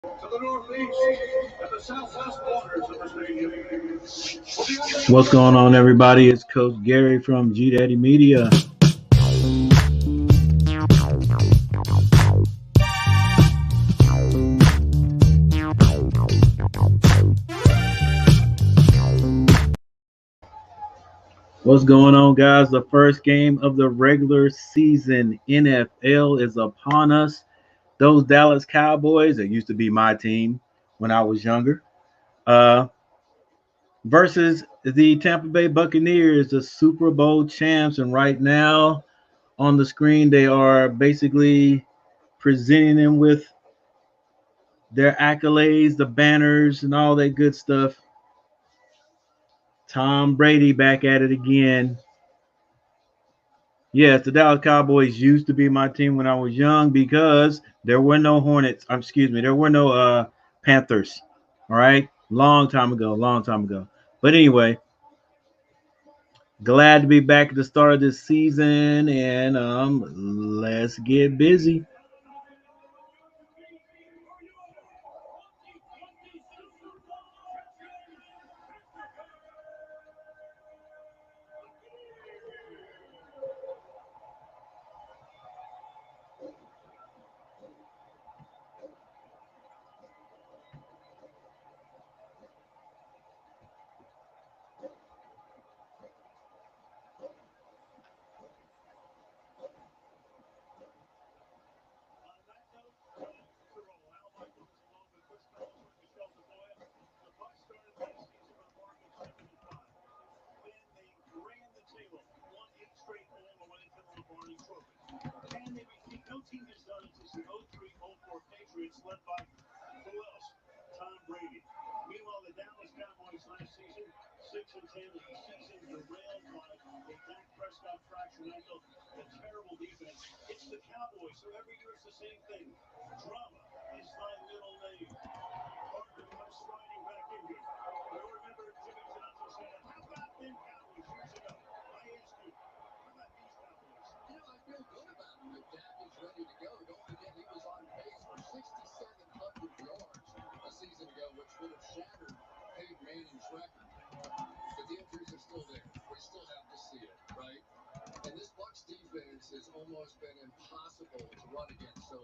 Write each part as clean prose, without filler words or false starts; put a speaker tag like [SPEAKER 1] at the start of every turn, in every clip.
[SPEAKER 1] To the northeast and the southwest corners of the stadium.
[SPEAKER 2] What's going on, everybody? It's Coach Gary from G Daddy Media. What's going on, guys? The first game of the regular season NFL is upon us. Those Dallas Cowboys, that used to be my team when I was younger, uh, versus the Tampa Bay Buccaneers, the Super Bowl champs. And right now on the screen, they are basically presenting them with their accolades, the banners, and all that good stuff. Tom Brady back at it again. Yes, the Dallas Cowboys used to be my team when I was young because there were no Hornets. There were no Panthers. All right, long time ago. But anyway, glad to be back at the start of this season, and let's get busy.
[SPEAKER 1] No team has done it since the 03-04 Patriots led by who else? Tom Brady. Meanwhile, the Dallas Cowboys last season, 6-10 in the season, derailed by a Dak Prescott fractured ankle, a terrible defense. It's the Cowboys, so every year it's the same thing. Drama is thy middle name. Carter comes sliding back in here. You remember Jimmy Johnson said, how about them Cowboys years ago? I ask you, how about these Cowboys?
[SPEAKER 3] I feel good about him. If Dak is ready to go, don't forget he was on pace for 6,700 yards a season ago, which would have shattered Peyton Manning's record. But the injuries are still there. We still have to see it, right? And this Bucs defense has almost been impossible to run against. So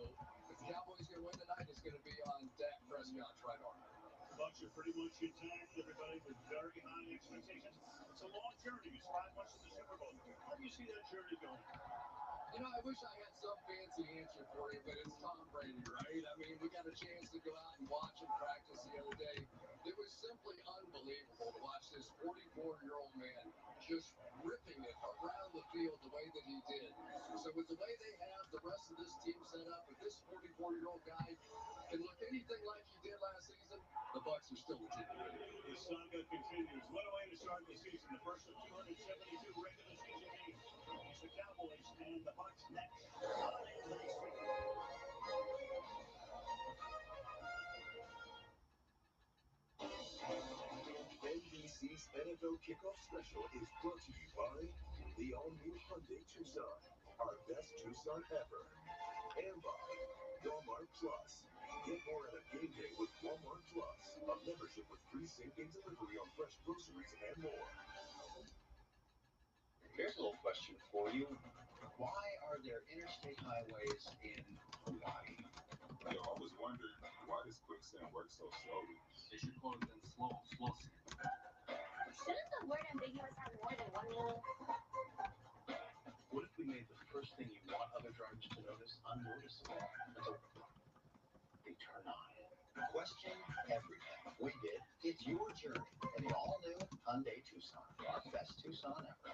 [SPEAKER 3] if the Cowboys can win tonight, it's going to be on Dak Prescott's right arm.
[SPEAKER 1] Bucs are pretty much intact, everybody, with very high expectations. It's a long journey. It's 5 months to the Super Bowl. Where do you see that journey going?
[SPEAKER 3] I wish I had some fancy answer for you, but it's Tom Brady, right? I mean, we got a chance to go out and watch him practice the other day. It was simply unbelievable to watch this 44-year-old man just ripping it around the field the way that he did. So with the way they have the rest of this team set up, if this 44-year-old guy can look anything like he did last season, the Bucs are still the team to beat.
[SPEAKER 1] The saga continues. What a way to start the season. The first of 272 regular season games. It's the Cowboys and the Bucs next on NBC.
[SPEAKER 4] NBC's NFL Kickoff Special is brought to you by the all-new Hyundai Tucson, our best Tucson ever, and by Walmart Plus. Get more at a game day with Walmart Plus, a membership with free same-day delivery on fresh groceries and more.
[SPEAKER 5] Here's a little question for you. Why are there interstate highways in Hawaii?
[SPEAKER 6] I always wondered, why does quicksand work so slowly?
[SPEAKER 5] They should call it then slow sand.
[SPEAKER 7] Shouldn't the word ambiguous have more than one meaning?
[SPEAKER 5] What if we made the first thing you want other drivers to notice unnoticeable until they turn on? Question everything. We did. It's your journey in the all-new Hyundai Tucson. Our best Tucson ever.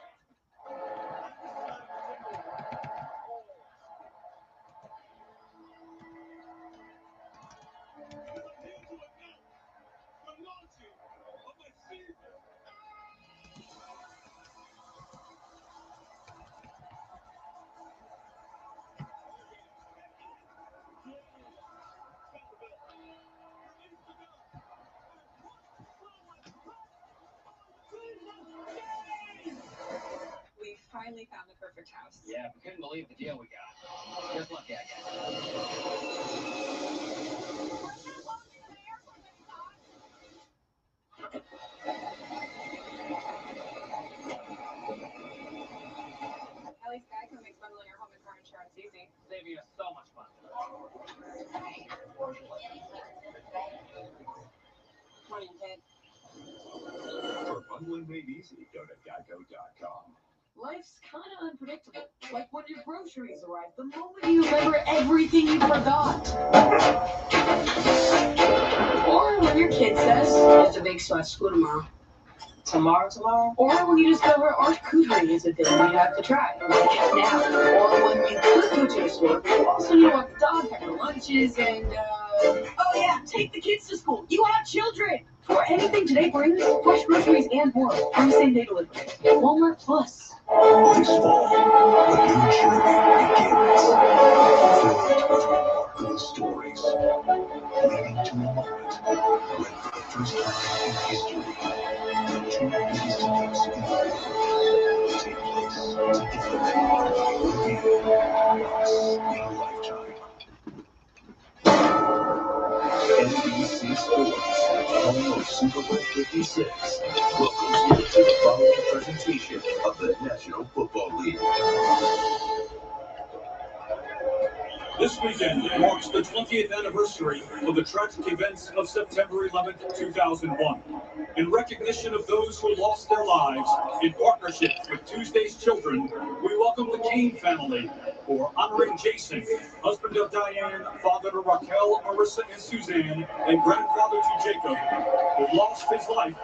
[SPEAKER 7] We finally found the perfect house.
[SPEAKER 5] Yeah, we couldn't believe the deal we got. Just lucky, I guess.
[SPEAKER 4] Gambling made easy. Go to geico.com.
[SPEAKER 8] Life's kind of unpredictable. Like when your groceries arrive, the moment you remember everything you forgot. Or when your kid says, "There's a big so at school tomorrow." Tomorrow? Or when you discover charcuterie is a thing you have to try. Like now. Or when you could go to the store, but you also need to walk the dog, pack the lunches, and, oh yeah, take the kids to school. You have children! For anything today brings, fresh groceries and more on the same day delivery. Walmart Plus.
[SPEAKER 4] This fall, a new journey begins. Filled with remarkable stories, leading to a moment when, for the first time in history, the two biggest events in the world will take place together. Again, once in a lifetime. NBC Sports, home of Super Bowl 56, welcomes you to the following presentation of the National Football League.
[SPEAKER 1] This weekend marks the 20th anniversary of the tragic events of September 11th, 2001. In recognition of those who lost their lives, in partnership with Tuesday's Children, we welcome the Kane family for honoring Jason, husband of Diane, father to Raquel, Marissa, and Suzanne, and grandfather to Jacob, who lost his life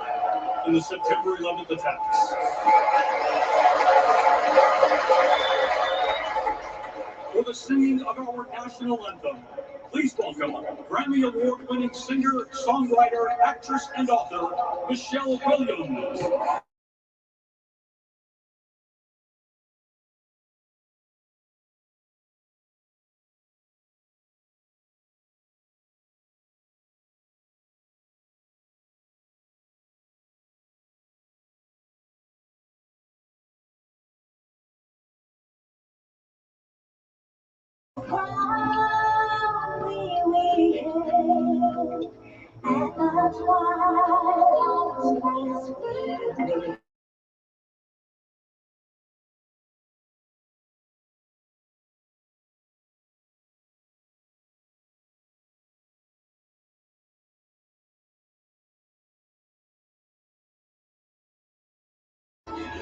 [SPEAKER 1] in the September 11th attacks. For the singing of our national anthem, please welcome Grammy Award-winning singer, songwriter, actress, and author, Michelle Williams.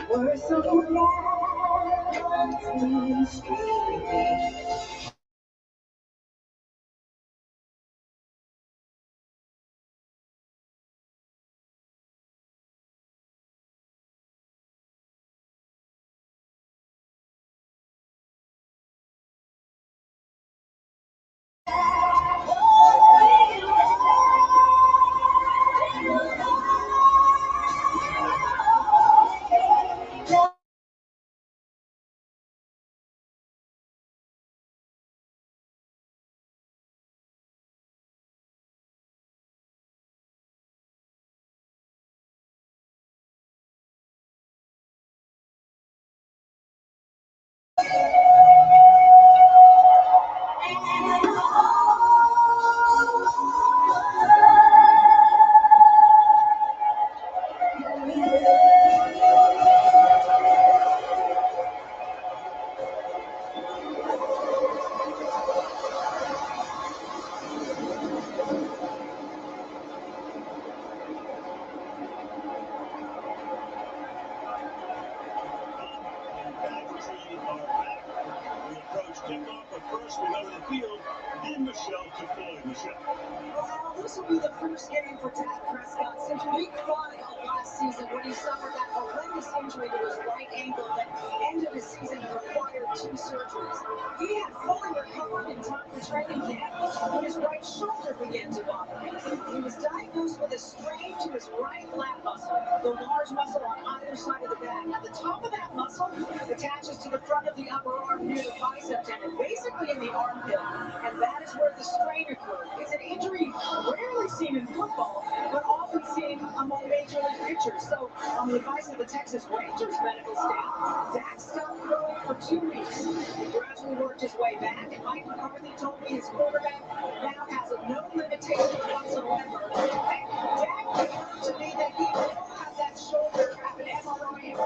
[SPEAKER 1] We're so glad to street. Well, this will be the first game for Dak Prescott since week 5 of last season when he suffered that horrendous injury to his right ankle that ended his season and required 2 surgeries. He had fully recovered in time for training camp when his right shoulder began to bother him. He was diagnosed with a strain to his right lat muscle, the large muscle on either side of the back. At the top of that muscle attaches to the front of the upper arm near the bicep tendon, basically in the armpit, and that is where the strain occurred. It's an injury rarely seen in football, but often seen among major league pitchers. So, on the advice of the Texas Rangers medical staff, Dak stopped throwing for 2 weeks. He gradually worked his way back, and Mike McCarthy told me his quarterback now has no limitation whatsoever. Dak confirmed to me that he will have that shoulder have an MRI in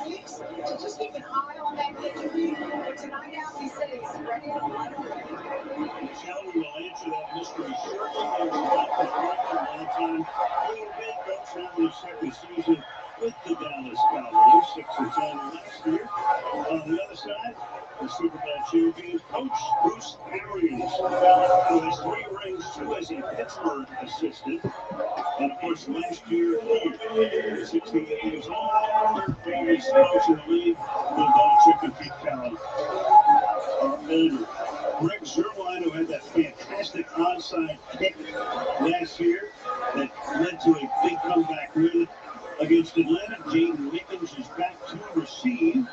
[SPEAKER 1] 2 weeks, so just keep an eye on that injury. But tonight out, he said he's ready to let him go. Michelle, we will answer that mystery shortly. Second season with the Dallas Cowboys, 6-10 last year. On the other side, the Super Bowl champion coach Bruce Arians, who has 3 rings, 2 as a Pittsburgh assistant. And of course, last year, 68 years old, third famous coach in the league, Bill Belichick and Pete Carroll are older. Greg Zerline, who had that fantastic onside kick last year that led to a big comeback win against Atlanta. Jaden Mickens is back to receive.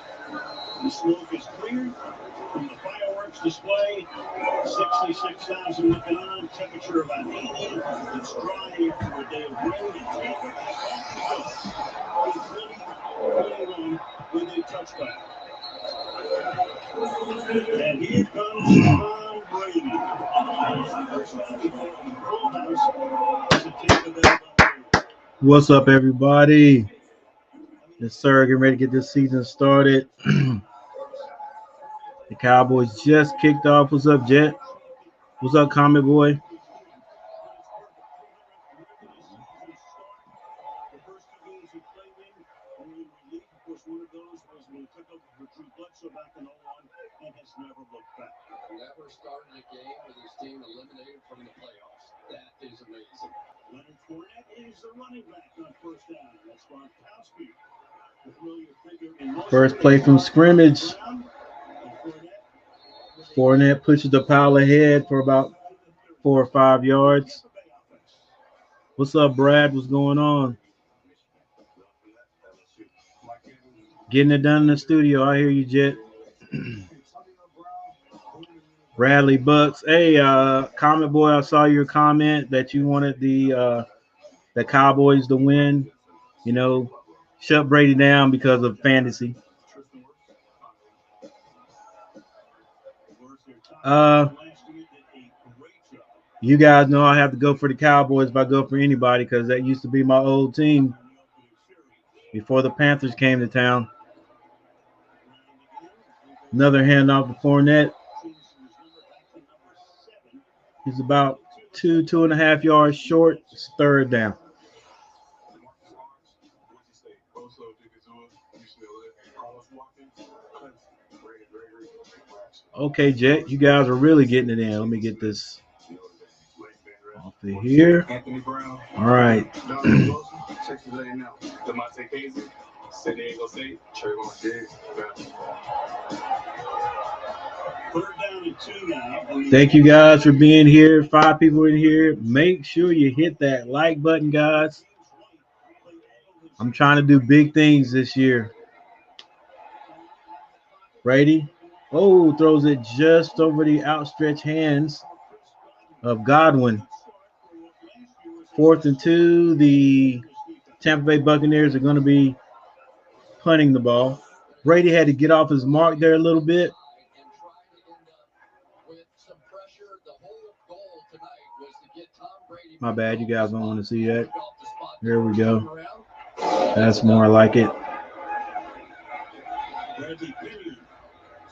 [SPEAKER 1] The smoke is cleared from the fireworks display. 66,000 looking on. Temperature about 80. It's dry after a day of rain in Tampa. With Brady playing on with a touchback. And here comes Tom Brady.
[SPEAKER 2] What's up, everybody? Yes, sir. Getting ready to get this season started. The Cowboys just kicked off. What's up, Jet? What's up, Comic Boy?
[SPEAKER 1] One of those was when he took over for Drew Bledsoe back in 01 and has never looked back.
[SPEAKER 3] Never started a game with his team eliminated from the playoffs. That is amazing.
[SPEAKER 1] Leonard Fournette is the running back on first down. That's Gronkowski. The familiar figure in
[SPEAKER 2] First play from scrimmage. Fournette pushes the pile ahead for about 4 or 5 yards. What's up, Brad? What's going on? Getting it done in the studio. I hear you, Jet. Bradley Bucks. Hey, Comic Boy, I saw your comment that you wanted the Cowboys to win. You know, shut Brady down because of fantasy. You guys know I have to go for the Cowboys if I go for anybody because that used to be my old team before the Panthers came to town. Another handoff to Fournette. He's about 2.5 yards short. It's third down. Okay, Jet, you guys are really getting it in. Let me get this off of here. All right. Thank you guys for being here. 5 people in here. Make sure you hit that like button, guys. I'm trying to do big things this year. Brady. Oh, throws it just over the outstretched hands of Godwin. 4th and 2. The Tampa Bay Buccaneers are going to be punting the ball. Brady had to get off his mark there a little bit. My bad, you guys don't want to see that. There we go. That's more like it.
[SPEAKER 1] Bradley Pinion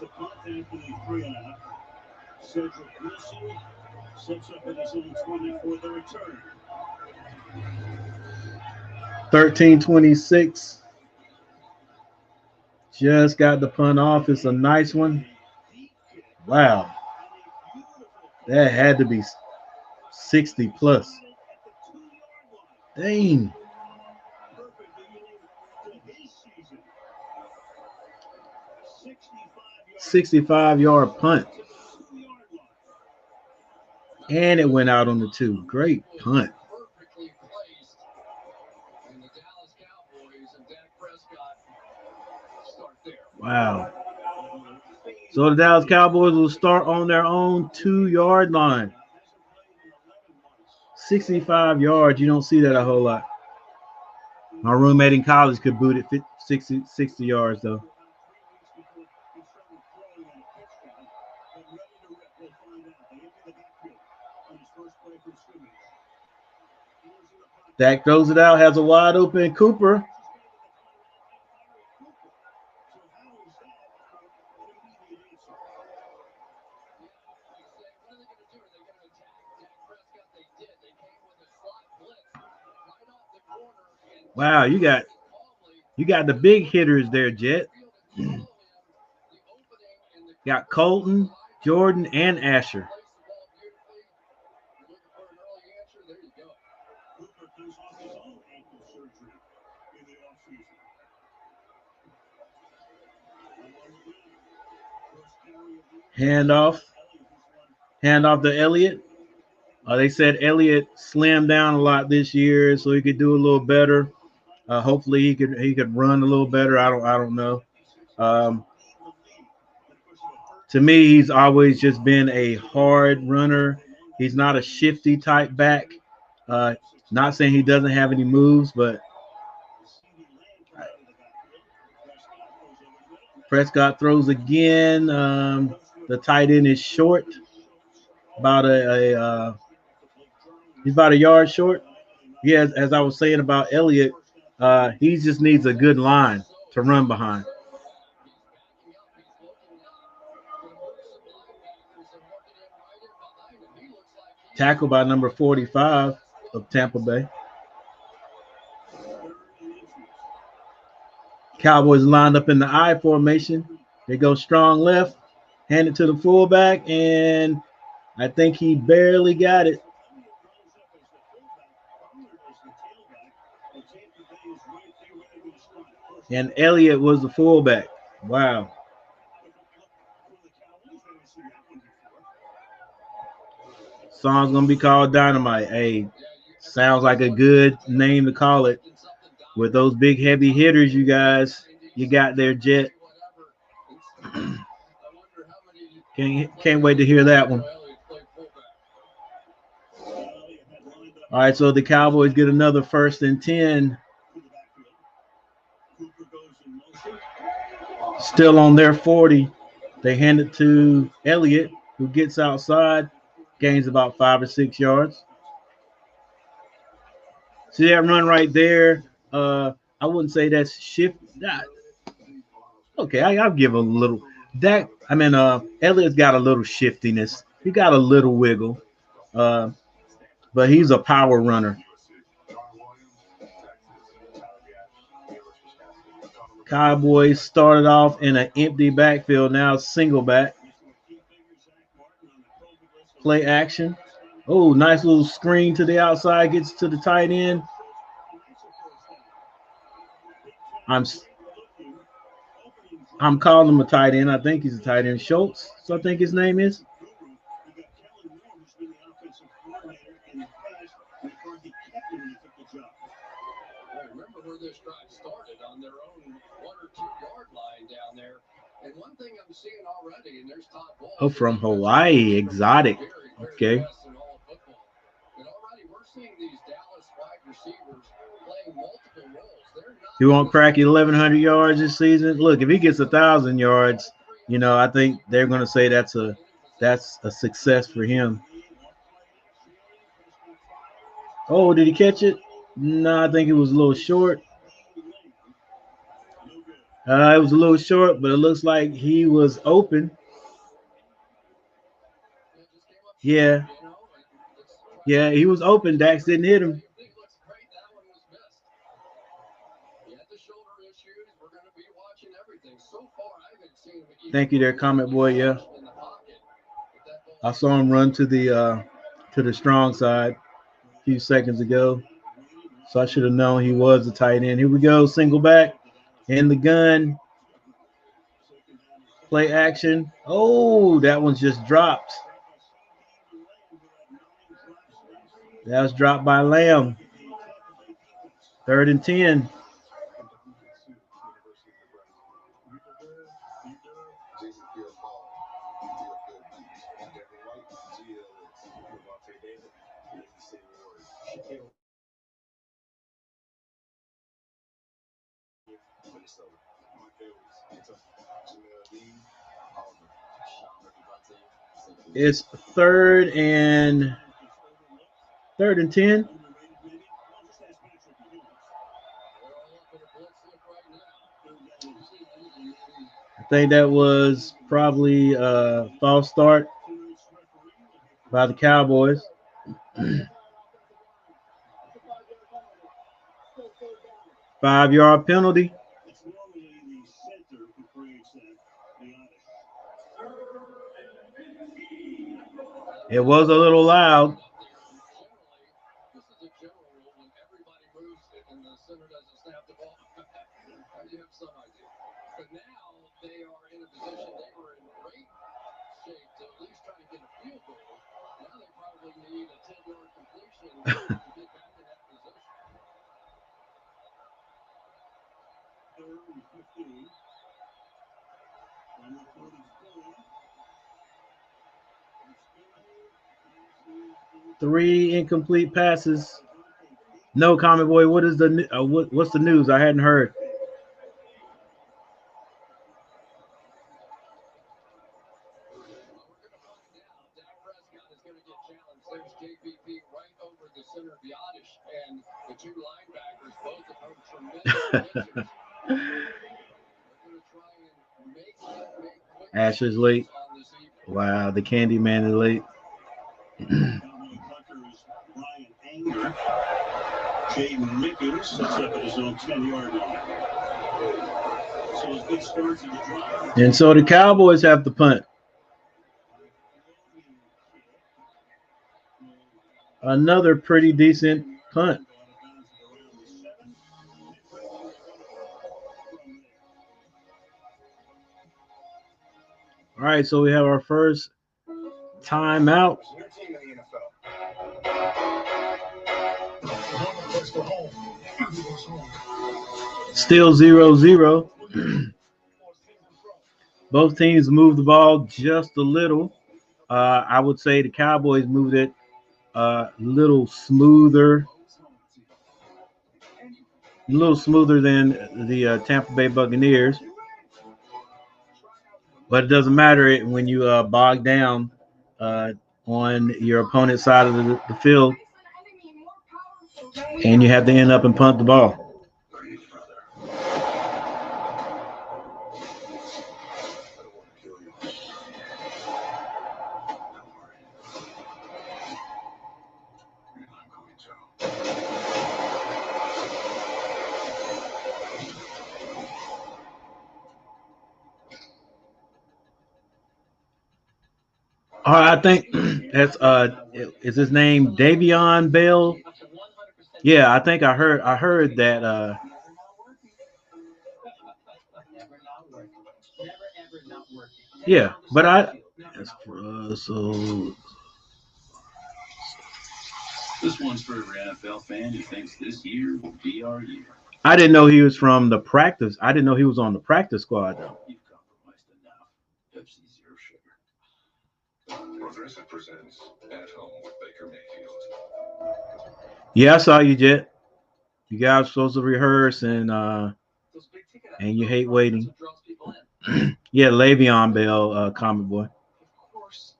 [SPEAKER 1] to punt after the 3.5. Cedric Wilson sets up at his own 20 for the return.
[SPEAKER 2] 13-26. Just got the punt off. It's a nice one. Wow. That had to be 60 plus. Dang. 65-yard punt. And it went out on the 2. Great punt. Wow. So the Dallas Cowboys will start on their own 2-yard line. 65 yards. You don't see that a whole lot. My roommate in college could boot it 60 yards, though. Dak throws it out, has a wide open Cooper. Wow, you got the big hitters there, Jet. Got Colton, Jordan, and Asher.
[SPEAKER 1] Cooper comes off his own ankle surgery in the offseason.
[SPEAKER 2] Handoff to Elliott. They said Elliott slimmed down a lot this year, so he could do a little better. Hopefully, he could run a little better. I don't know. To me, he's always just been a hard runner. He's not a shifty type back. Not saying he doesn't have any moves, but Prescott throws again. The tight end is short, about he's about a yard short. Yeah, as I was saying about Elliott, he just needs a good line to run behind. Tackled by number 45 of Tampa Bay. Cowboys lined up in the I formation. They go strong left, hand it to the fullback, and I think he barely got it. And Elliott was the fullback. Wow. Song's gonna be called Dynamite. Hey, sounds like a good name to call it. With those big heavy hitters, you guys, you got there, Jet. Can't wait to hear that one. All right, so the Cowboys get another 1st and 10. Still on their 40. They hand it to Elliott, who gets outside, gains about 5 or 6 yards. See that run right there? I wouldn't say that's shift. Okay, I'll give a little. Elliott's got a little shiftiness. He got a little wiggle, but he's a power runner. Cowboys started off in an empty backfield. Now single back. Play action. Oh, nice little screen to the outside. Gets to the tight end. I'm calling him a tight end. I think he's a tight end. Schultz, so I think his name is.
[SPEAKER 3] Remember where this drive started on their own 1 or 2 yard line down there. And one thing I'm seeing already, and there's top ball.
[SPEAKER 2] Oh, from Hawaii, exotic. Okay.
[SPEAKER 3] And already we're seeing these Dallas wide receivers playing multiple roles.
[SPEAKER 2] He won't crack 1,100 yards this season. Look, if he gets 1,000 yards, I think they're going to say that's a success for him. Oh, did he catch it? No, I think it was a little short. It was a little short, but it looks like he was open. Yeah, he was open. Dax didn't hit him. Thank you there, Comment Boy. Yeah, I saw him run to the strong side a few seconds ago, so I should have known he was a tight end. Here we go, single back in the gun. Play action. Oh, that one's just dropped. That was dropped by Lamb. 3rd and 10. It's 3rd and 10. I think that was probably a false start by the Cowboys. 5-yard penalty.
[SPEAKER 1] It's normally the center who creates that.
[SPEAKER 2] It was a little loud.
[SPEAKER 3] This is a general rule when everybody moves it and the center doesn't snap the ball. You have some idea. But now they are in a position they were in great shape to at least try to get a field goal. Now they probably need a 10-yard completion to get back in that position.
[SPEAKER 1] 3rd and 15. From the 44.
[SPEAKER 2] 3 incomplete passes. No, Comic Boy. What is the what's the news? I hadn't heard.
[SPEAKER 3] There's JPP right over the center of Yadish, and the two linebackers, both of them tremendous blitzers. They're going to try and make quick
[SPEAKER 2] Asher's late.
[SPEAKER 3] on this evening.
[SPEAKER 2] Wow, the candy man is late.
[SPEAKER 1] Cowboy punter is Brian Anger. Jaden Rickens sets up at his own 10-yard line. So it's good start to the drive.
[SPEAKER 2] And so the Cowboys have to punt. Another pretty decent punt. All right, so we have our first timeout.
[SPEAKER 4] Your team in the NFL.
[SPEAKER 2] Still 0-0. Both teams moved the ball just a little. I would say the Cowboys moved it a little smoother than the Tampa Bay Buccaneers. But it doesn't matter when you bog down on your opponent's side of the field and you have to end up and punt the ball. I think that's is his name Davion Bell? Yeah, I think I heard that yeah, but so
[SPEAKER 9] this one's for every NFL fan who thinks this year will be our year.
[SPEAKER 2] I didn't know he was from the practice. I didn't know he was on the practice squad though.
[SPEAKER 9] You've compromised enough. Pepsi Zero Sugar.
[SPEAKER 4] Progressive presents At Home with Baker Mayfield.
[SPEAKER 2] Yeah, I saw you, Jet. You guys are supposed to rehearse and you hate waiting. Yeah, Le'Veon Bell, Comic Boy.
[SPEAKER 3] Of course.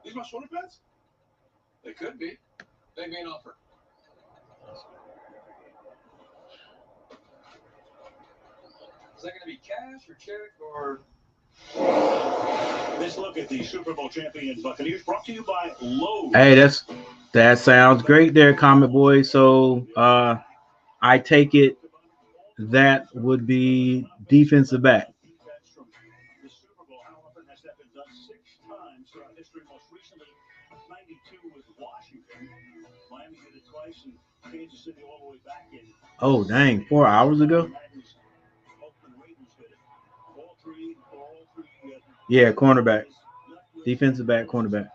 [SPEAKER 1] These my shoulder pads?
[SPEAKER 3] They could be. They may offer. Is that going to be cash or check or?
[SPEAKER 1] This look at the Super Bowl champion Buccaneers brought to you by Lowe's.
[SPEAKER 2] Hey, that sounds great there, Comic Boy. So I take it that would be defensive back.
[SPEAKER 1] The Super Bowl, how often has that been done? 6 times throughout history, most recently 92 with Washington. Miami did it twice, and Kansas City all the way back in.
[SPEAKER 2] Oh, dang, 4 hours ago? Yeah, cornerback. Defensive back, cornerback.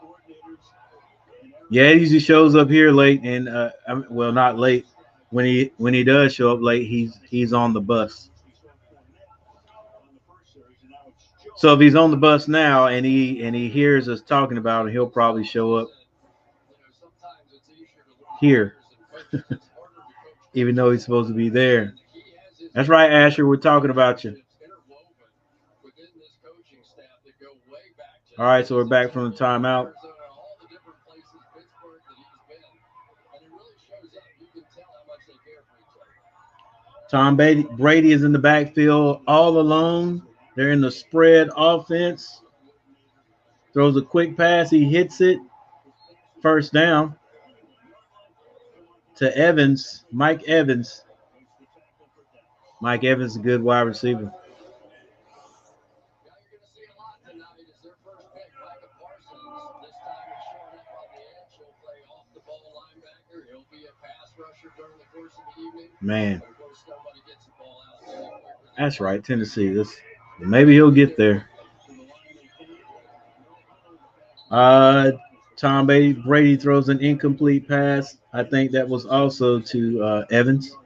[SPEAKER 2] Yeah, he usually shows up here late, and well, not late. When he does show up late, he's on the bus. So if he's on the bus now and he hears us talking about it, he'll probably show up here, even though he's supposed to be there. That's right, Asher. We're talking about you. All right, so we're back from the timeout. Tom Brady is in the backfield all alone. They're in the spread offense. Throws a quick pass. He hits it. First down. to Evans, Mike Evans. Mike Evans is a good wide receiver.
[SPEAKER 3] Now you're going to see a lot tonight as their first pick, Micah Parsons. This time he's showing up on the edge. He'll play off the ball linebacker. He'll be a pass rusher during the course of the evening.
[SPEAKER 2] Man,
[SPEAKER 3] But of course, nobody gets the ball out any quicker than
[SPEAKER 2] that's right, Tennessee. Maybe he'll get there. Tom Brady throws an incomplete pass. I think that was also to Evans.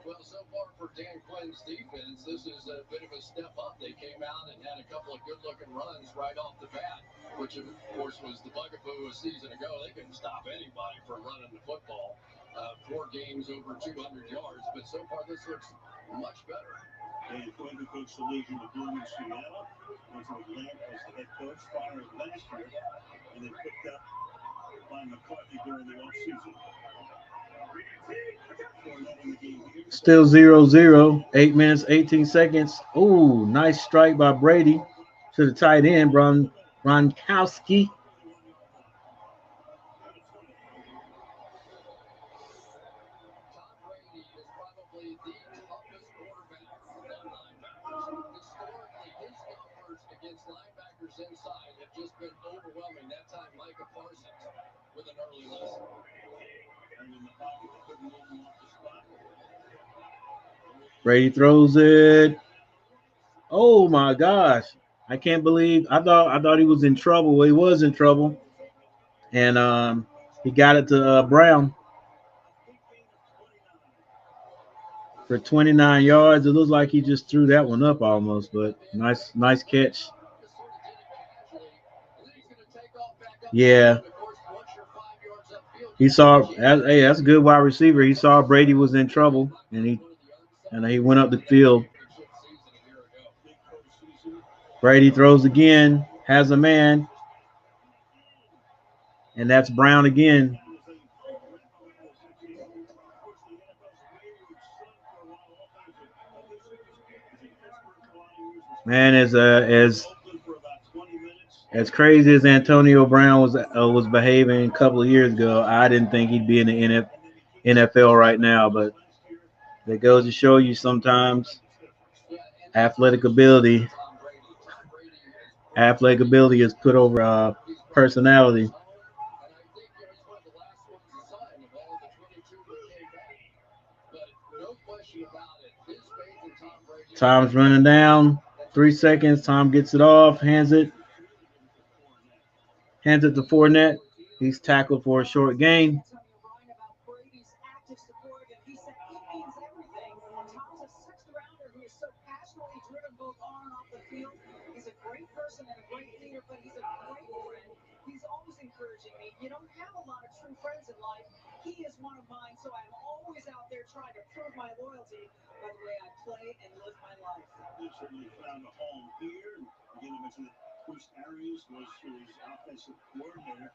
[SPEAKER 3] Well, so far for Dan Quinn's defense, this is a bit of a step up. They came out and had a couple of good-looking runs right off the bat, which, of course, was the bugaboo a season ago. They couldn't stop anybody from running the football. 4 games over 200 yards, but so far this looks much better.
[SPEAKER 1] Dan Quinn, who coached the Legion of Boom in Seattle, went to Atlanta as the head coach, fired last year, and then picked up by McCarthy during the offseason.
[SPEAKER 2] Still 0-0. 8 minutes, 18 seconds. Ooh, nice strike by Brady to the tight end, Gronkowski.
[SPEAKER 3] Tom Brady is probably the toughest quarterback on linebackers. Historically, his numbers against linebackers inside have just been overwhelming. That time, Micah Parsons with an early lesson.
[SPEAKER 2] Brady throws it. Oh my gosh. I can't believe I thought he was in trouble. Well, he was in trouble. And he got it to Brown for 29 yards. It looks like he just threw that one up almost, but nice catch. Yeah. He saw, hey, that's a good wide receiver. He saw Brady was in trouble, and he went up the field. Brady throws again, has a man, and that's Brown again. Man, as crazy as Antonio Brown was behaving a couple of years ago, I didn't think he'd be in the NFL right now. But that goes to show you sometimes athletic ability is put over personality. Tom's running down. 3 seconds. Tom gets it off, hands it to Fournette. He's tackled for a short gain.
[SPEAKER 8] He's a great person and a great leader, but he's a great friend. He's always encouraging me. You don't have a lot of true friends in life. He is one of mine, so I'm always out there trying to prove my loyalty by the way I play and live my life.
[SPEAKER 1] He certainly found a home here. Again, I mentioned that Bruce Arians was his offensive coordinator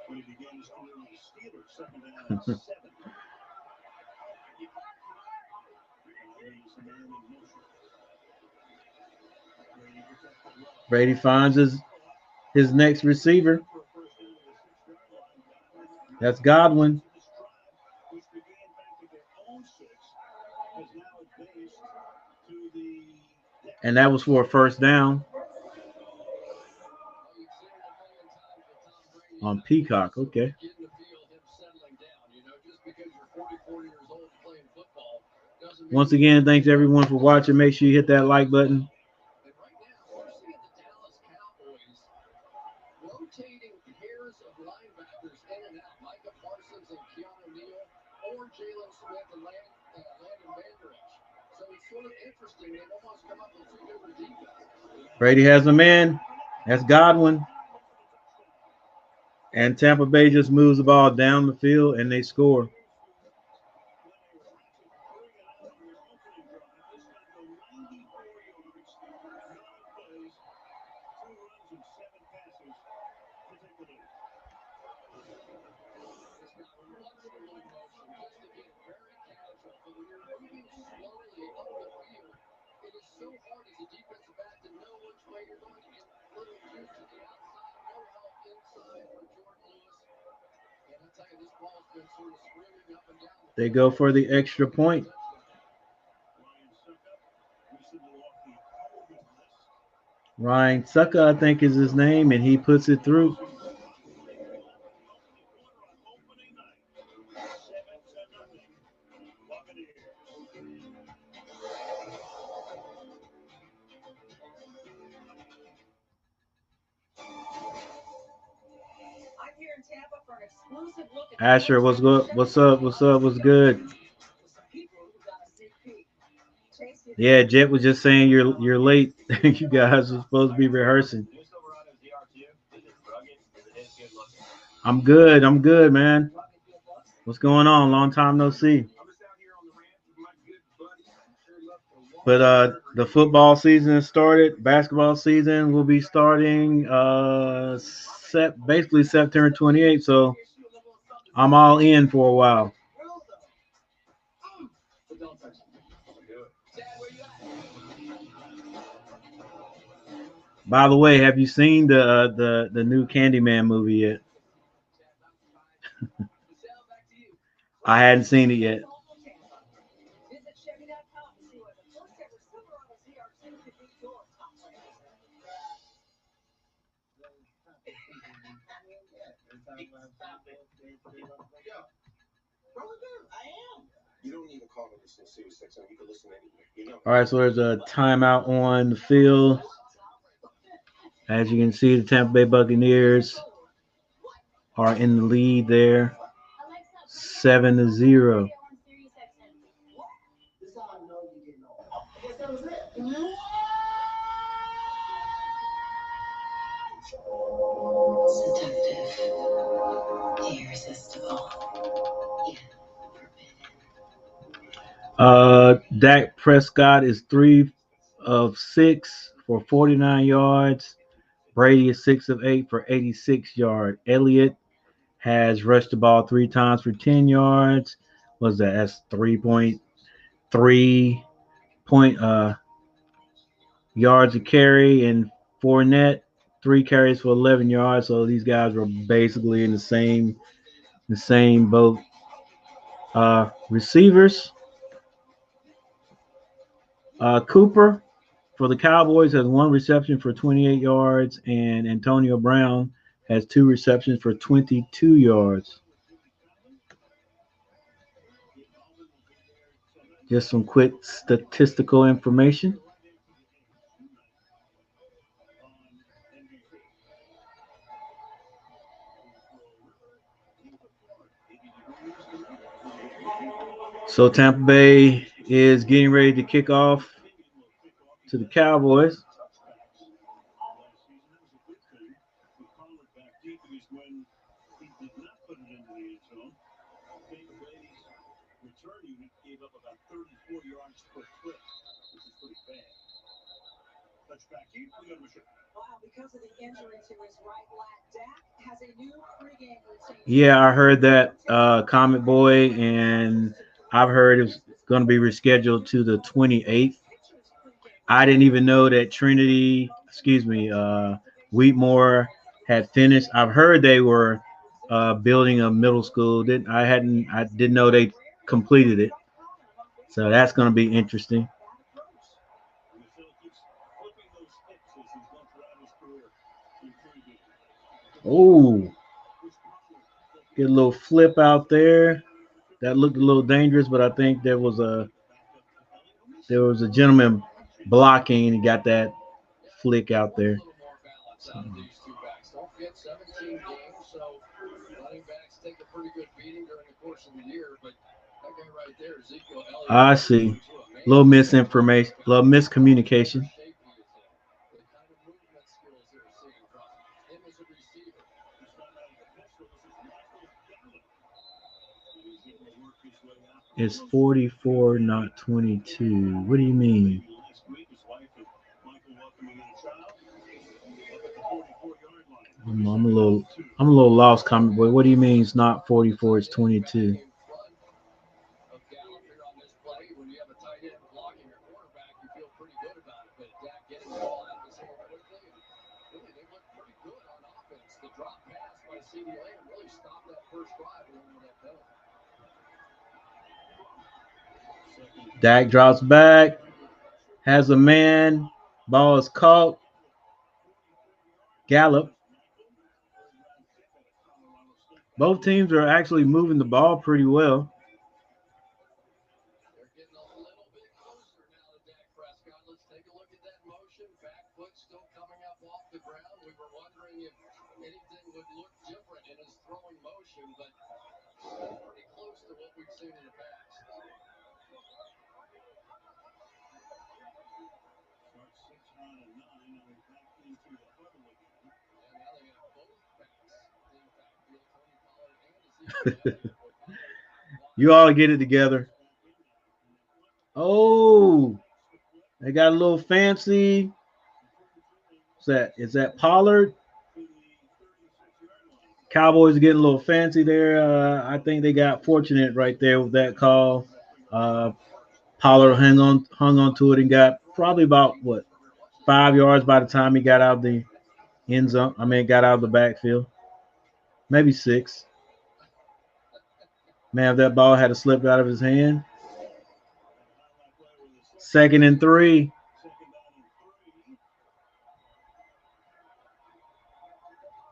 [SPEAKER 1] when he began his career with the Steelers, second down and 7.
[SPEAKER 2] Brady finds his next receiver. That's Godwin. And that was for a first down on Peacock. Okay. Once again, thanks everyone for watching. Make sure you hit that like button.
[SPEAKER 3] And right now, we're seeing the Dallas Cowboys rotating pairs of linebackers in and out. Micah Parsons and Keanu Neal, or Jalen Smith and Landon Vanderich. So it's sort of interesting. They've almost come up with 2 different defenses.
[SPEAKER 2] Brady has a man. That's Godwin. And Tampa Bay just moves the ball down the field and they score.
[SPEAKER 3] So hard as a defensive back to know which way you're going to get. Little juice to the outside, no help inside from Jordan Lewis. And I'll tell
[SPEAKER 2] They go for the extra point. Ryan Sucka, I think is his name, and he puts it through.
[SPEAKER 8] I'm here in Tampa for an exclusive look at
[SPEAKER 2] Asher, what's good? What's up? What's up? What's good?
[SPEAKER 8] people who got a sneak peek. Chase, you
[SPEAKER 2] Yeah, Jet was just saying you're late. You guys are supposed to be rehearsing. I'm good. I'm good, man. What's going on? Long time no see. But the football season has started. Basketball season will be starting basically September 28th. So I'm all in for a while. By the way, have you seen the new Candyman movie yet? I hadn't seen it yet.
[SPEAKER 8] visit Chevy.com to see what the first ever Silverado ZR2 could do your top price.
[SPEAKER 4] You don't need to call to listen to Sirius XM. You can listen anywhere. You know.
[SPEAKER 2] All right, so there's a timeout on the field. As you can see, the Tampa Bay Buccaneers are in the lead there, 7-0.
[SPEAKER 8] Seductive, irresistible, yet forbidden.
[SPEAKER 2] Dak Prescott is 3 of 6 for 49 yards. Brady is 6 of 8 for 86 yards. Elliott has rushed the ball 3 times for 10 yards. Was that? That's 3.3 yards a carry, and Fournette 3 carries for 11 yards. So these guys were basically in the same boat. Receivers. Cooper for the Cowboys has 1 reception for 28 yards, and Antonio Brown has 2 receptions for 22 yards. Just some quick statistical information. So Tampa Bay is getting ready to kick off to the Cowboys.
[SPEAKER 8] Because of the injury to his right lat, Dak has a new pregame routine.
[SPEAKER 2] Yeah, I heard that, Comet Boy, and I've heard it's going to be rescheduled to the 28th. I didn't even know that Wheatmore had finished. I've heard they were building a middle school. I didn't know they completed it. So that's going to be interesting. Oh, get a little flip out there. That looked a little dangerous, but I think there was a gentleman blocking and he got that flick out there.
[SPEAKER 3] Don't forget 17 games, so running backs take a pretty good beating during the course of the year, but that guy right there, Ezekiel Elliott.
[SPEAKER 2] I see. Little misinformation, little miscommunication.
[SPEAKER 3] The kind of movement skills they're seeing from him as a receiver.
[SPEAKER 2] It's 44, not 22. What do you mean? I'm a little lost, Comic Boy. What do you mean it's not 44? It's 22.
[SPEAKER 3] Of Gallup here on this play. When you have a tight end blocking your quarterback, you feel pretty good about it. But Dak getting the ball out of his hand quickly, and really they look pretty good on offense. The drop pass by CeeDee Lamb really stopped that
[SPEAKER 2] Dak drops back, has a man, ball is caught. Gallup. Both teams are actually moving the ball pretty well.
[SPEAKER 3] They're getting a little bit closer now to Dak Prescott. Let's take a look at that motion. Back foot still coming up off the ground. We were wondering if anything would look different in his throwing motion, but still pretty close to what we've seen in the past.
[SPEAKER 1] Starts 6 on and 9, and we're back into the huddle again.
[SPEAKER 3] And now they have both backs in backfield, Tony Pollard and Ezekiel Elliott.
[SPEAKER 2] You all get it together. Oh, they got a little fancy. Is that Pollard? Cowboys are getting a little fancy there. I think they got fortunate right there with that call. Pollard hung on to it and got probably about 5 yards by the time he got out of the end zone. Got out of the backfield. Maybe 6. Man, if that ball had slipped out of his hand. 2nd and 3.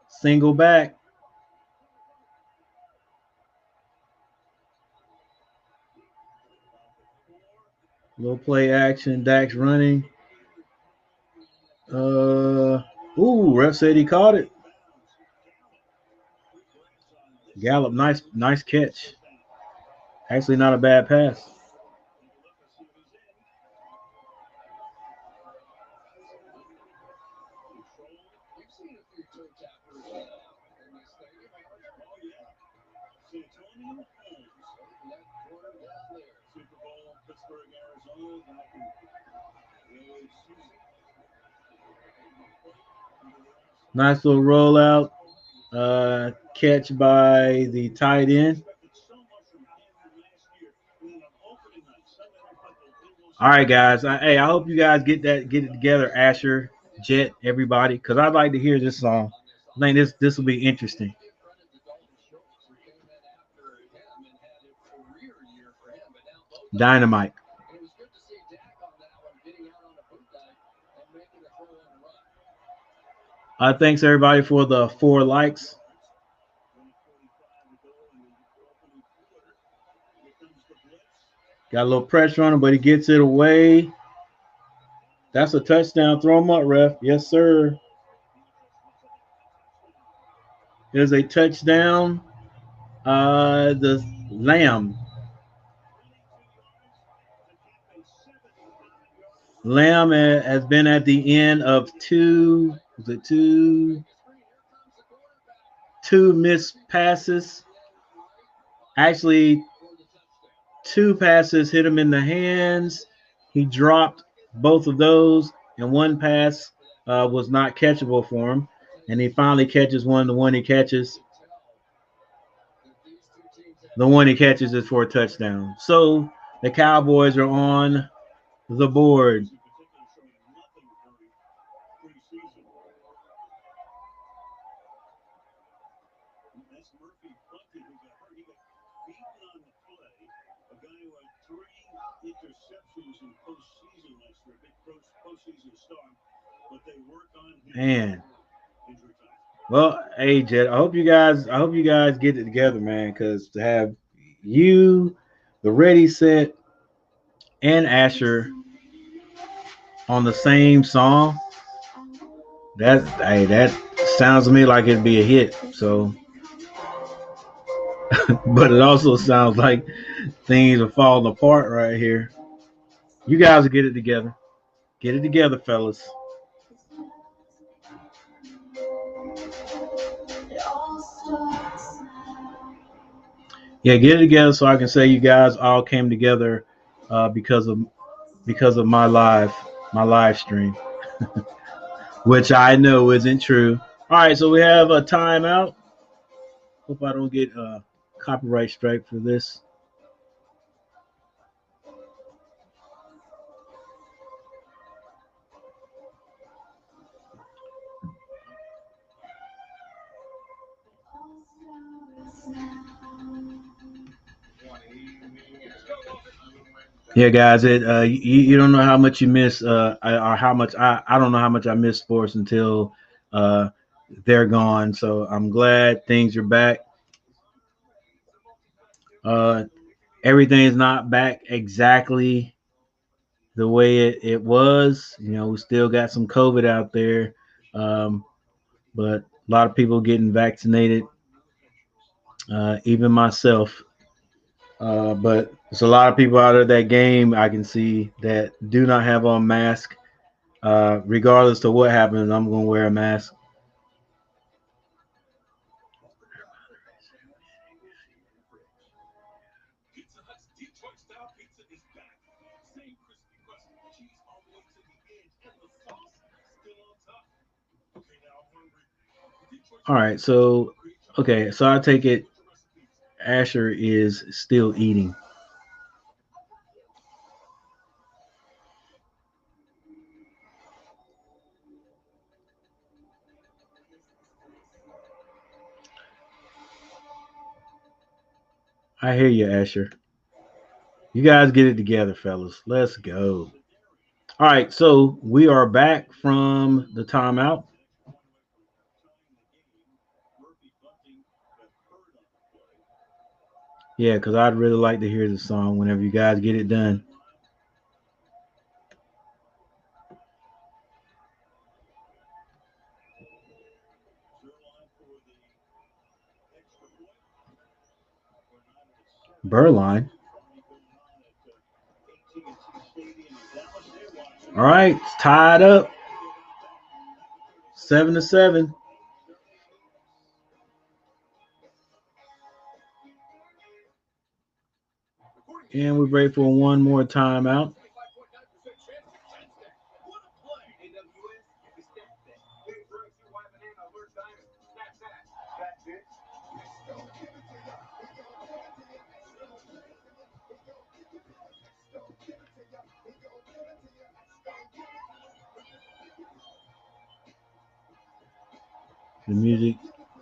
[SPEAKER 2] Single back. Little play action. Dak's running. Ref said he caught it. Gallup, nice catch. Actually, not a bad pass.
[SPEAKER 3] We've seen a few toe tappers in this stadium, haven't we?
[SPEAKER 1] Oh, yeah. Santonio Holmes.
[SPEAKER 3] Holding that corner down there.
[SPEAKER 1] Super Bowl, Pittsburgh, Arizona, back in the 08 season.
[SPEAKER 2] Nice little rollout. Catch by the tight end. All right, guys. I hope you guys get it together, Asher, Jet, everybody, because I'd like to hear this song. I think this will be interesting.
[SPEAKER 3] Give credit to Dalton Schultz, who came in after him and had a career year for him, but now both
[SPEAKER 2] Dynamite.
[SPEAKER 3] and it was good to see Dak on that one, getting out on a bootleg and making the throw on the run.
[SPEAKER 2] Thanks everybody for the 4 likes. Got a little pressure on him, but he gets it away. That's a touchdown. Throw him up, ref. Yes, sir. There's a touchdown. The Lamb. Lamb has been at the end of 2 missed passes. Actually, 2 passes hit him in the hands. He dropped both of those, and 1 pass was not catchable for him. And he finally catches one. The one he catches is for a touchdown. So the Cowboys are on the board.
[SPEAKER 1] That's Murphy Bunting who got hurt. He got beaten on the play. A guy who had 3 interceptions in postseason last year, big postseason star. But they work on him.
[SPEAKER 2] Man.
[SPEAKER 1] Injury time.
[SPEAKER 2] Well, hey Jet, I hope you guys get it together, man, because to have you, the Ready Set, and Asher on the same song, that sounds to me like it'd be a hit. So, but it also sounds like things are falling apart right here. You guys will get it together. Get it together, fellas. Yeah, get it together so I can say you guys all came together because of my live stream, which I know isn't true. All right, so we have a timeout. Hope I don't get copyright strike for this. Yeah, guys, you don't know how much you miss, or how much I don't know how much I miss sports until uh, they're gone. So I'm glad things are back. Everything's not back exactly the way it was. You know, we still got some COVID out there, but a lot of people getting vaccinated, even myself. But there's a lot of people out of that game I can see that do not have on mask. Regardless to what happens, I'm going to wear a mask.
[SPEAKER 6] Pizza Hut's Detroit style pizza is back. Same crispy crust, cheese all the way to the edge, and the sauce still on top. Okay, now I'm hungry. Detroit
[SPEAKER 2] All right, so okay, so I take it Asher is still eating. I hear you, Asher. You guys get it together, fellas. Let's go. All right, so we are back from the timeout. Yeah, because I'd really like to hear the song whenever you guys get it done. Burline. All right, it's tied up. 7-7. And we're ready for one more timeout.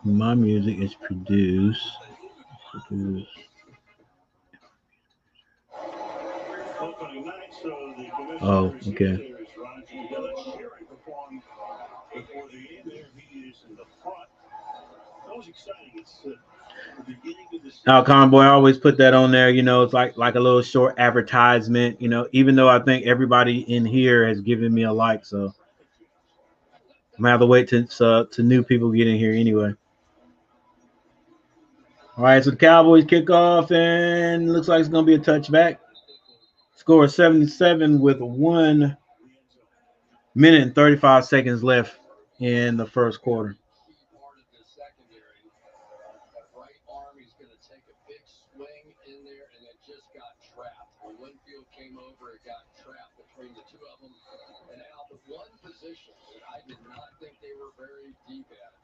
[SPEAKER 2] My music is produced. Oh, okay. Now, Conboy, I always put that on there. You know, it's like a little short advertisement. You know, even though I think everybody in here has given me a like, so I'm gonna have to wait to new people get in here anyway. All right, so the Cowboys kick off, and looks like it's gonna be a touchback. Score 77 with 1 minute and 35 seconds left in the first quarter.
[SPEAKER 3] Came over, it got trapped between the two of them. And now the one position that I did not think they were very deep at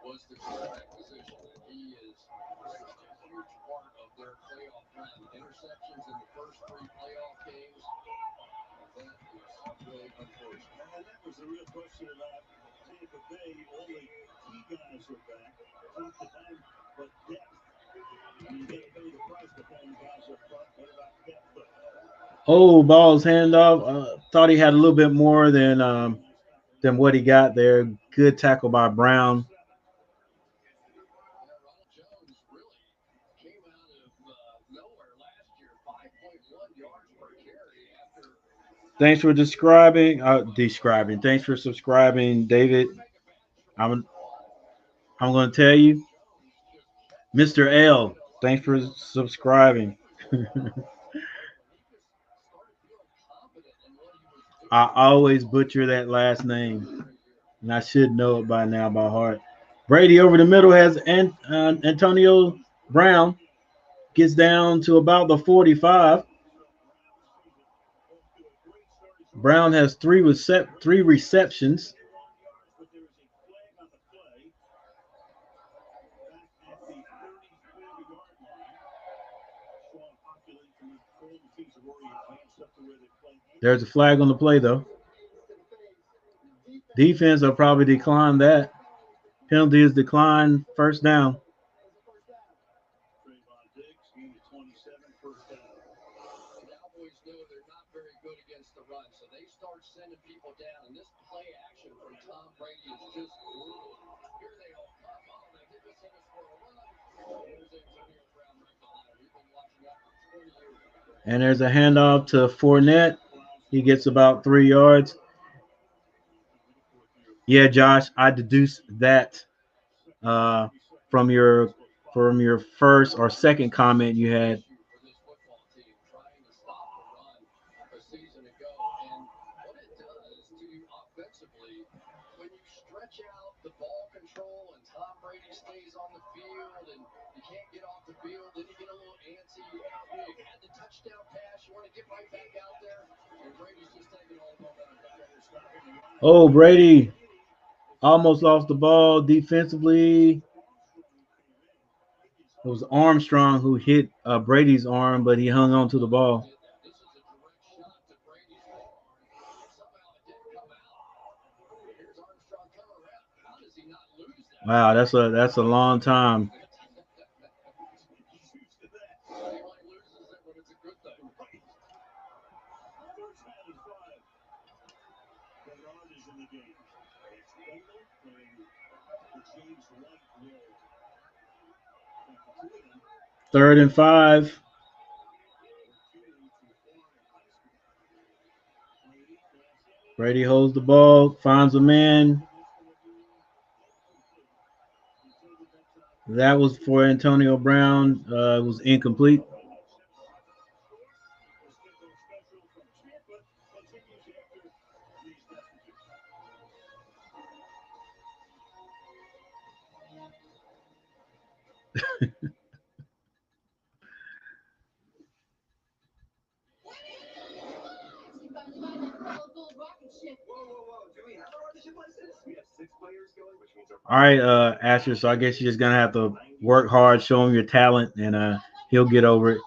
[SPEAKER 3] was the quarterback position. And he is such a huge part of their playoff run. Interceptions in the first 3 playoff games. That is really unfortunate.
[SPEAKER 1] And that was the real question about Tampa Bay. All the key guys are back. Top to end, but depth. You got to pay the price to find guys up front. What about depth, though?
[SPEAKER 2] Oh, Ball's handoff. Thought he had a little bit more than what he got there. Good tackle by Brown. Thanks for describing. Thanks for subscribing, David. I'm going to tell you, Mr. L. Thanks for subscribing. I always butcher that last name, and I should know it by now by heart. Brady over the middle has Antonio Brown. Gets down to about the 45. Brown has three receptions. There's a flag on the play, though. Defense will probably decline that. Penalty is declined. First down.
[SPEAKER 3] sending people down, and this play action from Tom Brady is just brutal. Here they all come. Oh, they did this in us for a run. Here's Antonio Brown right behind him. We've been watching that for 20 years.
[SPEAKER 2] And there's a handoff to Fournette. He gets about 3 yards. Yeah, Josh, I deduced that from your first or second comment you had.
[SPEAKER 3] For this football team, trying to stop the run a season ago, and what it does to you offensively when you stretch out the ball control and Tom Brady stays on the field and you can't get off the field, then you get a little antsy. You had the touchdown pass, you want to get right back out there, and Brady's just taking all the momentum back.
[SPEAKER 2] Oh, Brady almost lost the ball defensively. It was Armstrong who hit Brady's arm, but he hung on to the ball.
[SPEAKER 3] This is a direct shot to Brady's arm, and somehow it didn't come out. Here's Armstrong coming around. How does he not lose that?
[SPEAKER 2] Wow, that's a long time.
[SPEAKER 3] He only loses it when it's a good thing.
[SPEAKER 1] First down and 5. Bernard is in the game. It's Engel playing the James White role.
[SPEAKER 2] 3rd and 5. Brady holds the ball, finds a man. That was for Antonio Brown. It was incomplete. All right, Asher. So I guess you're just gonna have to work hard, show him your talent, and he'll get over it.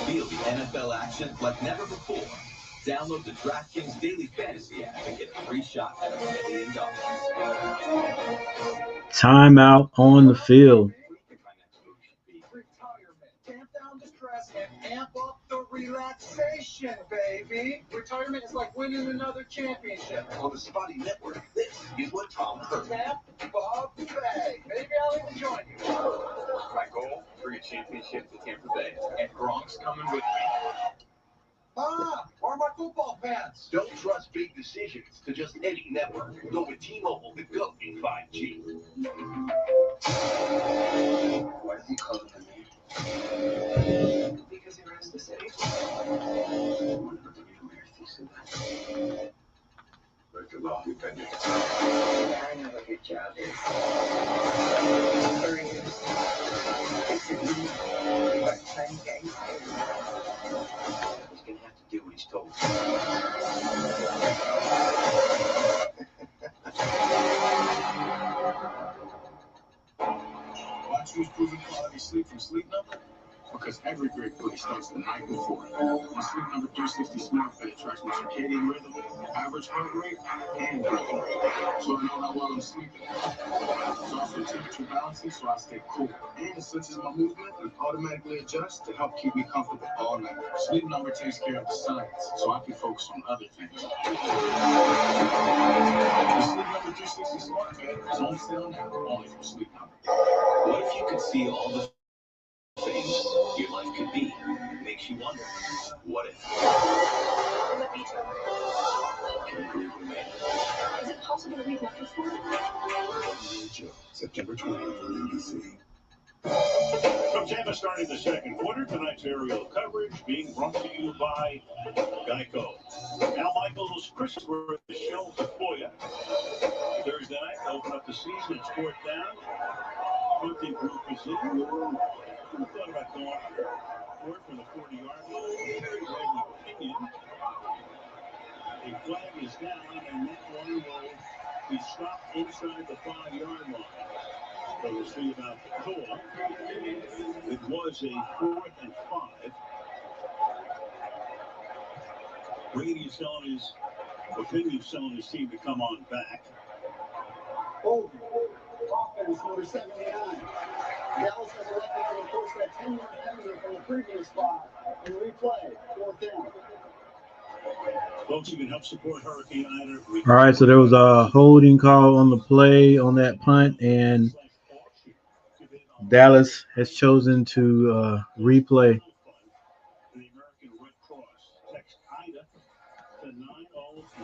[SPEAKER 5] Feel the NFL action like never before. Download the DraftKings Daily Fantasy app and get a free shot at $1 million.
[SPEAKER 2] Timeout on the field.
[SPEAKER 10] Tamp down the stress and amp up the relaxation, baby. Retirement is like winning another championship.
[SPEAKER 4] On the Spotty Network, this is what Tom heard.
[SPEAKER 10] Tap, Bob, Bay. Maybe I'll even join you.
[SPEAKER 11] My goal, bring a championship to Tampa Bay. And Gronk's coming with me.
[SPEAKER 10] Ah, where are my football pants?
[SPEAKER 4] Don't trust big decisions to just any network. Go with T-Mobile, the GOAT in 5G.
[SPEAKER 10] Why did he call him a name? Because he runs the city. One of the millionaires thinks of that.
[SPEAKER 4] Like a long depending.
[SPEAKER 10] Yeah, I know what your job is. 3 years. Part-time gangster.
[SPEAKER 4] He's gonna have to do what he's told.
[SPEAKER 6] Watch who's proven quality sleep from Sleep Number. Because every great place starts the night before. My Sleep Number 360 smart bed tracks my circadian rhythm, average heart rate, and breathing rate. So I know how well I'm sleeping. It's also temperature balancing so I stay cool. And it senses my movement and automatically adjusts to help keep me comfortable all night. Sleep Number takes care of the science so I can focus on other things. The Sleep Number 360 smart bed is on sale now, only from Sleep Number.
[SPEAKER 5] What if you could see all the things your life could be? Makes you wonder, what if? Can you believe we made it?
[SPEAKER 7] Is it possible to read that before?
[SPEAKER 4] September 20th on NBC.
[SPEAKER 1] From Tampa starting the second quarter, tonight's aerial coverage being brought to you by Geico. Al Michaels, Christopher, the show for Foya. Thursday night, open up the season, it's 4th down. Punting group is in. Who thought about going for it from the 40-yard line? Very widely opinion. A flag is down, and that one will be stopped inside the 5-yard line. So we'll see about the call. It was a 4th and 5. Brady is telling his opinion, telling his team to come on back.
[SPEAKER 10] Over. Offense number 79.
[SPEAKER 1] Dallas has elected to enforce that 10-yard penalty from the previous spot and replay 4th down. Folks, you can help support Hurricane Ida.
[SPEAKER 2] All right, so there was a holding call on the play on that punt, and Dallas has chosen to replay.
[SPEAKER 1] The American Red Cross. Text Ida to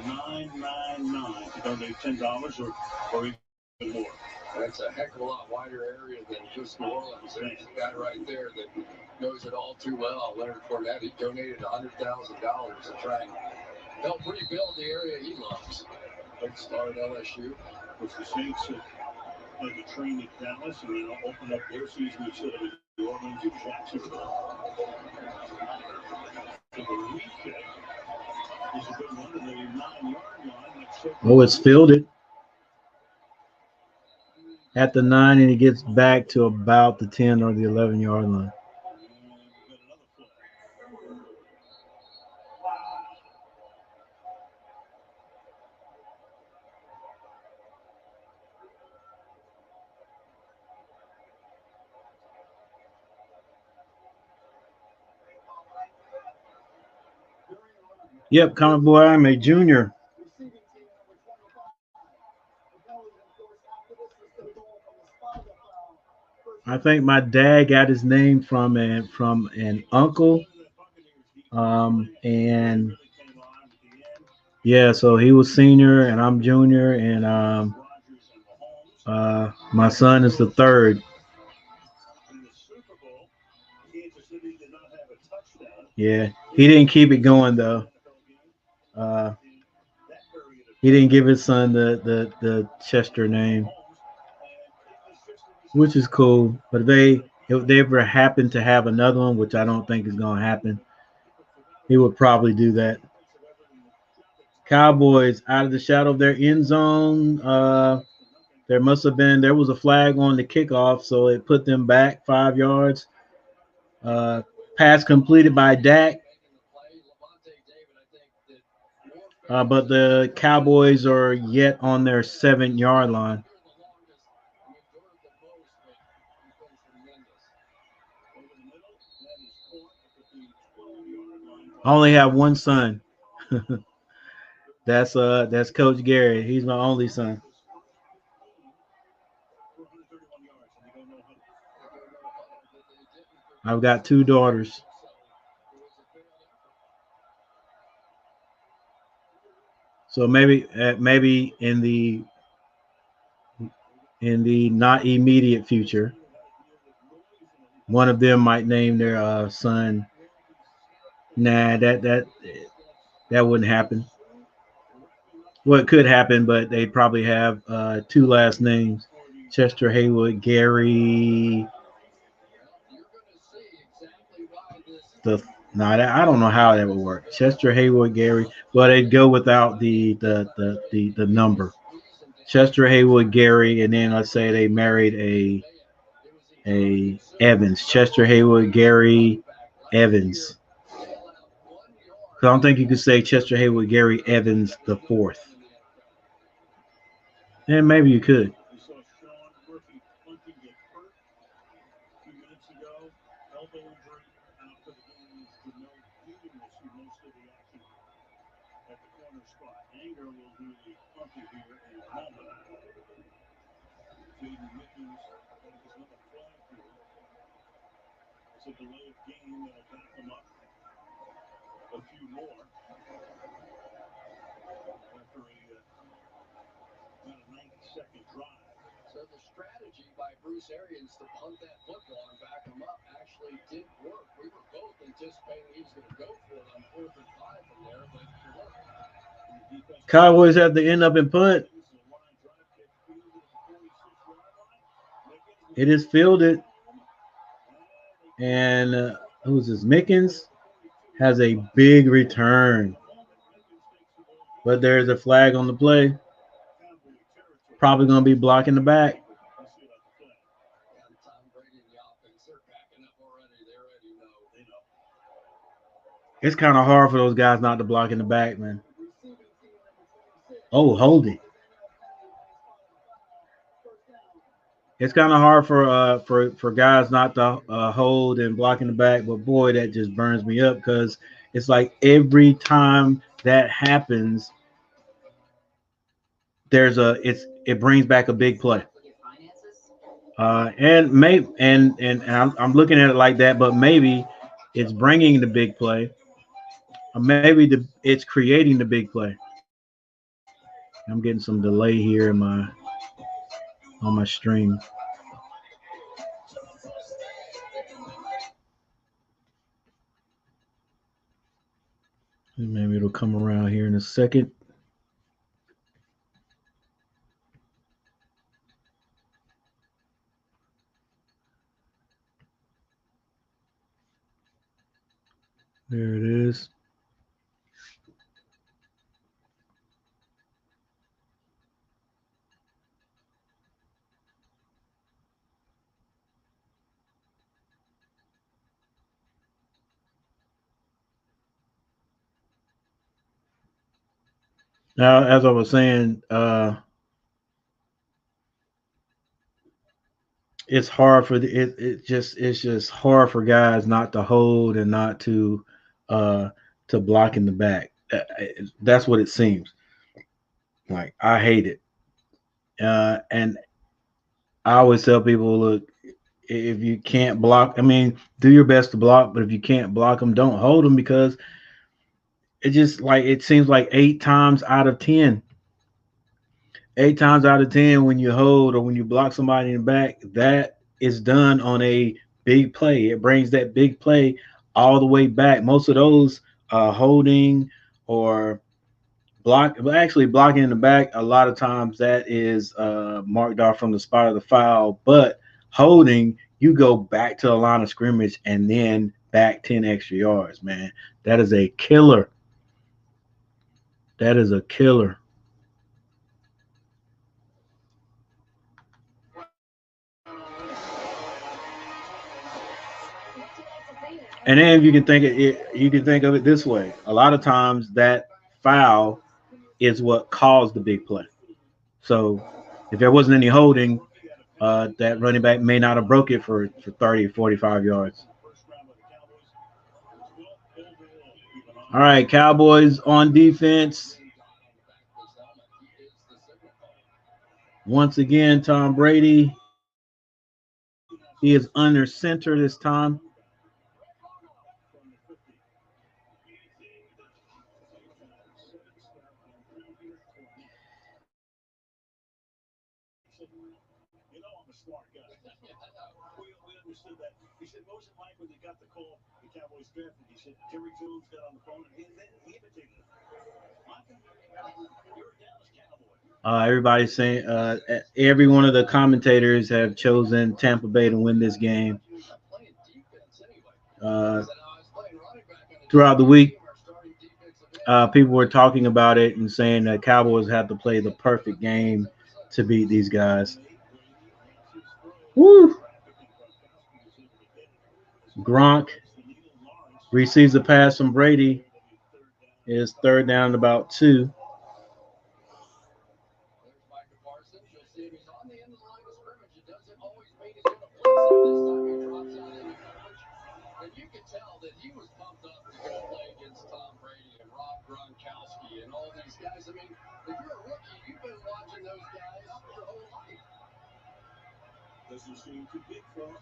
[SPEAKER 1] 90999 to donate $10 or even more.
[SPEAKER 3] That's a heck of a lot wider area than just New Orleans. There's a guy right there that knows it all too well. Leonard Fournette, he donated $100,000 to try and help rebuild the area he loves. Big star at LSU.
[SPEAKER 1] Which the Saints had to train at Dallas and then open up their season instead of New Orleans and Jacksonville. So the reset is a good one to the 9-yard line.
[SPEAKER 2] Oh, it's fielded at the 9, and it gets back to about the 10 or the 11-yard line. Yep, comic boy, I'm a junior. I think my dad got his name from an uncle, and yeah, so he was senior and I'm junior, and my son is the third. Yeah, he didn't keep it going though. He didn't give his son the Chester name, which is cool. But if they ever happen to have another one, which I don't think is going to happen, he would probably do that. Cowboys out of the shadow of their end zone. There was a flag on the kickoff, so it put them back 5 yards. Pass completed by Dak. But the Cowboys are yet on their 7-yard line. I only have one son. That's Coach Gary. He's my only son. I've got 2 daughters. So maybe in the not immediate future, one of them might name their son. Nah, that wouldn't happen. Well, it could happen, but they probably have 2 last names: Chester Haywood, Gary. I don't know how that would work. Chester Haywood, Gary. Well, they'd go without the number. Chester Haywood, Gary, and then let's say they married a Evans. Chester Haywood, Gary, Evans. I don't think you could say Chester Haywood, Gary, Evans the 4th. And maybe you could.
[SPEAKER 1] A delay of game that'll back them up a few more after about a 90-second drive.
[SPEAKER 3] So the strategy by Bruce Arians to punt that football and back them up actually did work. We were both anticipating he was going to go for it on 4th and 5 from there, but it worked.
[SPEAKER 2] Cowboys have to end up in punt. It is fielded. And who's this? Mickens has a big return. But there's a flag on the play. Probably going to be blocking the back. It's kind of hard for those guys not to block in the back, man. Oh, hold it. It's kind of hard for guys not to hold and block in the back, but boy, that just burns me up because it's like every time that happens, it brings back a big play. And I'm looking at it like that, but maybe it's bringing the big play, or maybe it's creating the big play. I'm getting some delay here on my stream. Maybe it'll come around here in a second. There it is. Now, as I was saying, it's hard for it's just hard for guys not to hold and not uh to block in the back. That's what it seems like. I hate it. And I always tell people, look, if you can't block, I mean, do your best to block, but if you can't block them, don't hold them because it just like it seems like 8 times out of 10 when you hold or when you block somebody in the back, that is done on a big play. It brings that big play all the way back. Most of those holding or actually blocking in the back, a lot of times that is marked off from the spot of the foul. But holding, you go back to the line of scrimmage and then back 10 extra yards, man. That is a killer. That is a killer. And then you can think of it this way. A lot of times that foul is what caused the big play. So if there wasn't any holding, that running back may not have broke it for 30, 45 yards. All right, Cowboys on defense. Once again, Tom Brady. He is under center this time.
[SPEAKER 1] You know I'm a smart guy. We understood that. He said most of Mike when they got the call, the Cowboys drafted. He said Jerry Jones got on the phone and then he imitated him. Micah, you're a Dallas Cowboy.
[SPEAKER 2] Everybody's saying every one of the commentators have chosen Tampa Bay to win this game. Uh, Throughout the week, people were talking about it and saying that Cowboys had to play the perfect game to beat these guys. Woo! Gronk receives a pass from Brady. It's third down about 2.
[SPEAKER 3] And you can tell that he was pumped up to go play against Tom Brady and Rob Gronkowski and all these guys. I mean, if you're a rookie, you've been watching those guys your whole life.
[SPEAKER 1] Doesn't seem too big for him.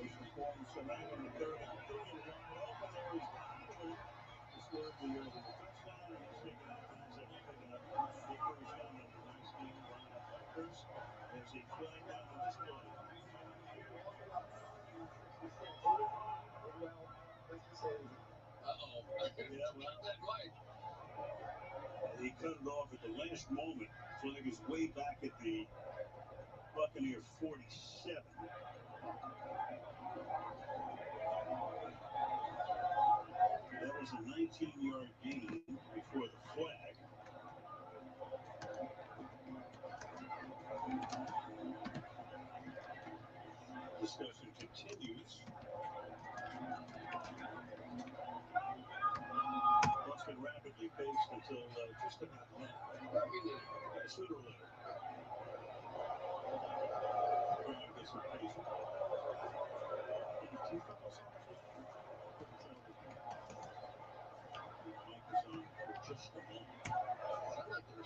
[SPEAKER 1] He's performed tonight on the third and 3 and wide open. There is Godwin to score the touchdown, and he's taking out guys. I think picking up the first down on the nice game by the Packers. There's a flag down on this play.
[SPEAKER 3] Uh-oh.
[SPEAKER 1] Yeah, well,
[SPEAKER 3] Right.
[SPEAKER 1] he cut it off at the last moment. So I think he's way back at the Buccaneer 47. That was a 19-yard gain before the flag. Discussion continues. It's been rapidly paced until just about now. Sooner or later.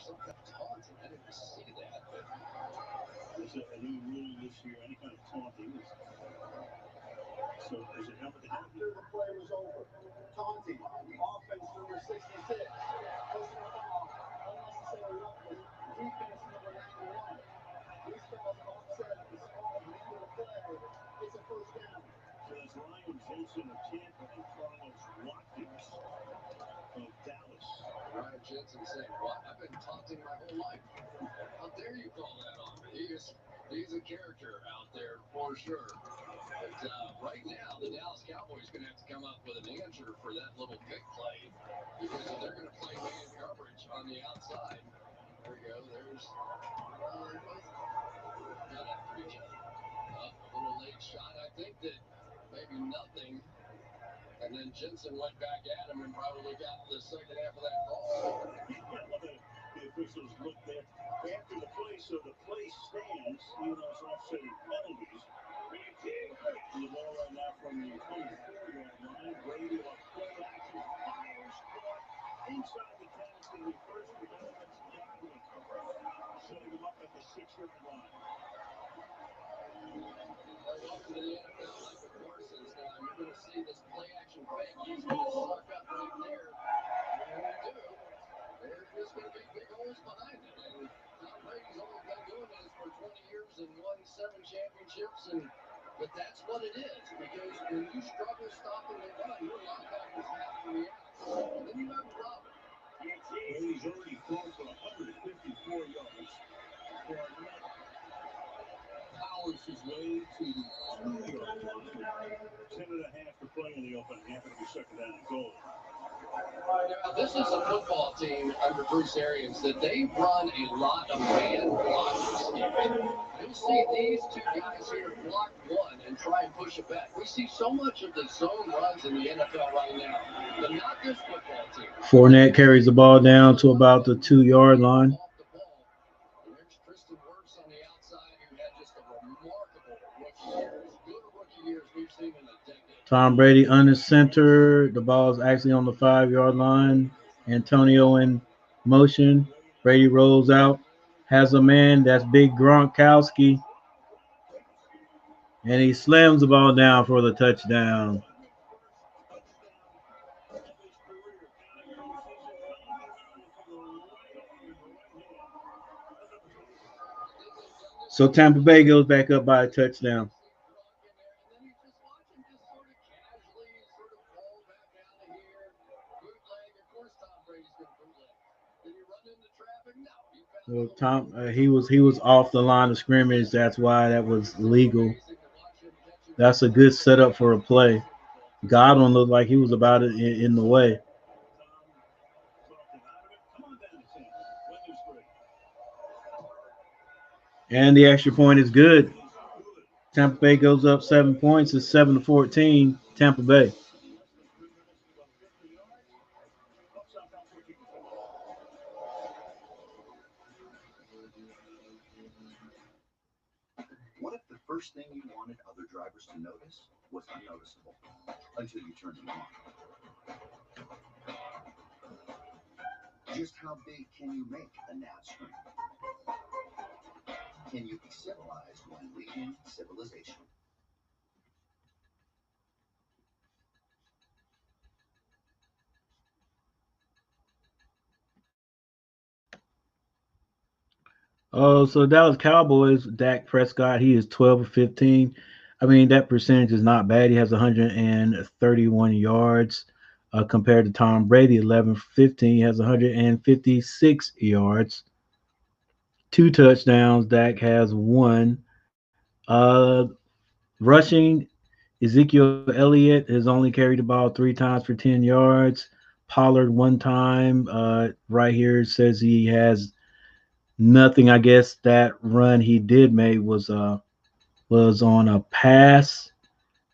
[SPEAKER 3] some kind of taunting. I didn't see that, but
[SPEAKER 1] There's a new rule this year, any kind of taunting. So there's a helmet to helmet.
[SPEAKER 3] after the play was over, taunting, offense number 66, personal foul, unnecessary roughness, defense number 91. These fouls offset the call at the end of the play. It's a first down.
[SPEAKER 1] So that's Ryan Jensen of Tampa and Carlos Watkins of Dallas.
[SPEAKER 3] Ryan Jensen saying, "What? I've been taunting my whole life. How dare you call that on me?" He's a character out there for sure. But right now, the Dallas Cowboys going to have to come up with an answer for that little pick play, because if they're going to play man coverage on the outside, there we go. There's got after each other. A little late shot. I think that maybe nothing. And then Jensen went back at him and probably got the second half of that call.
[SPEAKER 1] The officials looked there after the play, so the play stands, even though it's offsetting penalties. The ball right now from the 24-yard line. Brady on play action, fires, caught inside the 10. It's going to be first and goal against Godwin. Setting him up at the 6-yard line.
[SPEAKER 3] Welcome to the NFL, Michael Parsons. Now you're going to see this play action fake. He's going to suck up right there. And when you do, there's just going to be big holes behind it. And Tom Brady's only been doing this for 20 years and won 7 championships. But that's what it is, because when you struggle stopping the run, your linebackers have to react. And then you have a problem.
[SPEAKER 1] Brady's already thrown for 154 yards. Powers his way to the 2-yard line. 10.5 to play in the open half. It'll be second down and goal.
[SPEAKER 3] Now, this is a football team under Bruce Arians that they run a lot of man blocking scheme. You'll see these two guys here block one and try and push it back. We see so much of the zone runs in the NFL right now, but not this football team.
[SPEAKER 2] Fournette carries the ball down to about the 2-yard line.
[SPEAKER 3] There's Tristan Wirfs on the outside, who had just a remarkable rookie year, as good a rookie year as we've seen in a decade.
[SPEAKER 2] Tom Brady under center. The ball is actually on the 5-yard line. Antonio in motion. Brady rolls out. Has a man. That's big Gronkowski. And he slams the ball down for the touchdown. So Tampa Bay goes back up by a touchdown. Well, he was off the line of scrimmage. That's why that was legal. That's a good setup for a play. Godwin looked like he was about it in the way. And the extra point is good. Tampa Bay goes up 7 points. It's 7-14. Tampa Bay.
[SPEAKER 5] What if the first thing you wanted other drivers to notice was unnoticeable until you turned them on? Just how big can you make a nav screen? Can you be civilized when leading civilization?
[SPEAKER 2] Oh, so Dallas Cowboys, Dak Prescott, he is 12 of 15. I mean, that percentage is not bad. He has 131 yards compared to Tom Brady, 11 for 15. He has 156 yards. 2 touchdowns. Dak has 1. Rushing, Ezekiel Elliott has only carried the ball 3 times for 10 yards. Pollard 1 time. Right here it says he has nothing. I guess that run he did make was on a pass.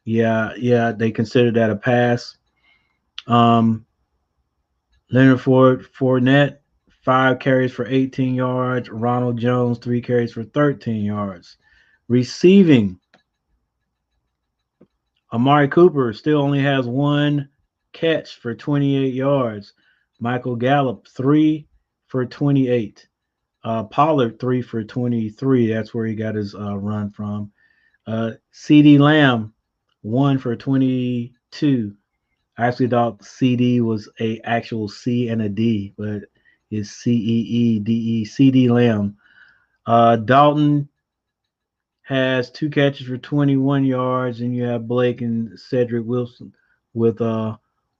[SPEAKER 2] Yeah, they considered that a pass. Leonard Fournette, 5 carries for 18 yards. Ronald Jones, 3 carries for 13 yards. Receiving, Amari Cooper still only has 1 catch for 28 yards. Michael Gallup, 3 for 28. Pollard 3 for 23. That's where he got his run from. CD Lamb 1 for 22. I actually thought CD was a actual C and a D, but it's CEEDE. CD Lamb. Dalton has 2 catches for 21 yards, and you have Blake and Cedric Wilson with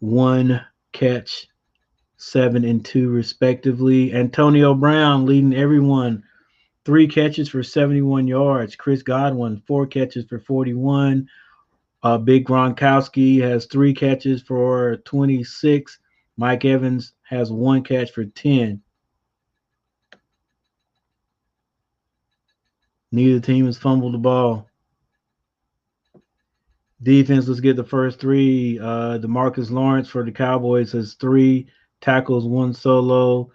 [SPEAKER 2] 1 catch, 7 and 2 respectively. Antonio Brown leading everyone, 3 catches for 71 yards. Chris Godwin 4 catches for 41. Big Gronkowski has 3 catches for 26. Mike Evans has 1 catch for 10. Neither team has fumbled the ball. Defense, let's get the first 3. DeMarcus Lawrence for the Cowboys has 3 tackles, 1 solo.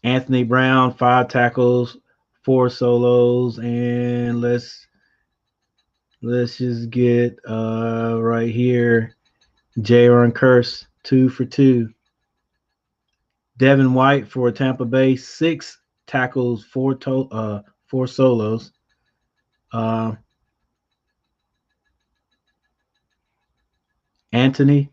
[SPEAKER 2] Anthony Brown, 5 tackles, 4 solos. And let's just get right here, Jaron Kearse, 2 for 2. Devin White for Tampa Bay, 6 tackles, 4 solos. Anthony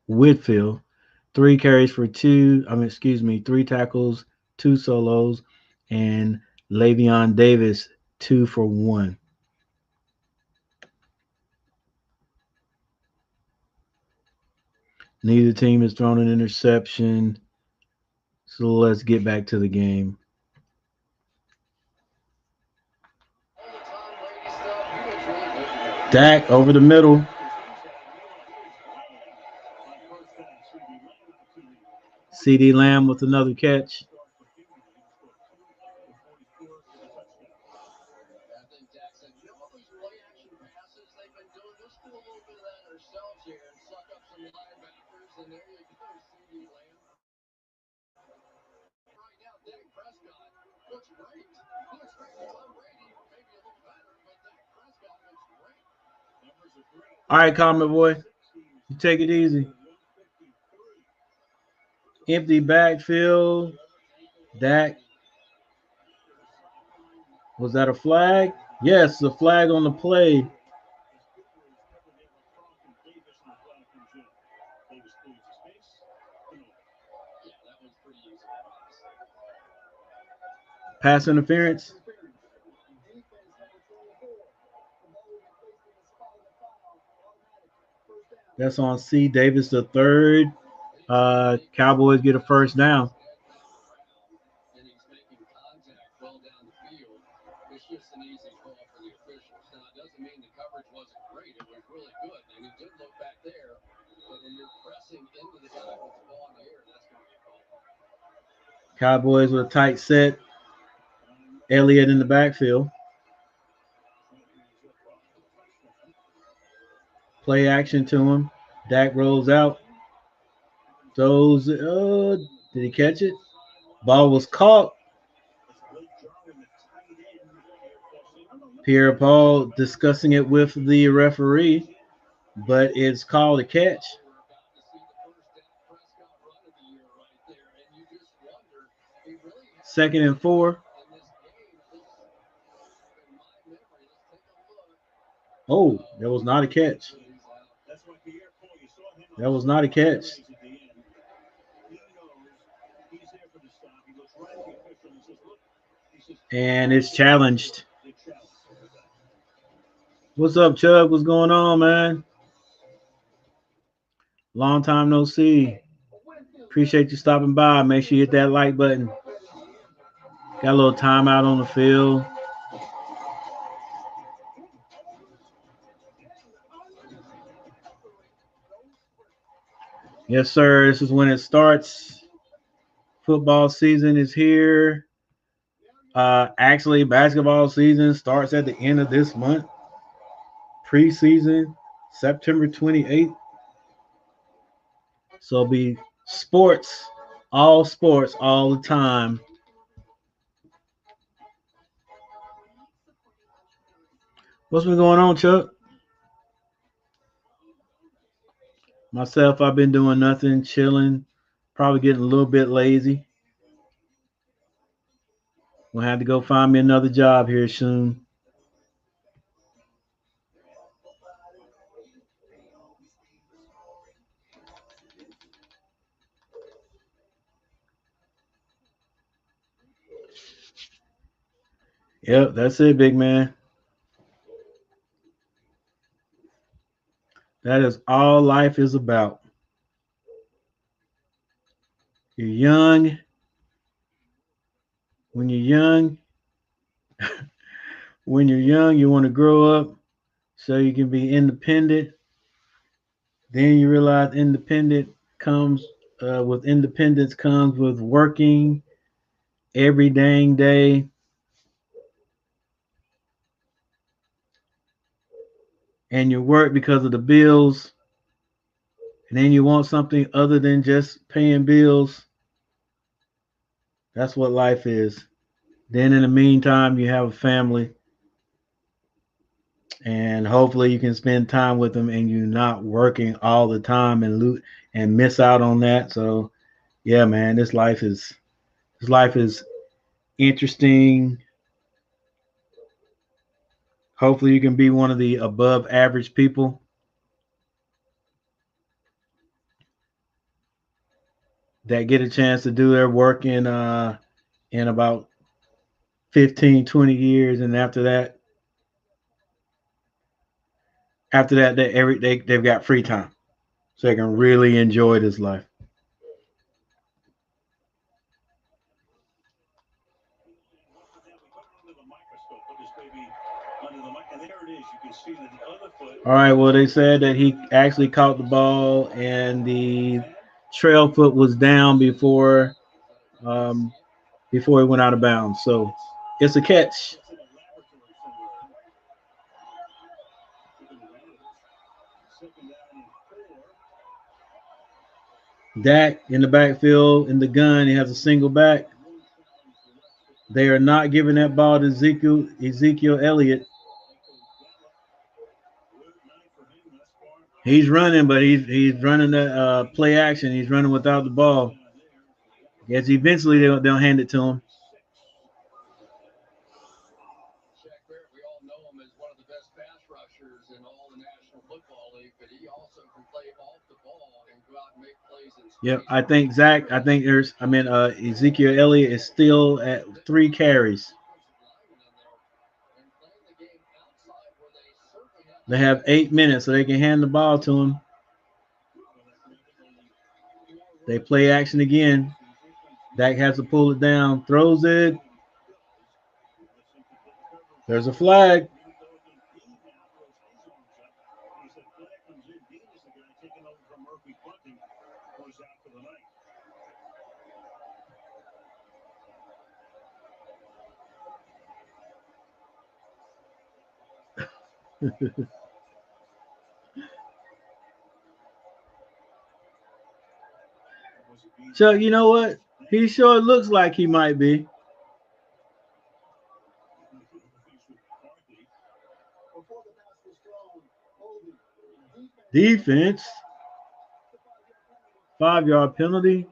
[SPEAKER 2] Whitfield, 3 carries for 3 tackles, 2 solos, and Le'Veon Davis, 2 for 1. Neither team has thrown an interception. So let's get back to the game. Dak over the middle. CD Lamb with another catch. All right, Common Boy, you take it easy. Empty backfield. Dak. Was that a flag? Yes, a flag on the play. Pass interference. That's on C. Davis the third. Cowboys get a first down.
[SPEAKER 3] It's just an easy call for the officials. Now, it doesn't mean the coverage wasn't great. It was really good. And he did look back there. But when you're pressing into the guy with the ball in the air, that's going to be a call.
[SPEAKER 2] Cowboys with a tight set. Elliott in the backfield. Play action to him. Dak rolls out. Throws. Did he catch it? Ball was caught. Pierre Paul discussing it with the referee, but it's called a catch. Second and 4. Oh, that was not a catch. That was not a catch. And it's challenged. What's up, Chubb? What's going on, man? Long time no see. Appreciate you stopping by. Make sure you hit that like button. Got a little timeout on the field. Yes, sir. This is when it starts. Football season is here. Actually, basketball season starts at the end of this month. Preseason, September 28th. So it'll be sports all the time. What's been going on, Chuck? Myself, I've been doing nothing, chilling, probably getting a little bit lazy. Gonna have to go find me another job here soon. Yep, that's it, big man. That is all life is about. You're young. When you're young, you want to grow up so you can be independent. Then you realize independence comes with working every dang day, and you work because of the bills, and then you want something other than just paying bills. That's what life is. Then in the meantime, you have a family, and hopefully you can spend time with them, and you're not working all the time and miss out on that. So yeah, man, this life is interesting. Hopefully you can be one of the above average people that get a chance to do their work in about 15, 20 years, and after that they've got free time, so they can really enjoy this life. All right, well, they said that he actually caught the ball and the trail foot was down um, before he went out of bounds. So it's a catch. Dak in the backfield in the gun. He has a single back. They are not giving that ball to Ezekiel Elliott. He's running, but he's running the play action. He's running without the ball. Yes, eventually they'll hand it to him.
[SPEAKER 3] Shaq Barrett, we all know him as one of the best pass rushers in all the National Football League, but he also can play off the ball and go out and make plays in space.
[SPEAKER 2] Yep, Ezekiel Elliott is still at 3 carries. They have 8 minutes, so they can hand the ball to him. They play action again. Dak has to pull it down, throws it. There's a flag. Chuck, you know what? He sure looks like he might be. Defense. 5-yard penalty.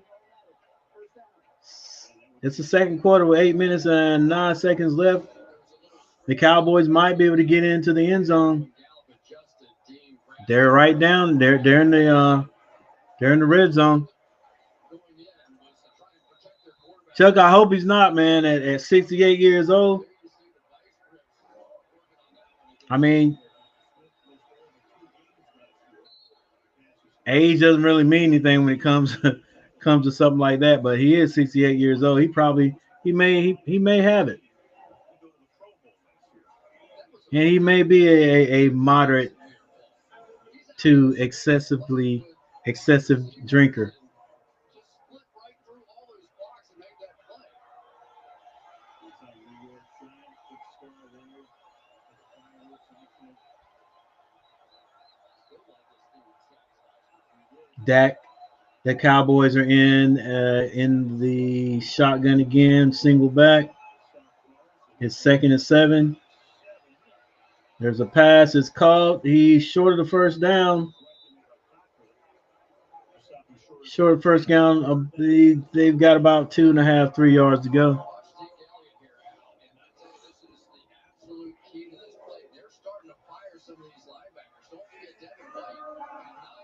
[SPEAKER 2] It's the second quarter with 8 minutes and 9 seconds left. The Cowboys might be able to get into the end zone. They're right down. They're in the red zone. Chuck, I hope he's not, man. At 68 years old. I mean, age doesn't really mean anything when it comes to something like that. But he is 68 years old. He may have it, and he may be a moderate to excessive drinker. Dak, the Cowboys are in the shotgun again, single back. It's 2nd and 7. There's a pass. It's caught. He's short of the first down. Short first down. They've got about 2.5, 3 yards to go.
[SPEAKER 3] Watch Zeke Elliott here, Al, and I tell you, this is the absolute key to this play. They're starting to fire some of these linebackers. Don't forget Devin White had 9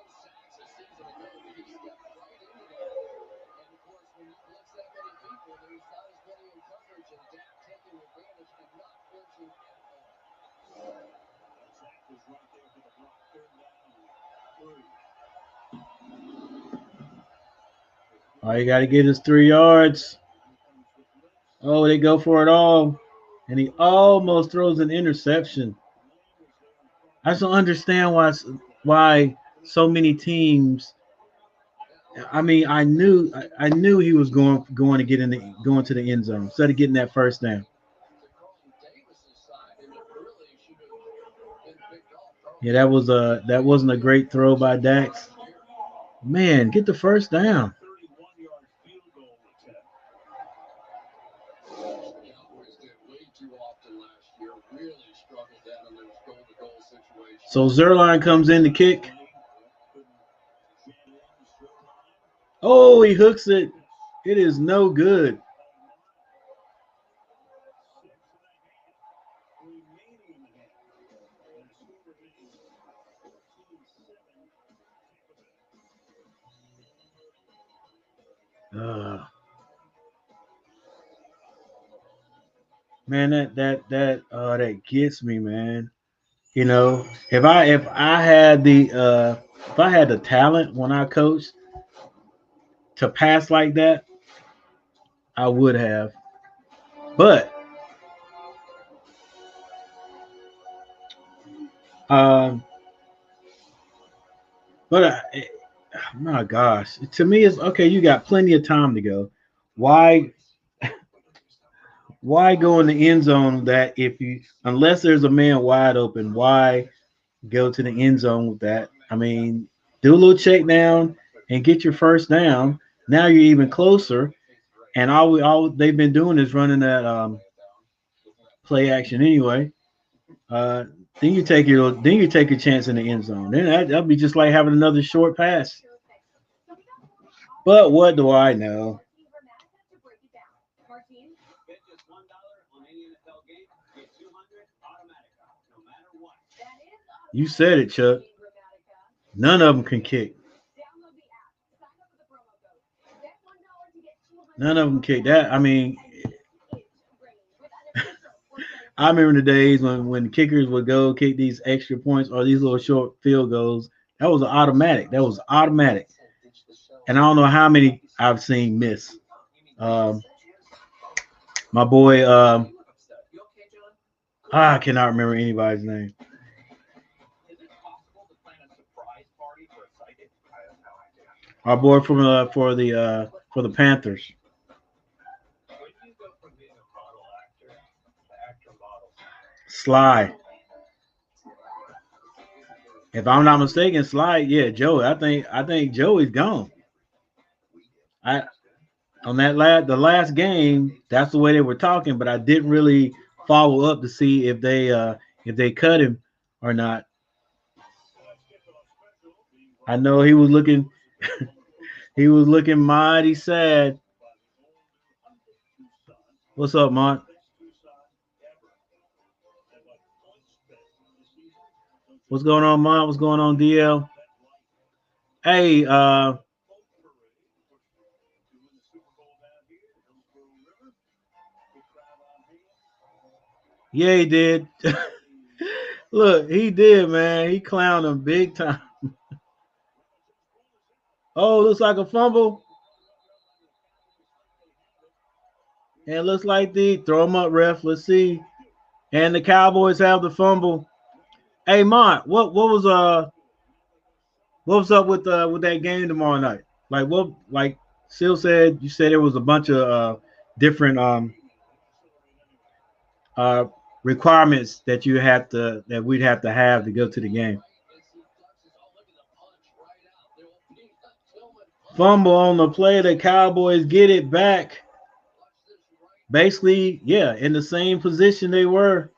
[SPEAKER 3] sacks a season ago, but he stepped right into that. And of course, when you blitz that many people, there's not as many in coverage, and Dak taking advantage and not flinching at all.
[SPEAKER 1] Sack was right there for the block. 3rd down. 3.
[SPEAKER 2] All you got to get is 3 yards. Oh, they go for it all. And he almost throws an interception. I just don't understand why so many teams. I mean, I knew he was going to get going to the end zone instead of getting that first down. Yeah, that wasn't a great throw by Dax. Man, get the first down.
[SPEAKER 1] 31-yard field goal attempt.
[SPEAKER 3] The Cowboys did way too often last year. Really struggled down in those goal-to-goal situations.
[SPEAKER 2] So Zerline comes in to kick. Oh, he hooks it. It is no good. Man, that gets me, man. You know, if I had the talent when I coached to pass like that, I would have. But um, my gosh, to me it's okay. You got plenty of time to go. Why go in the end zone that if you unless there's a man wide open, why go to the end zone with that? I mean, do a little check down and get your first down. Now you're even closer. And all they've been doing is running that play action anyway. Uh, then you take a chance in the end zone. Then that'll be just like having another short pass. But what do I know?
[SPEAKER 5] Bet just $1 on any NFL game, get 200 automatic, no matter what.
[SPEAKER 2] You said it, Chuck. None of them can kick. None of them kick that. I mean, I remember the days when kickers would go kick these extra points or these little short field goals. That was automatic. And I don't know how many I've seen miss. My boy, I cannot remember anybody's name.
[SPEAKER 5] Is it possible to plan a surprise party for a psychic? I have no idea.
[SPEAKER 2] Our boy for the Panthers.
[SPEAKER 5] When do you go from being a model actor to actor model?
[SPEAKER 2] Sly. If I'm not mistaken, Sly, yeah, Joey. I think Joey's gone. On the last game, that's the way they were talking, but I didn't really follow up to see if they cut him or not. I know he was looking mighty sad. What's up, Mont? What's going on, Mont? What's going on, DL? Hey, yeah, he did. Look, he did, man. He clowned him big time. Oh, looks like a fumble. And looks like throw him up, ref. Let's see. And the Cowboys have the fumble. Hey, Mont, what was up with that game tomorrow night? Like Sil said, you said there was a bunch of different uh requirements that we'd have to go to the game. Fumble on the play, the Cowboys get it back. Basically, yeah, in the same position they were.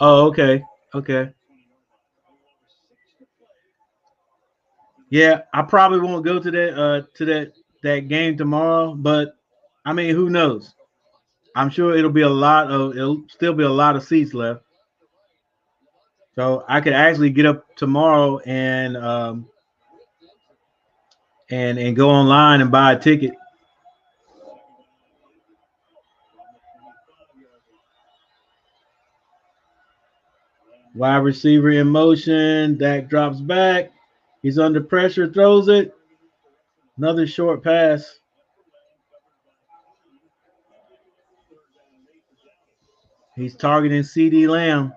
[SPEAKER 2] Oh, okay. Okay. Yeah, I probably won't go to that game tomorrow, but I mean, who knows? I'm sure it'll still be a lot of seats left. So I could actually get up tomorrow and go online and buy a ticket. Wide receiver in motion. Dak drops back. He's under pressure, throws it. Another short pass. He's targeting CD Lamb.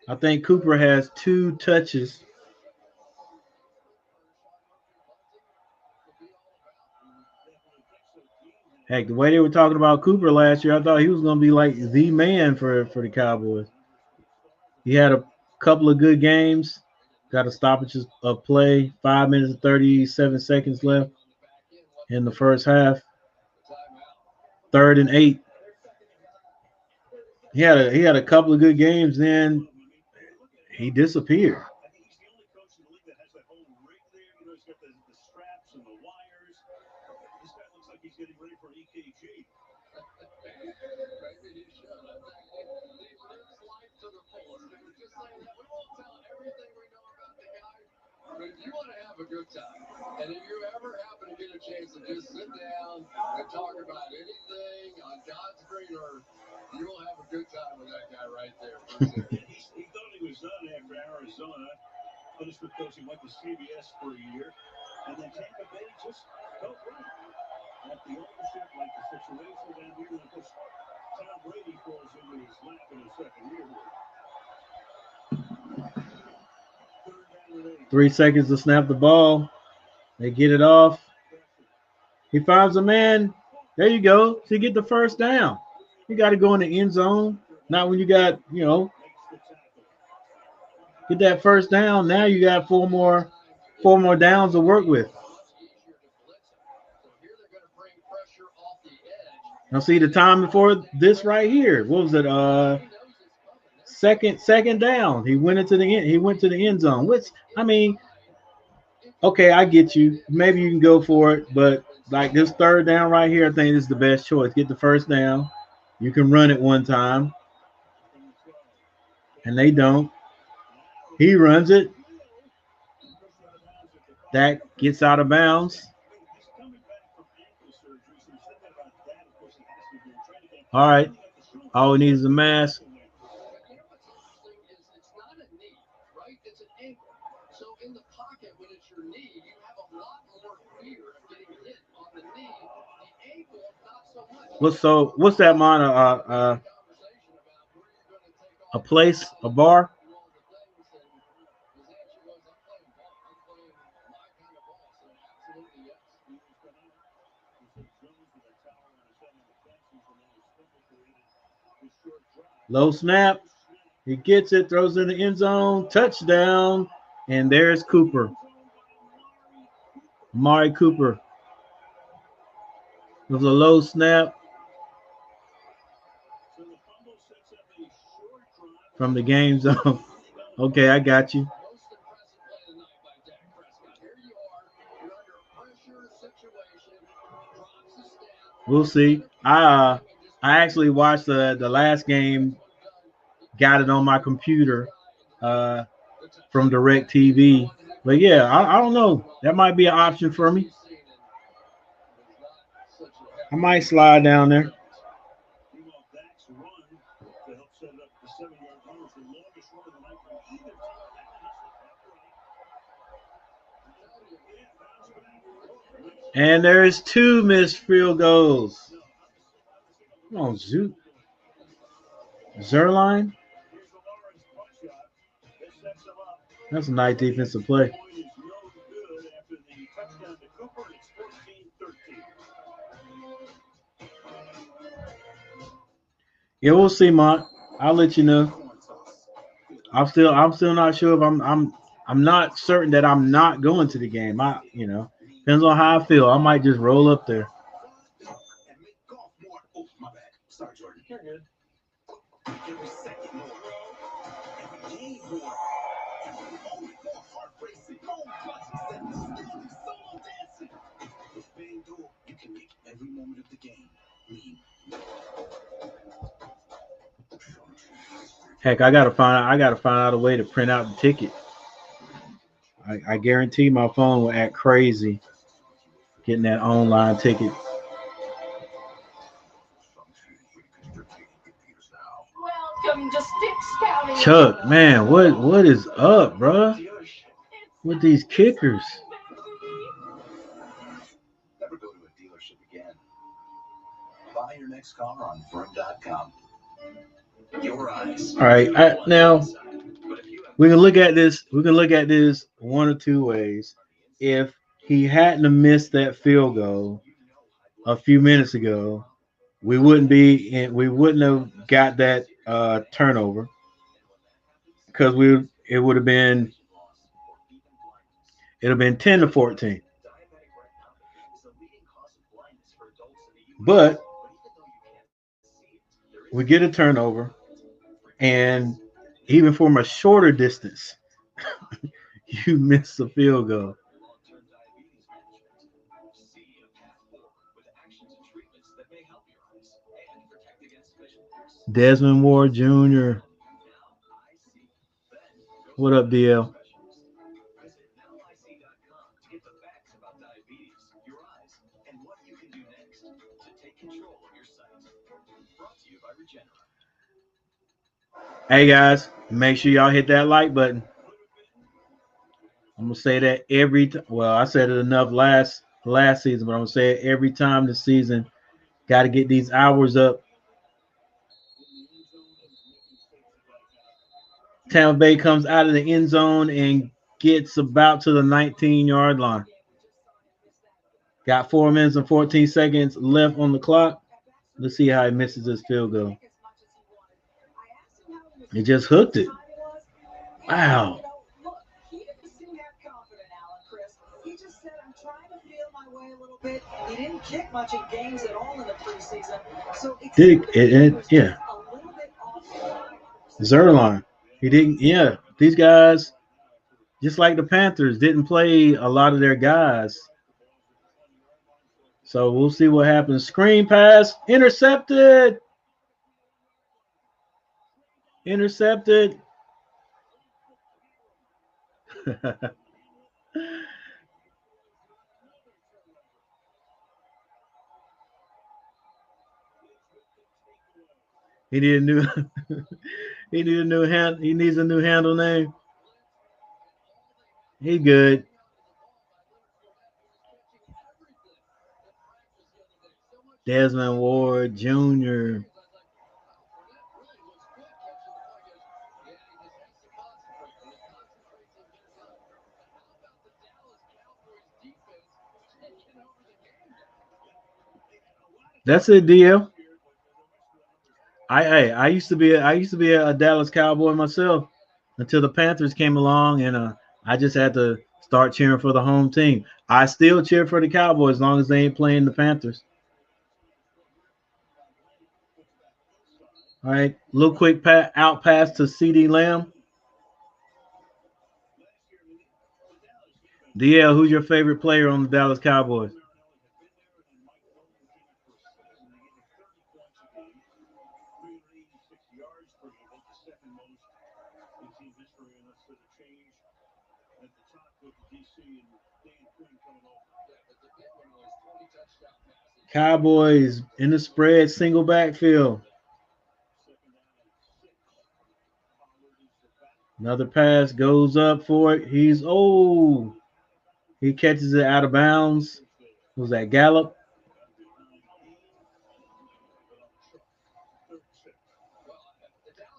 [SPEAKER 2] I think Cooper has 2 touches. Heck, the way they were talking about Cooper last year, I thought he was going to be like the man for the Cowboys. He had a couple of good games. Got a stoppage of play. 5 minutes and 37 seconds left in the first half. 3rd and 8. He had a couple of good games, then he disappeared.
[SPEAKER 1] I think he's the only coach in the league that has that whole rig there. You know, he's got the straps and the wires. This guy looks like he's getting ready for an EKG.
[SPEAKER 3] Maybe he should. I think he lives life to the fullest. And we're just saying that we won't tell everything we know about the guy. But if you want to have a good time, and if you ever happen to get a chance to just sit down and talk about anything on God's green earth, you will have a good time with that guy right there. For sure.
[SPEAKER 1] He thought he was done after Arizona. Finished with coaching, went to CBS for a year. And then Tampa Bay just felt right. Like the ownership, like the situation down here. And of course, Tom Brady falls into his lap in his second year here. 3rd down and 8.
[SPEAKER 2] 3 seconds to snap the ball. They get it off. He finds a man. There you go. So you get the first down. You got to go in the end zone. Not when you got, get that first down. Now you got four more downs to work with. Now see the time before this right here. What was it? Second down. He went to the end zone. Which, I mean, okay, I get you. Maybe you can go for it, but like this 3rd down right here, I think this is the best choice. Get the first down. You can run it one time. And they don't. He runs it. That gets out of bounds. All right. All we need is a mask.
[SPEAKER 3] So in the pocket, when it's your knee, you have a lot more fear of getting hit on the knee. The ankle, not so much.
[SPEAKER 2] What's that amount of a place, a bar? Low snap. He gets it, throws in the end zone, touchdown, and there's Cooper. Amari Cooper. It was a low snap from the game zone. Okay, I got you. We'll see. I actually watched the last game. Got it on my computer from DirecTV. But yeah, I don't know. That might be an option for me. I might slide down there. And there's 2 missed field goals. Come on, Zerline. That's a nice defensive play.
[SPEAKER 1] Point is no good after the touchdown to Cooper. It's 14-13.
[SPEAKER 2] Yeah, we'll see, Mont. I'll let you know. I'm still not sure if I'm not certain that I'm not going to the game. Depends on how I feel. I might just roll up there.
[SPEAKER 4] And make golf more. Oh, my bad. Sorry, Jordan. You're good. Every second more. Every game more. Every moment more heart racing. Home clutching, setting the standing, solo dancing. With FanDuel, you can make every moment of the game mean.
[SPEAKER 2] Heck, I gotta find out a way to print out the ticket. I guarantee my phone will act crazy getting that online ticket.
[SPEAKER 8] Welcome to Stick Scouting.
[SPEAKER 2] Chuck, man, what is up, bruh? With these kickers.
[SPEAKER 5] Never go to a dealership again. Buy your next car on firm.com. Your eyes.
[SPEAKER 2] All right, now we can look at this. We can look at this one or two ways. If he hadn't have missed that field goal a few minutes ago, we wouldn't have got that turnover because it would have been 10-14. But we get a turnover, and even from a shorter distance, you miss the field goal. Desmond Ward Jr. What up, DL? Hey guys, make sure y'all hit that like button. I'm gonna say that every time. Well, I said it enough last season, but I'm gonna say it every time this season. Got to get these hours up. Tampa Bay comes out of the end zone and gets about to the 19-yard line. Got 4 minutes and 14 seconds left on the clock. Let's see how he misses this field goal. He just hooked it. Wow.
[SPEAKER 12] He just said, I'm trying to feel my way a little bit. He didn't kick much in games at all in the preseason. So
[SPEAKER 2] yeah. Zerline. He didn't, yeah. These guys, just like the Panthers, didn't play a lot of their guys. So we'll see what happens. Screen pass, intercepted. Intercepted. He need a new he needs a new handle name. He good. Desmond Ward Jr. That's it, DL. I used to be a Dallas Cowboy myself until the Panthers came along, and I just had to start cheering for the home team. I still cheer for the Cowboys as long as they ain't playing the Panthers. All right, little quick out pass to CeeDee Lamb. DL, who's your favorite player on the Dallas Cowboys? Cowboys in the spread, single backfield. Another pass goes up for it. He catches it out of bounds. Was that Gallup?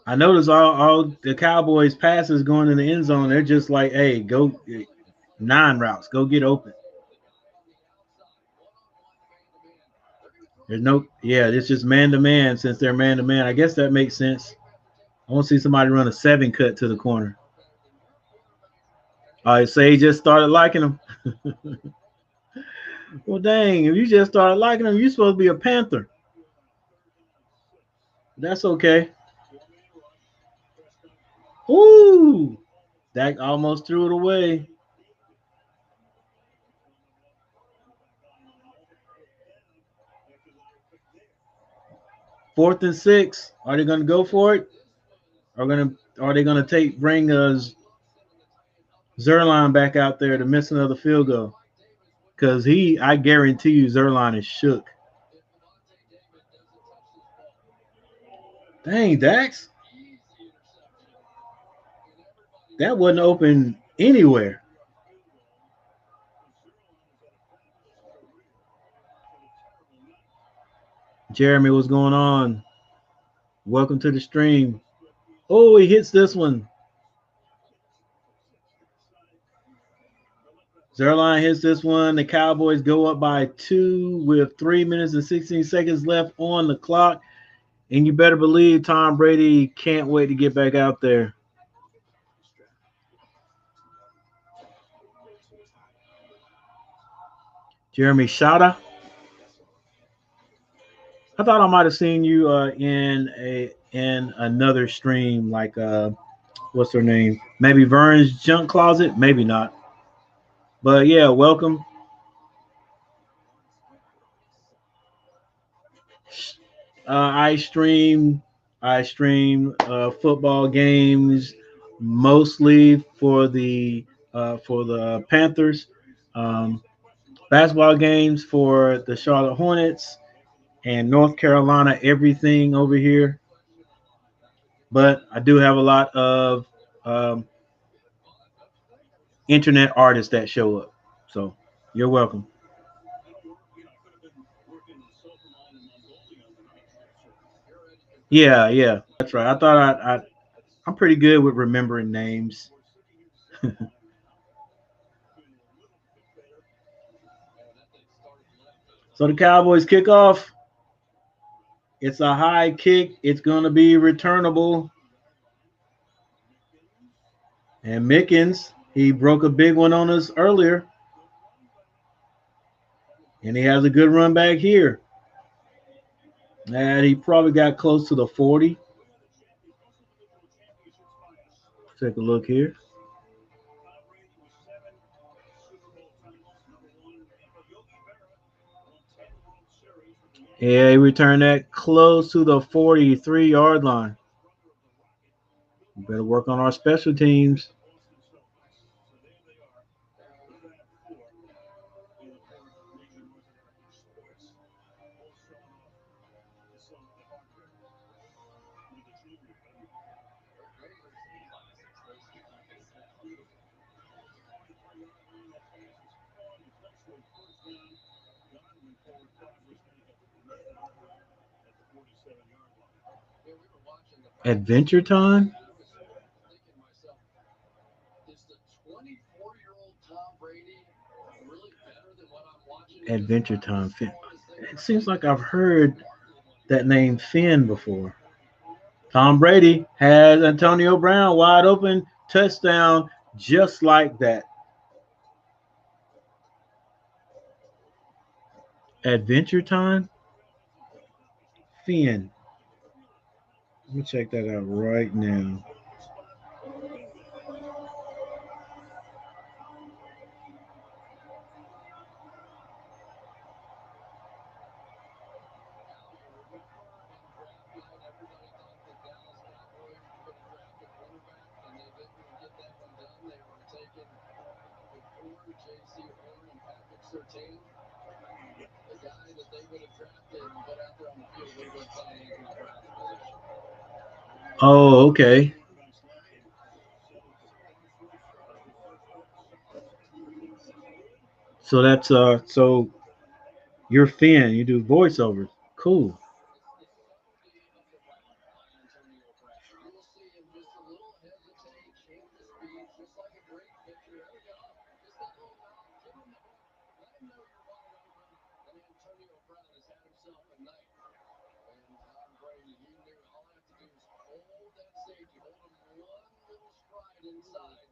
[SPEAKER 2] I notice all the Cowboys passes going in the end zone. They're just like, hey, go 9 routes, go get open. There's no, yeah, it's just man to man since they're man to man. I guess that makes sense. I want to see somebody run a 7 cut to the corner. All right, say he just started liking him. Well, dang, if you just started liking him, you're supposed to be a Panther. That's okay. Ooh, Dak almost threw it away. 4th and 6. Are they going to go for it? Are they going to bring Zerline back out there to miss another field goal? Because I guarantee you, Zerline is shook. Dang, Dax. That wasn't open anywhere. Jeremy, what's going on? Welcome to the stream. Oh, he hits this one. Zerline hits this one. The Cowboys go up by 2 with 3 minutes and 16 seconds left on the clock. And you better believe Tom Brady can't wait to get back out there. Jeremy Shada. I thought I might have seen you in another stream, like what's her name? Maybe Vern's Junk Closet, maybe not. But yeah, welcome. I stream football games mostly for the Panthers, basketball games for the Charlotte Hornets and North Carolina everything over here. But I do have a lot of internet artists that show up, so you're welcome. Yeah, that's right. I thought I'm pretty good with remembering names. So the Cowboys kick off. It's a high kick. It's going to be returnable. And Mickens, he broke a big one on us earlier. And he has a good run back here. And he probably got close to the 40. Take a look here. Yeah, he returned that close to the 43-yard line. We better work on our special teams. Adventure Time? Adventure Time. Finn. It seems like I've heard that name Finn before. Tom Brady has Antonio Brown wide open, touchdown, just like that. Adventure Time? Finn. Let me check that out right now. Oh, okay. So that's so you're Finn, you do voiceovers. Cool.
[SPEAKER 3] inside.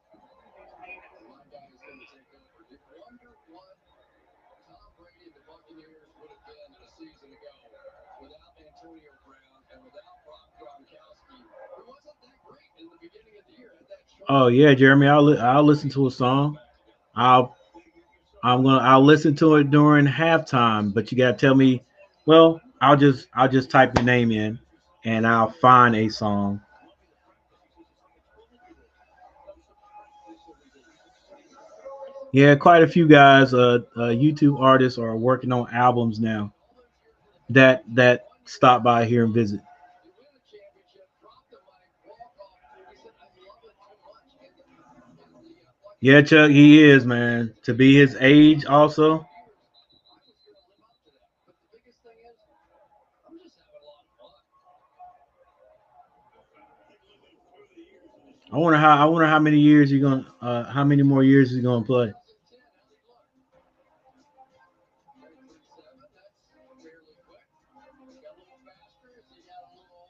[SPEAKER 3] My guy is going to take over. You wonder what Tom Brady and the Buccaneers would have been a season ago without Antonio Brown and without Gronkowski, who wasn't that great in the beginning of the year. At that
[SPEAKER 2] Oh yeah, Jeremy, I'll listen to a song. I'll I'll listen to it during halftime, but you gotta tell me. Well, I'll just type your name in, and I'll find a song. Yeah, quite a few guys, YouTube artists are working on albums now that stop by here and visit.
[SPEAKER 3] you win a championship, drop the mic, walk off. He said, I love it too much. And the
[SPEAKER 2] Yeah,
[SPEAKER 3] Buccaneers,
[SPEAKER 2] Chuck, he is, man. To be his age, also.
[SPEAKER 3] I was going to live up to that. But the biggest thing is, I'm just having a lot of fun.
[SPEAKER 2] I wonder how many years you gonna how many more years he's gonna play.
[SPEAKER 3] 2010, how'd he look? 33-7, that's fairly quick. He got a little faster as he got a little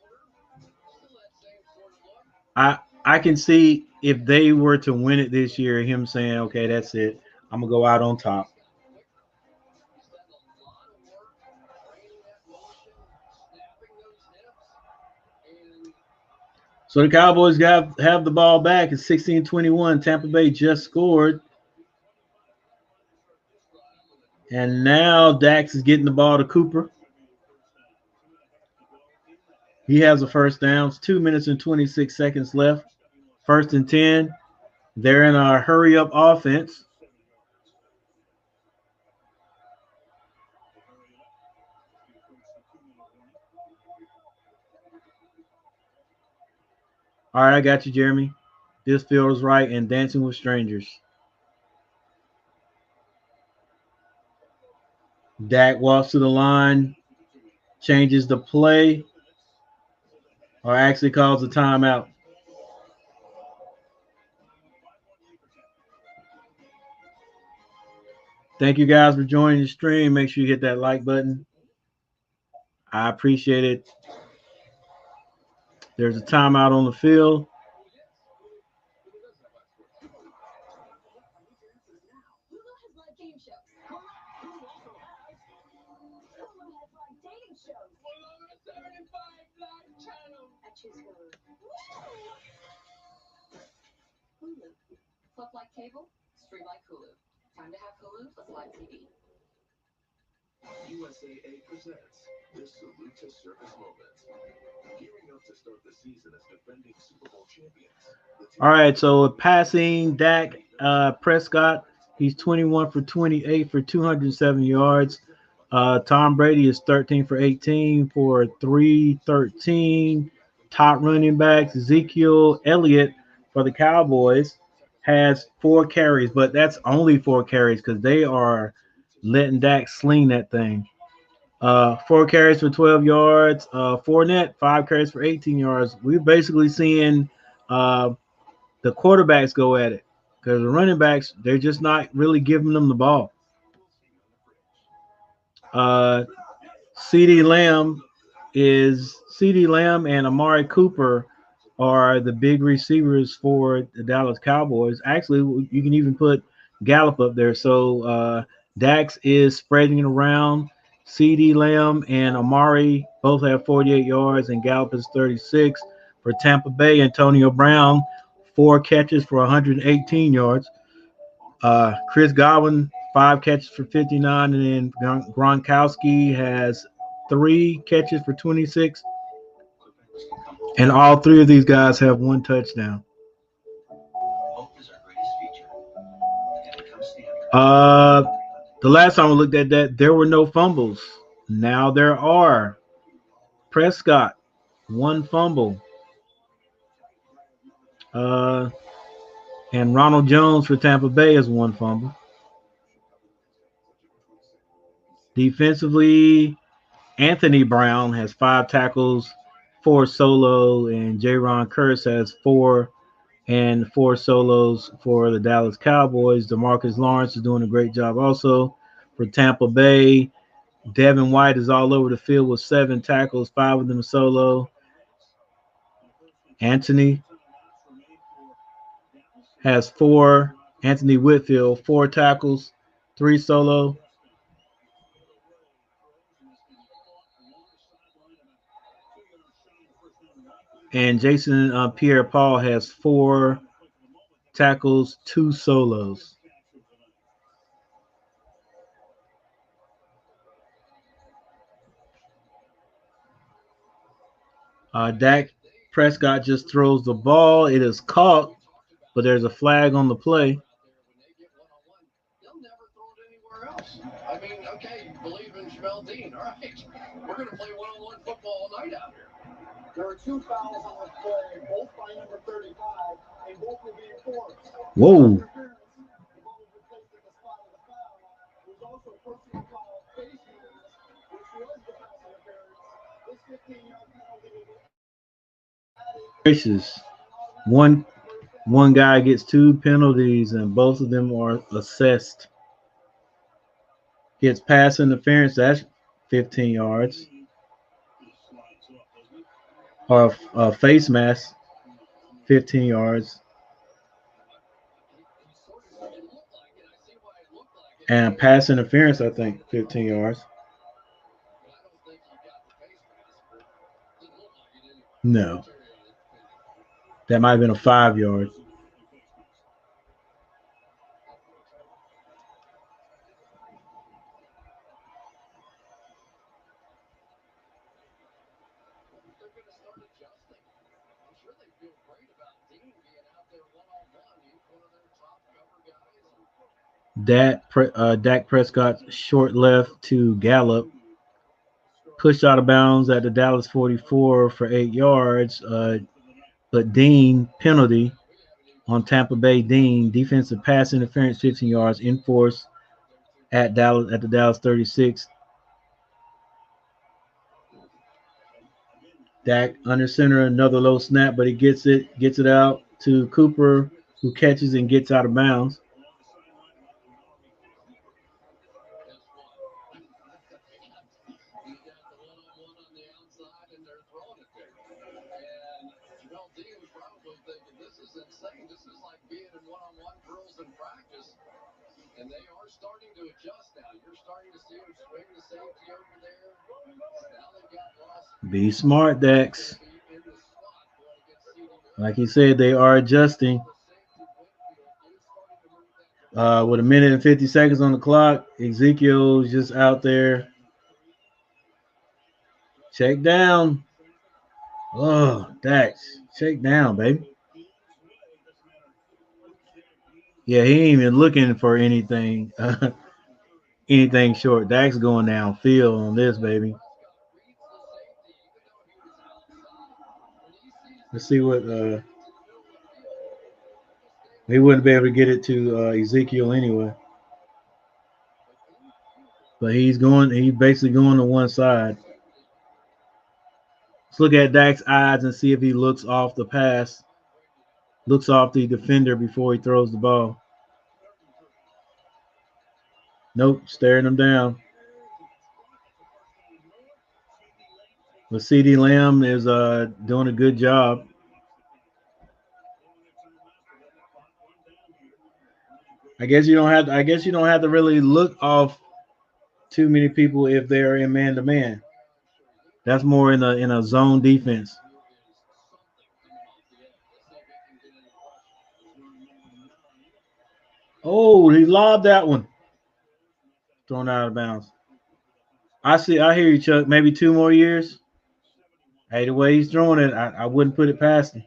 [SPEAKER 3] older. Still that same sort of look.
[SPEAKER 2] I can see if they were to win it this year, him saying, "Okay, that's it. I'm gonna go out on top."
[SPEAKER 3] He's gotten quicker. He's done a lot of work training that motion, snapping those hips, and
[SPEAKER 2] So the Cowboys have the ball back. It's 16-21. Tampa Bay just scored, and now Dax is getting the ball to Cooper. He has a first down. It's 2 minutes and 26 seconds left. First and 10. They're in a hurry up offense. All right, I got you, Jeremy. This feels right and Dancing with Strangers. Dak walks to the line, changes the play, or actually calls a timeout. Thank you guys for joining the stream. Make sure you hit that like button. I appreciate it. There's a timeout on the field.
[SPEAKER 7] Hulu has live game shows. Hulu also has. Hulu has live dating shows.
[SPEAKER 3] 75 Black Channel.
[SPEAKER 7] I choose Hulu. Hulu. Flip like cable, stream like Hulu. Time to have Hulu plus live TV.
[SPEAKER 4] USAA presents the Salute to Service moment. Gearing up to start the season as defending Super Bowl champions.
[SPEAKER 2] All right, so passing Dak Prescott, he's 21 for 28 for 207 yards. Tom Brady is 13 for 18 for 313. Top running backs, Ezekiel Elliott for the Cowboys has 4 carries, but that's only 4 carries because they are letting Dak sling that thing. 4 carries for 12 yards. Fournette, 5 carries for 18 yards. We're basically seeing the quarterbacks go at it because the running backs, they're just not really giving them the ball. Uh, CD Lamb and Amari Cooper are the big receivers for the Dallas Cowboys. Actually, you can even put Gallup up there. So Dax is spreading it around. CD Lamb and Amari both have 48 yards, and Gallup is 36. For Tampa Bay, Antonio Brown, 4 catches for 118 yards. Chris Godwin, 5 catches for 59, and then Gronkowski has 3 catches for 26. And all 3 of these guys have 1 touchdown.
[SPEAKER 5] Hope is our greatest feature. And it comes standard.
[SPEAKER 2] The last time we looked at that, there were no fumbles. Now there are. Prescott, 1 fumble. And Ronald Jones for Tampa Bay has 1 fumble. Defensively, Anthony Brown has 5 tackles, 4 solo, and Jaron Curse has 4 and 4 solos for the Dallas Cowboys. DeMarcus Lawrence is doing a great job also for Tampa Bay. Devin White is all over the field with 7 tackles, 5 of them solo. Anthony has 4. Anthony Whitfield, 4 tackles, 3 solo. And Jason Pierre-Paul has 4 tackles, 2 solos. Dak Prescott just throws the ball. It is caught, but there's a flag on the play.
[SPEAKER 3] They'll never throw it anywhere else. I mean, okay, you believe in Jamel Dean. All right. We're going to play one-on-one football all night out here.
[SPEAKER 6] There are 2 fouls on the play, both by number 35, and both will be enforced.
[SPEAKER 2] Whoa.
[SPEAKER 6] The ball was replaced at the spot of the foul. There's also a personal foul, face mask, which was the pass interference. This 15-yard penalty will be added.
[SPEAKER 2] Gracious. One guy gets 2 penalties, and both of them are assessed. Gets pass interference, that's 15 yards. Or a face mask, 15 yards. And pass interference, I think, 15 yards. No. That might have been a 5 yard. Dak Prescott short left to Gallup. Pushed out of bounds at the Dallas 44 for 8 yards. But Dean, penalty on Tampa Bay. Dean, defensive pass interference, 15 yards, enforced at the Dallas 36. Dak under center, another low snap, but he gets it out to Cooper, who catches and gets out of bounds.
[SPEAKER 3] This is like being in one-on-one drills in practice. And they are starting to adjust now. You're starting to see them swing the safety over there. Now they've got Ross.
[SPEAKER 2] Be smart, Dex. Like he said, they are adjusting. With 1 minute and 50 seconds on the clock, Ezekiel's just out there. Check down. Oh, Dax. Check down, baby. Yeah, he ain't even looking for anything. Anything short. Dax going downfield on this, baby. Let's see what he wouldn't be able to get it to Ezekiel anyway. But he's basically going to one side. Let's look at Dak's eyes and see if he looks off the pass. Looks off the defender before he throws the ball. Nope, staring him down. But CeeDee Lamb is doing a good job. I guess you don't have to really look off too many people if they're in man-to-man. That's more in a zone defense. Oh, he lobbed that one. Thrown out of bounds. I hear you, Chuck. Maybe 2 more years. Hey, the way he's throwing it, I wouldn't put it past him.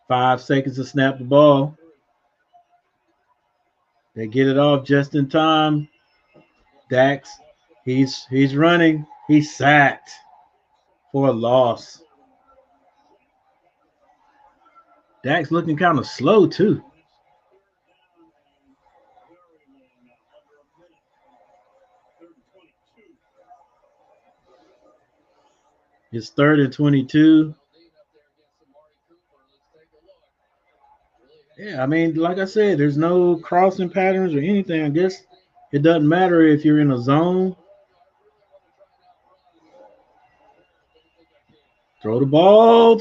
[SPEAKER 2] Five seconds to snap the ball. They get it off just in time. Dax, he's running. He's sacked for a loss. Dax looking kind of slow too. It's 3rd and 22. Yeah, I mean, like I said, there's no crossing patterns or anything. I guess it doesn't matter if you're in a zone. Throw the ball,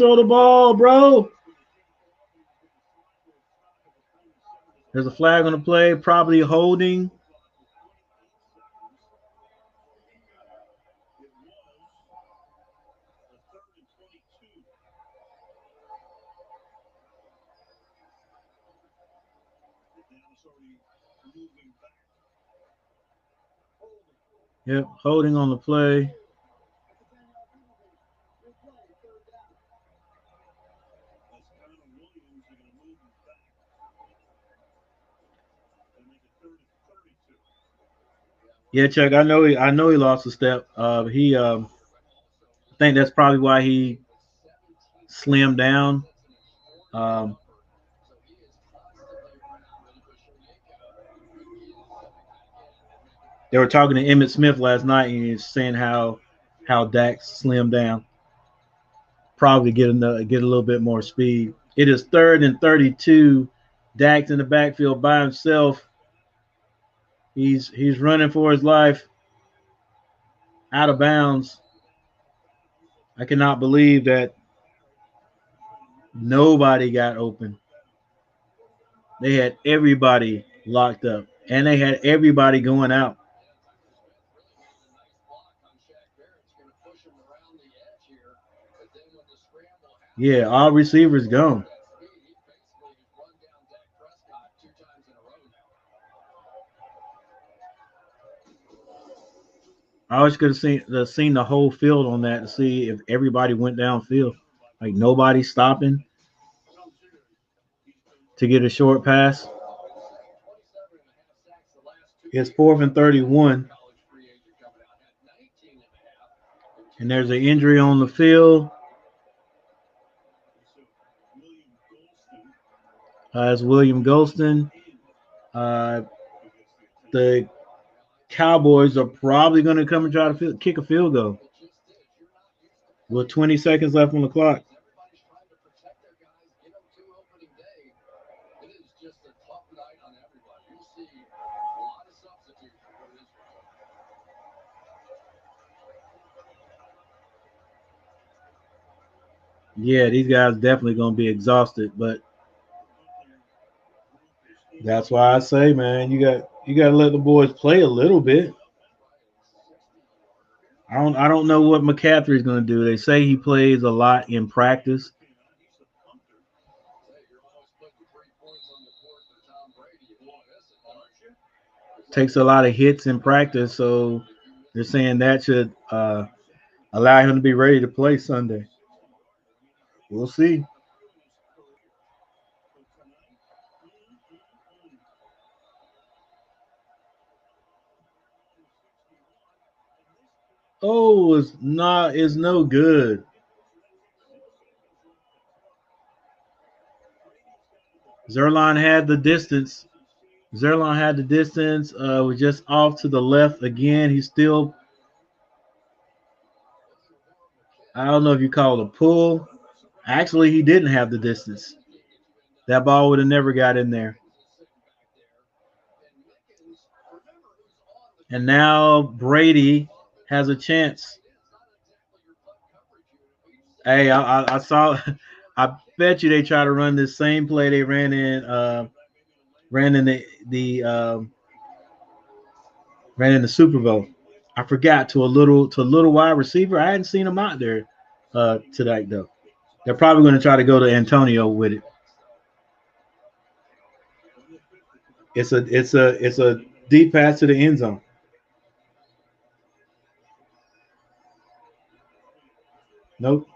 [SPEAKER 2] bro. There's a flag on the play, probably holding. Yep, holding on the play. Yeah, Chuck. I know he lost a step. I think that's probably why he slimmed down. Um, they were talking to Emmitt Smith last night, and he's saying how Dax slimmed down, probably get a little bit more speed. It is 3rd and 32. Dax in the backfield by himself. He's running for his life, out of bounds. I cannot believe that nobody got open. They had everybody locked up, and they had everybody going out. Yeah, all receivers gone. I always could have seen the whole field on that to see if everybody went downfield. Like nobody stopping to get a short pass. It's 4th and 31. And there's an injury on the field. It's William Golston. The Cowboys are probably going to come and try to kick a field goal with 20 seconds left on the clock. Yeah, these guys definitely going to be exhausted, but that's why I say, man, you got to let the boys play a little bit. I don't know what McCaffrey's going to do. They say he plays a lot in practice. Takes a lot of hits in practice, so they're saying that should allow him to be ready to play Sunday. We'll see. Oh, it's no good. Zerline had the distance. Zerline had the distance. Was just off to the left again. He's still. I don't know if you call it a pull. Actually, he didn't have the distance. That ball would have never got in there. And now Brady has a chance. Hey, I saw. I bet you they try to run this same play they ran in the Super Bowl. I forgot to a little wide receiver. I hadn't seen him out there tonight though. They're probably going to try to go to Antonio with it. It's a deep pass to the end zone. Nope.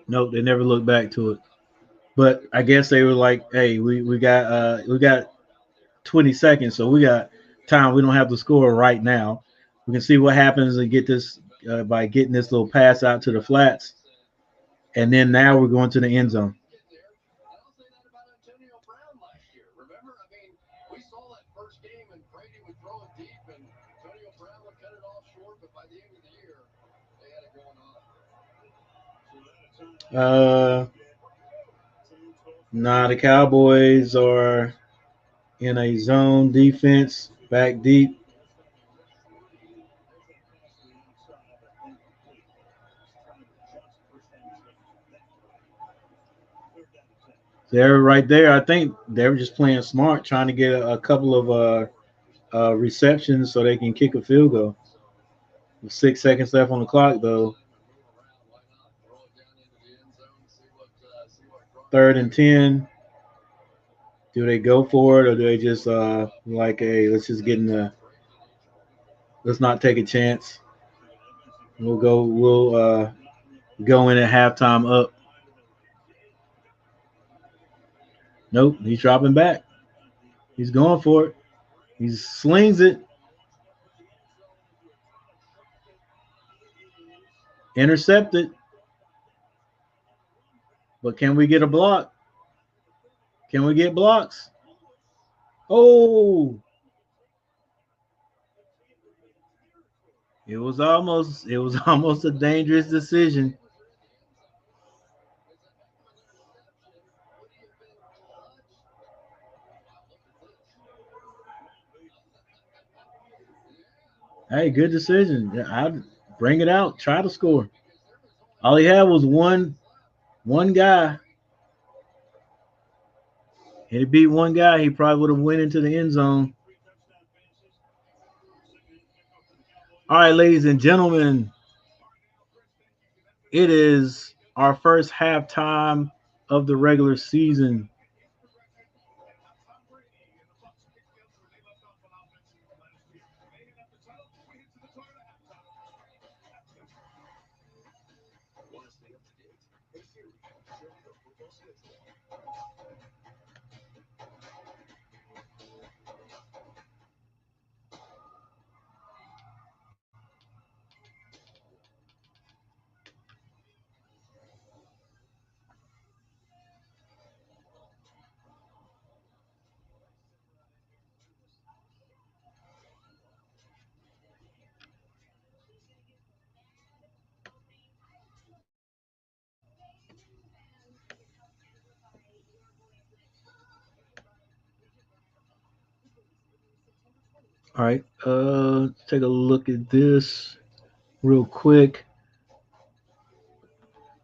[SPEAKER 2] Nope. They never looked back to it. But I guess they were like, hey, we got 20 seconds, so we got time. We don't have to score right now. We can see what happens and get this by getting this little pass out to the flats, and then now we're going to the end zone. Uh, the Cowboys are in a zone defense, back deep. They're right there. I think they were just playing smart, trying to get a couple of receptions so they can kick a field goal. With 6 seconds left on the clock, though. 3rd and 10. Do they go for it, or do they just like, hey, let's just get in the, let's not take a chance. We'll go in at halftime up. Nope, he's dropping back. He's going for it. He slings it. Intercepted. But can we get a block? Can we get blocks? Oh, it was almost almost a dangerous decision. Hey, good decision. Yeah, I'd bring it out, try to score. All he had was one guy. Had he beat one guy, he probably would have went into the end zone. All right, ladies and gentlemen, it is our first halftime of the regular season. All right, take a look at this real quick.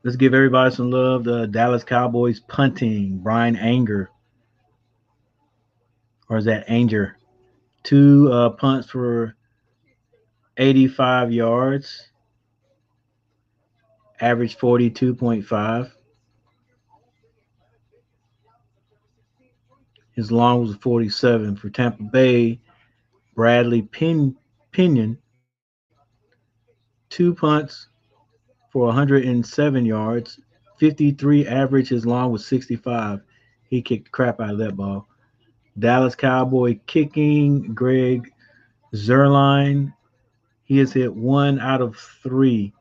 [SPEAKER 2] Let's give everybody some love. The Dallas Cowboys punting. Brian Anger, or is that Anger? Two punts for 85 yards, average 42.5. His long was 47. For Tampa Bay, Bradley Pinion, two punts for 107 yards, 53 average. His long was 65. He kicked the crap out of that ball. Dallas Cowboy kicking, Greg Zerline. He has hit 1 out of 3.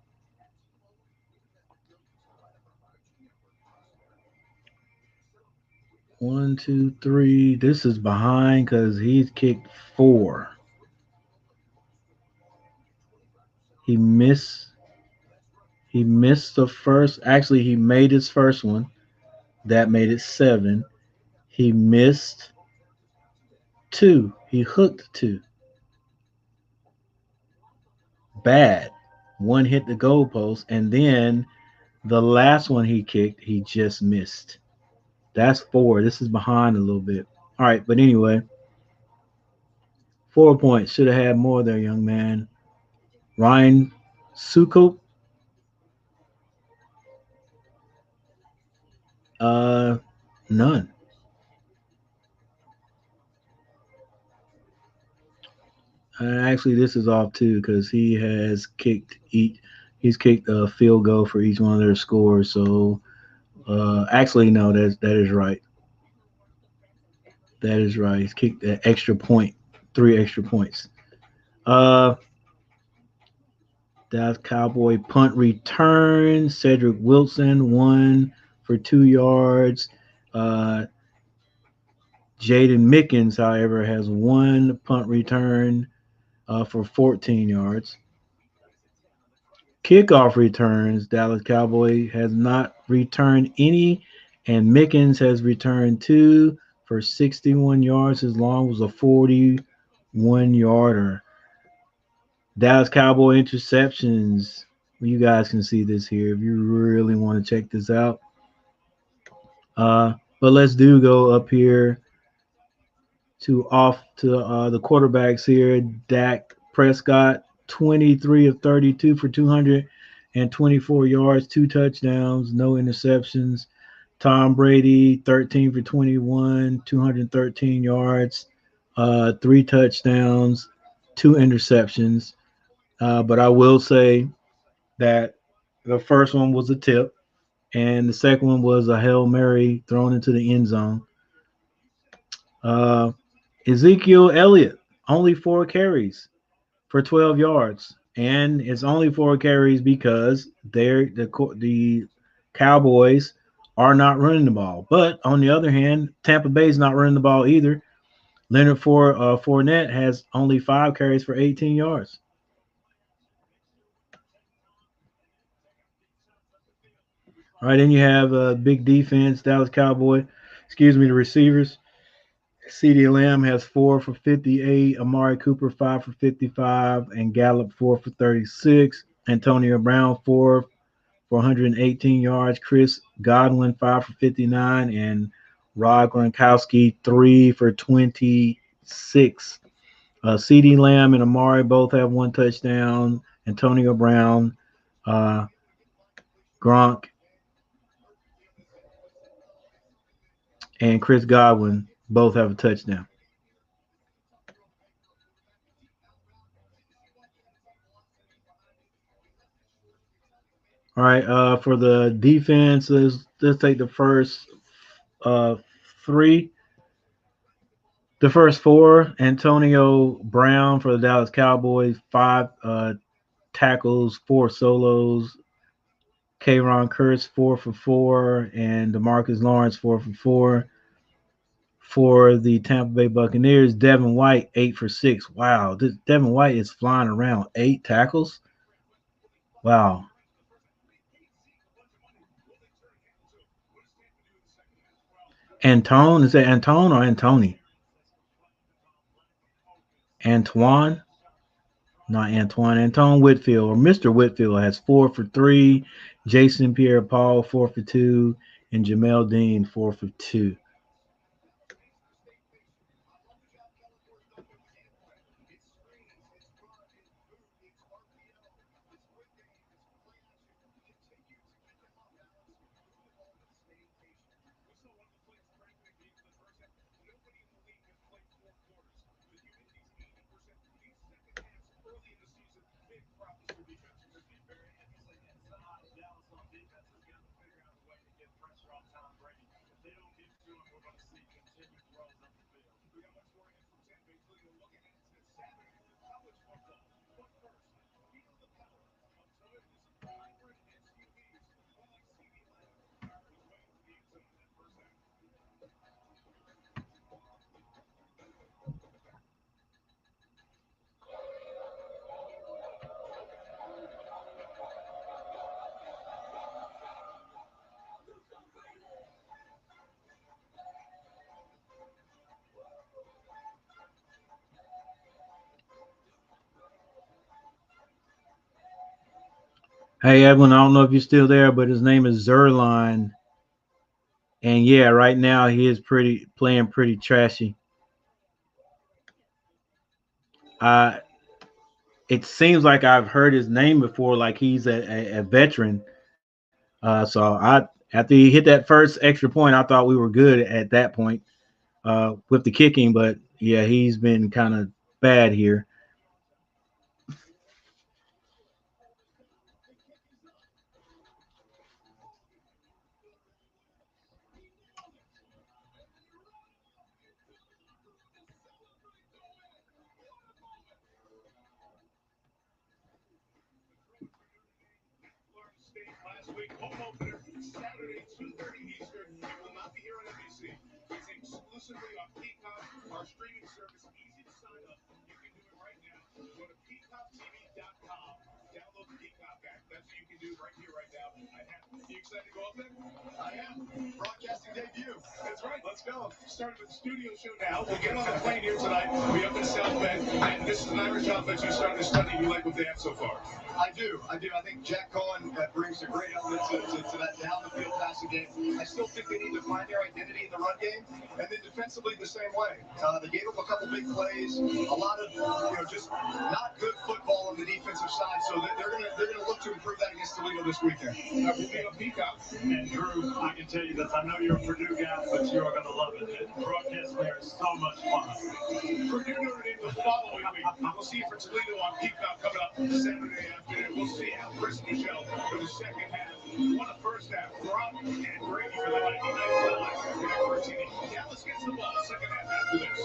[SPEAKER 2] One, two, three. This is behind because he's kicked 4. He missed. He missed the first. Actually, he made his first one. That made it 7. He missed 2. He hooked 2. Bad. One hit the goalpost, and then the last one he kicked, he just missed. That's 4. This is behind a little bit. All right, but anyway, 4 points. Should have had more there, young man. Ryan Sukup. Uh, None. Actually, this is off too because he's kicked a field goal for each one of their scores. So actually, no, that is right. That is right. He's kicked an extra point, 3 extra points. Uh, Dallas Cowboy punt return. Cedric Wilson 1 for 2 yards. Uh, Jaden Mickens, however, has 1 punt return for 14 yards. Kickoff returns. Dallas Cowboy has not returned any, and Mickens has returned 2 for 61 yards. His long was a 41 yarder. Dallas Cowboy interceptions. You guys can see this here if you really want to check this out. But let's go up here to the quarterbacks here. Dak Prescott, 23 of 32 for 224 yards, 2 touchdowns, no interceptions. Tom Brady, 13 for 21, 213 yards, 3 touchdowns, 2 interceptions. But I will say that the first one was a tip, and the second one was a Hail Mary thrown into the end zone. Uh, Ezekiel Elliott, only 4 carries for 12 yards. And it's only 4 carries because the Cowboys are not running the ball. But on the other hand, Tampa Bay's not running the ball either. Leonard Fournette has only 5 carries for 18 yards. All right, then you have a big defense, Dallas Cowboy. The receivers. CeeDee Lamb has 4 for 58. Amari Cooper 5 for 55, and Gallup 4 for 36. Antonio Brown 4 for 118 yards. Chris Godwin 5 for 59, and Rob Gronkowski 3 for 26. CeeDee Lamb and Amari both have 1 touchdown. Antonio Brown, uh, Gronk, and Chris Godwin both have a touchdown. All right, for the defense, let's take uh, three. The first four: Antonio Brown for the Dallas Cowboys, 5 tackles, 4 solos. Kayron Kurtz 4 for 4, and Demarcus Lawrence 4 for 4. For the Tampa Bay Buccaneers, Devin White 8 for 6. Wow, Devin White is flying around, 8 tackles. Wow. Antone, is that Antone or Antony? Antoine, not Antoine. Antone Whitfield, or Mr. Whitfield, has 4 for 3. Jason Pierre-Paul 4 for 2, and Jamel Dean 4 for 2. Hey Edwin, I don't know if you're still there, but his name is Zerline, and yeah, right now he is playing pretty trashy. Uh, it seems like I've heard his name before, like he's a veteran. So after he hit that first extra point, I thought we were good at that point with the kicking, but yeah, he's been kind of bad here.
[SPEAKER 6] You excited to go up there? I am. Broadcasting debut. That's right. Let's go. Starting with the studio show now. We'll get on the plane here tonight. We'll be up in South Bend. And this is an Irish offense you started to study. You like what they have so far? I do. I think Jack Cohen brings a great element to that down-the-field passing game. I still think they need to find their identity in the run game. And then defensively the same way. They gave up a couple big plays. A lot of, just not good football on the defensive side. So they're gonna look to improve that against Toledo this weekend. We'll be on Peacock.
[SPEAKER 1] And Drew, I can tell you this. I know you're a Purdue guy, but you're going to love it. Broadcast there is so much fun.
[SPEAKER 6] Purdue Notre Dame the following week. We'll see you for Toledo on Peacock coming up Saturday afternoon. We'll see how Chris Michelle for the second half. Won the first half. Brock and Brady for the 99-9. Dallas gets the ball. Second half after this.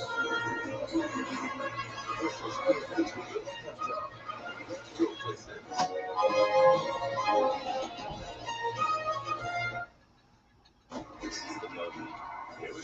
[SPEAKER 4] This is the moment. Here we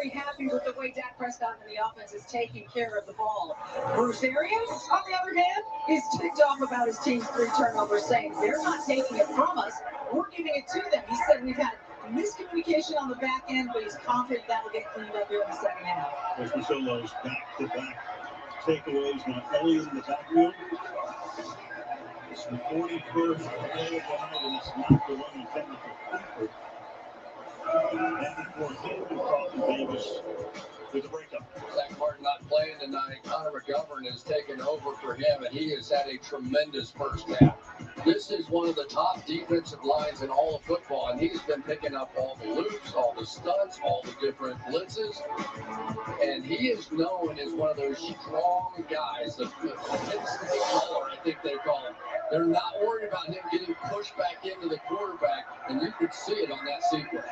[SPEAKER 12] very happy with the way Dak Prescott and the offense is taking care of the ball. Bruce Arians, on the other hand, is ticked off about his team's 3 turnovers, saying they're not taking it from us, we're giving it to them. He said we've had miscommunication on the back end, but he's confident that will get cleaned up here in the second half.
[SPEAKER 1] As we saw those back-to-back takeaways, not only in the backfield, it's the 41st play of the night, and it's not the one intended for Cooper. And before him and Carlton Davis with the breakup.
[SPEAKER 3] Zach Martin not playing tonight. Connor McGovern has taken over for him, and he has had a tremendous first half. This is one of the top defensive lines in all of football, and he's been picking up all the loops, all the stunts, all the different blitzes. And he is known as one of those strong guys, the Penn State Mauler, I think they call him. They're not worried about him getting pushed back into the quarterback, and you could see it on that sequence.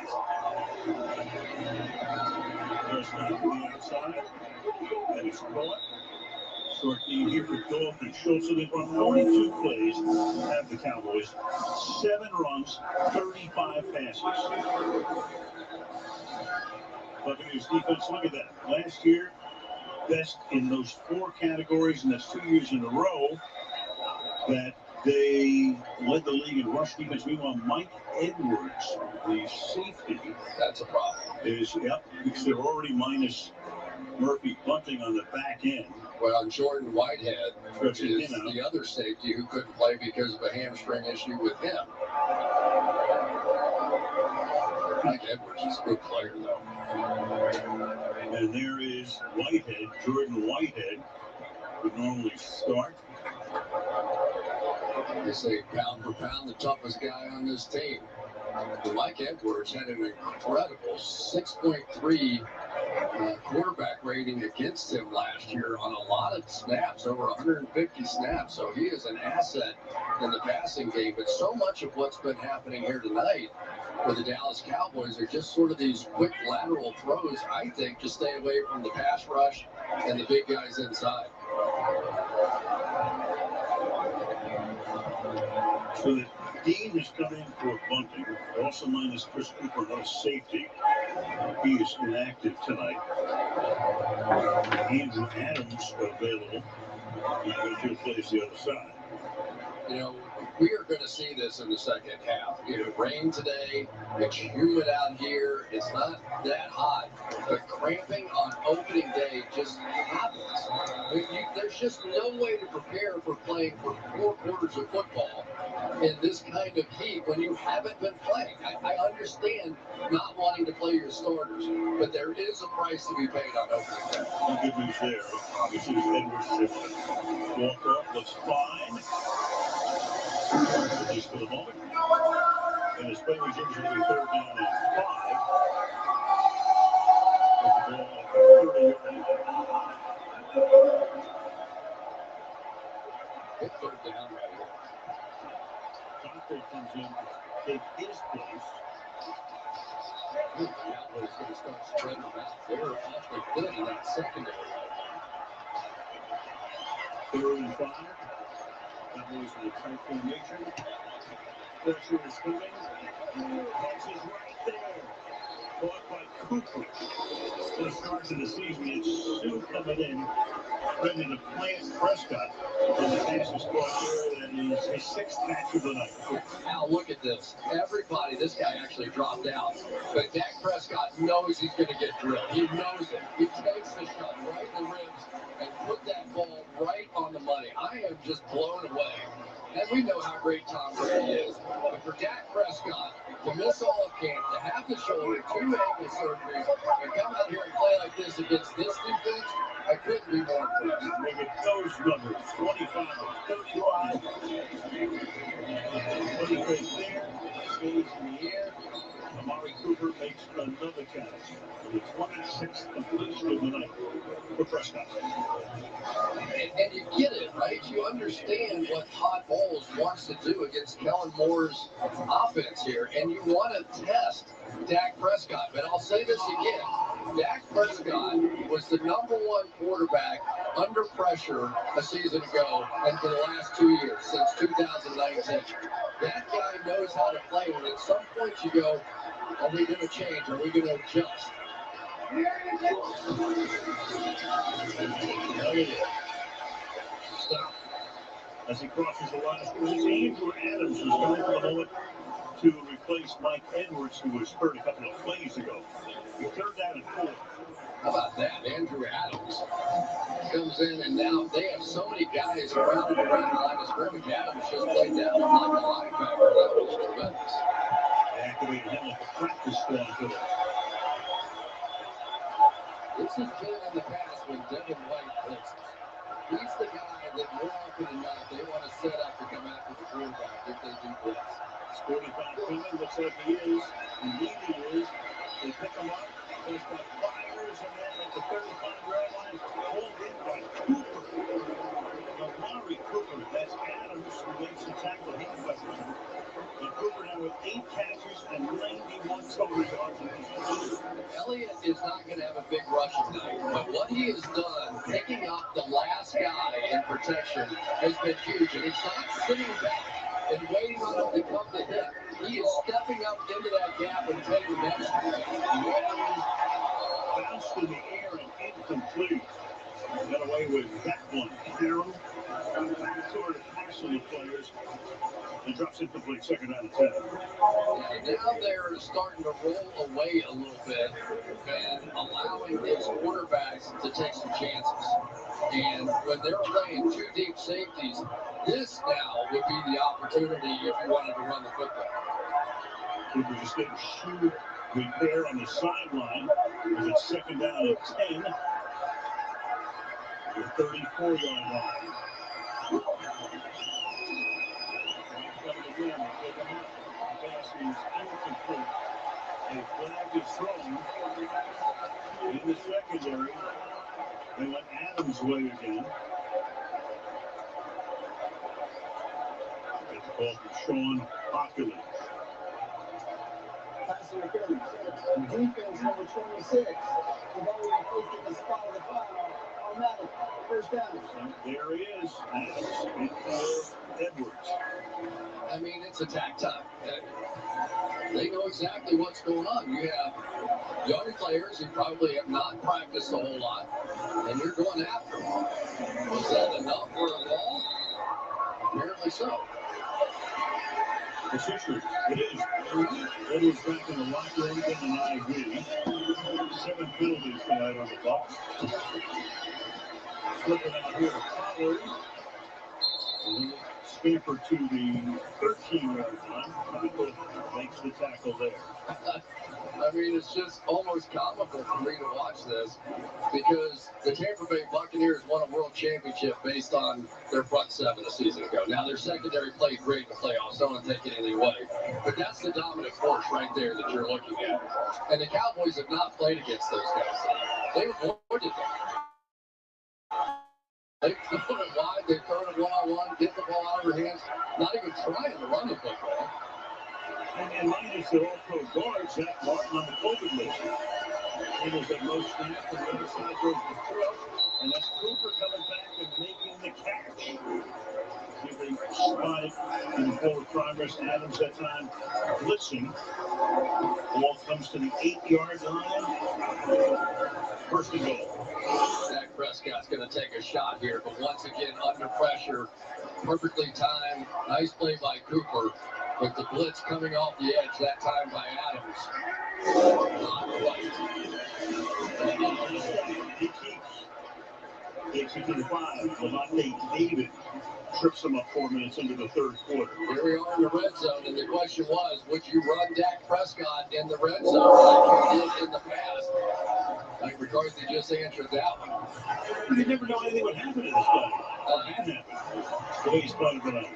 [SPEAKER 1] Prescott to the outside, and it's caught. Short game here for Dolph and Schultz. So they've run 42 plays at the Cowboys, 7 runs, 35 passes. Buccaneers defense, look at that. Last year, best in those 4 categories, and that's 2 years in a row that they led the league in rush defense. Meanwhile, Mike Edwards, the safety,
[SPEAKER 3] that's a problem.
[SPEAKER 1] Is, yep, because they're already minus Murphy bunting on the back end.
[SPEAKER 3] Well, Jordan Whitehead is the other safety who couldn't play because of a hamstring issue with him. Mike Edwards is a good player, though.
[SPEAKER 1] And there is Whitehead, Jordan Whitehead, would normally start.
[SPEAKER 3] They say pound for pound the toughest guy on this team. But Mike Edwards had an incredible 6.3 quarterback rating against him last year on a lot of snaps, over 150 snaps. So he is an asset in the passing game. But so much of what's been happening here tonight for the Dallas Cowboys are just sort of these quick lateral throws, I think, to stay away from the pass rush and the big guys inside.
[SPEAKER 1] So the Dean has come in for bunting, also minus Chris Cooper, another safety. He is inactive tonight. Andrew Adams available. He'll play the other side.
[SPEAKER 3] You know, we are going to see this in the second half. It rained today. It's humid out here. It's not that hot. But cramping on opening day just happens. There's just no way to prepare for playing for 4 quarters of football in this kind of heat when you haven't been playing. I understand not wanting to play your starters, but there is a price to be paid on opening day.
[SPEAKER 1] The good news there, obviously, is Edwards should walk up, looks fine. At least for the moment. And his play resumes will be 3rd down and 5. With the ball at the 30-yard line.
[SPEAKER 3] It's 3rd down right here.
[SPEAKER 1] Taco comes in to take his place.
[SPEAKER 3] The Cowboys going to start spreading them out. They're awfully good in that secondary.
[SPEAKER 1] 3rd and 5. Cowboys in a tight formation. Pressure is coming. Catch is right there. Caught by Cooper. The start of the season, it's soon coming in, ready to plant Prescott. And the pass is caught there, and he's his 6th catch of the night.
[SPEAKER 3] Now look at this. Everybody, this guy actually dropped out. But Dak Prescott knows he's going to get drilled. He knows it. He takes the shot right in the ribs and put that ball right on the money. I am just blown away. And we know how great Tom Brady is. But for Dak Prescott to miss all of camp, to have the shoulder, 2 ankle surgeries, and come out here and play like this against this defense, I couldn't be more impressed.
[SPEAKER 1] Look at those numbers, 25 and 35. 20 right there, stays in the air. Amari Cooper makes another catch for the 26th completion of the night for Prescott.
[SPEAKER 3] And you get it, right? You understand what Todd Bowles wants to do against Kellen Moore's offense here, and you want to test Dak Prescott. But I'll say this again. Dak Prescott was the #1 quarterback under pressure a season ago and for the last 2 years, since 2019. That guy knows how to play, and at some point you go, are we going to change? Are we going to adjust?
[SPEAKER 1] Stop as he crosses the line of scrimmage. Andrew Adams was going for the moment to replace Mike Edwards, who was hurt a couple of plays ago. Third down and 4.
[SPEAKER 3] How about that? Andrew Adams comes in, and now they have so many guys around the line of scrimmage. Adams just played down like a linebacker. That was tremendous.
[SPEAKER 1] They activated him like a practice squad today.
[SPEAKER 3] This has been in the past when Devin White blitzes. He's the guy that more often than not they want to set up to come after the quarterback if they do blitz.
[SPEAKER 1] 45 coming, looks like he is. Indeed he is. They pick him up. Prescott fires, and then at the 35-yard line, pulled in by Cooper. Amari Cooper, that's Adams who makes the tackle. He covers him. And Cooper now with 8 catches and 91 total yards.
[SPEAKER 3] Elliott is not going to have a big rushing night, but what he has done, picking up the last guy in protection, has been huge. And he's not sitting back and waiting on him to come to him. He is stepping up into that gap and taking measure.
[SPEAKER 1] Bounced in the air and incomplete. Got away with that one. Carroll back toward the pass on the players and drops incomplete. Second down and 10.
[SPEAKER 3] Yeah, now they're starting to roll away a little bit and allowing these quarterbacks to take some chances. And when they're playing 2 deep safeties, this now would be the opportunity if you wanted to run the football.
[SPEAKER 1] Cooper just getting shoe repair on the sideline as it's second down and 10. The 34-yard line. Coming again, they pick him up. The pass is incomplete. A flag is thrown in the secondary. They went Adams' way again. It's a call from Sean Hockley.
[SPEAKER 10] Pass interference. Defense number 26. They've already posted the spot of the foul. Automatic. First down.
[SPEAKER 1] There he is. Adams and Edwards.
[SPEAKER 3] I mean, it's attack time. They know exactly what's going on. You have young players who probably have not practiced a whole lot, and you're going after them. Was that enough for a ball? Apparently so.
[SPEAKER 1] It's history. It is. Edwards back in the locker room getting an IV. 7 penalties tonight on the Bucs. Flipping out here to Pollard. Scamper to the 13-yard line. Michael makes the tackle there.
[SPEAKER 3] I mean, it's just almost comical for me to watch this because the Tampa Bay Buccaneers won a world championship based on their front 7 a season ago. Now, their secondary played great in the playoffs. Don't want to take anything away. But that's the dominant force right there that you're looking at. And the Cowboys have not played against those guys. They've avoided them. They've thrown it wide, they've thrown it one-on-one, get the ball out of their hands, not even trying to run the football.
[SPEAKER 1] And minus their all-pro guard, Zach Martin on the COVID list. He was at most snaps, and the other side goes to throw. And that's Cooper coming back and making the catch. See the spike in forward progress. Adams that time blitzing. Ball comes to the 8-yard line. First and goal.
[SPEAKER 3] Dak Prescott's going to take a shot here, but once again, under pressure, perfectly timed. Nice play by Cooper, with the blitz coming off the edge, that time by Adams. Not quite.
[SPEAKER 1] He keeps 18-5. Levante David trips him up 4 minutes into the third quarter.
[SPEAKER 3] Here we are in the red zone, and the question was, would you run Dak Prescott in the red zone like you did in the past? Mike McCarthy just answered that one.
[SPEAKER 1] You never know anything would happen to this guy. That happened. The way he's playing tonight.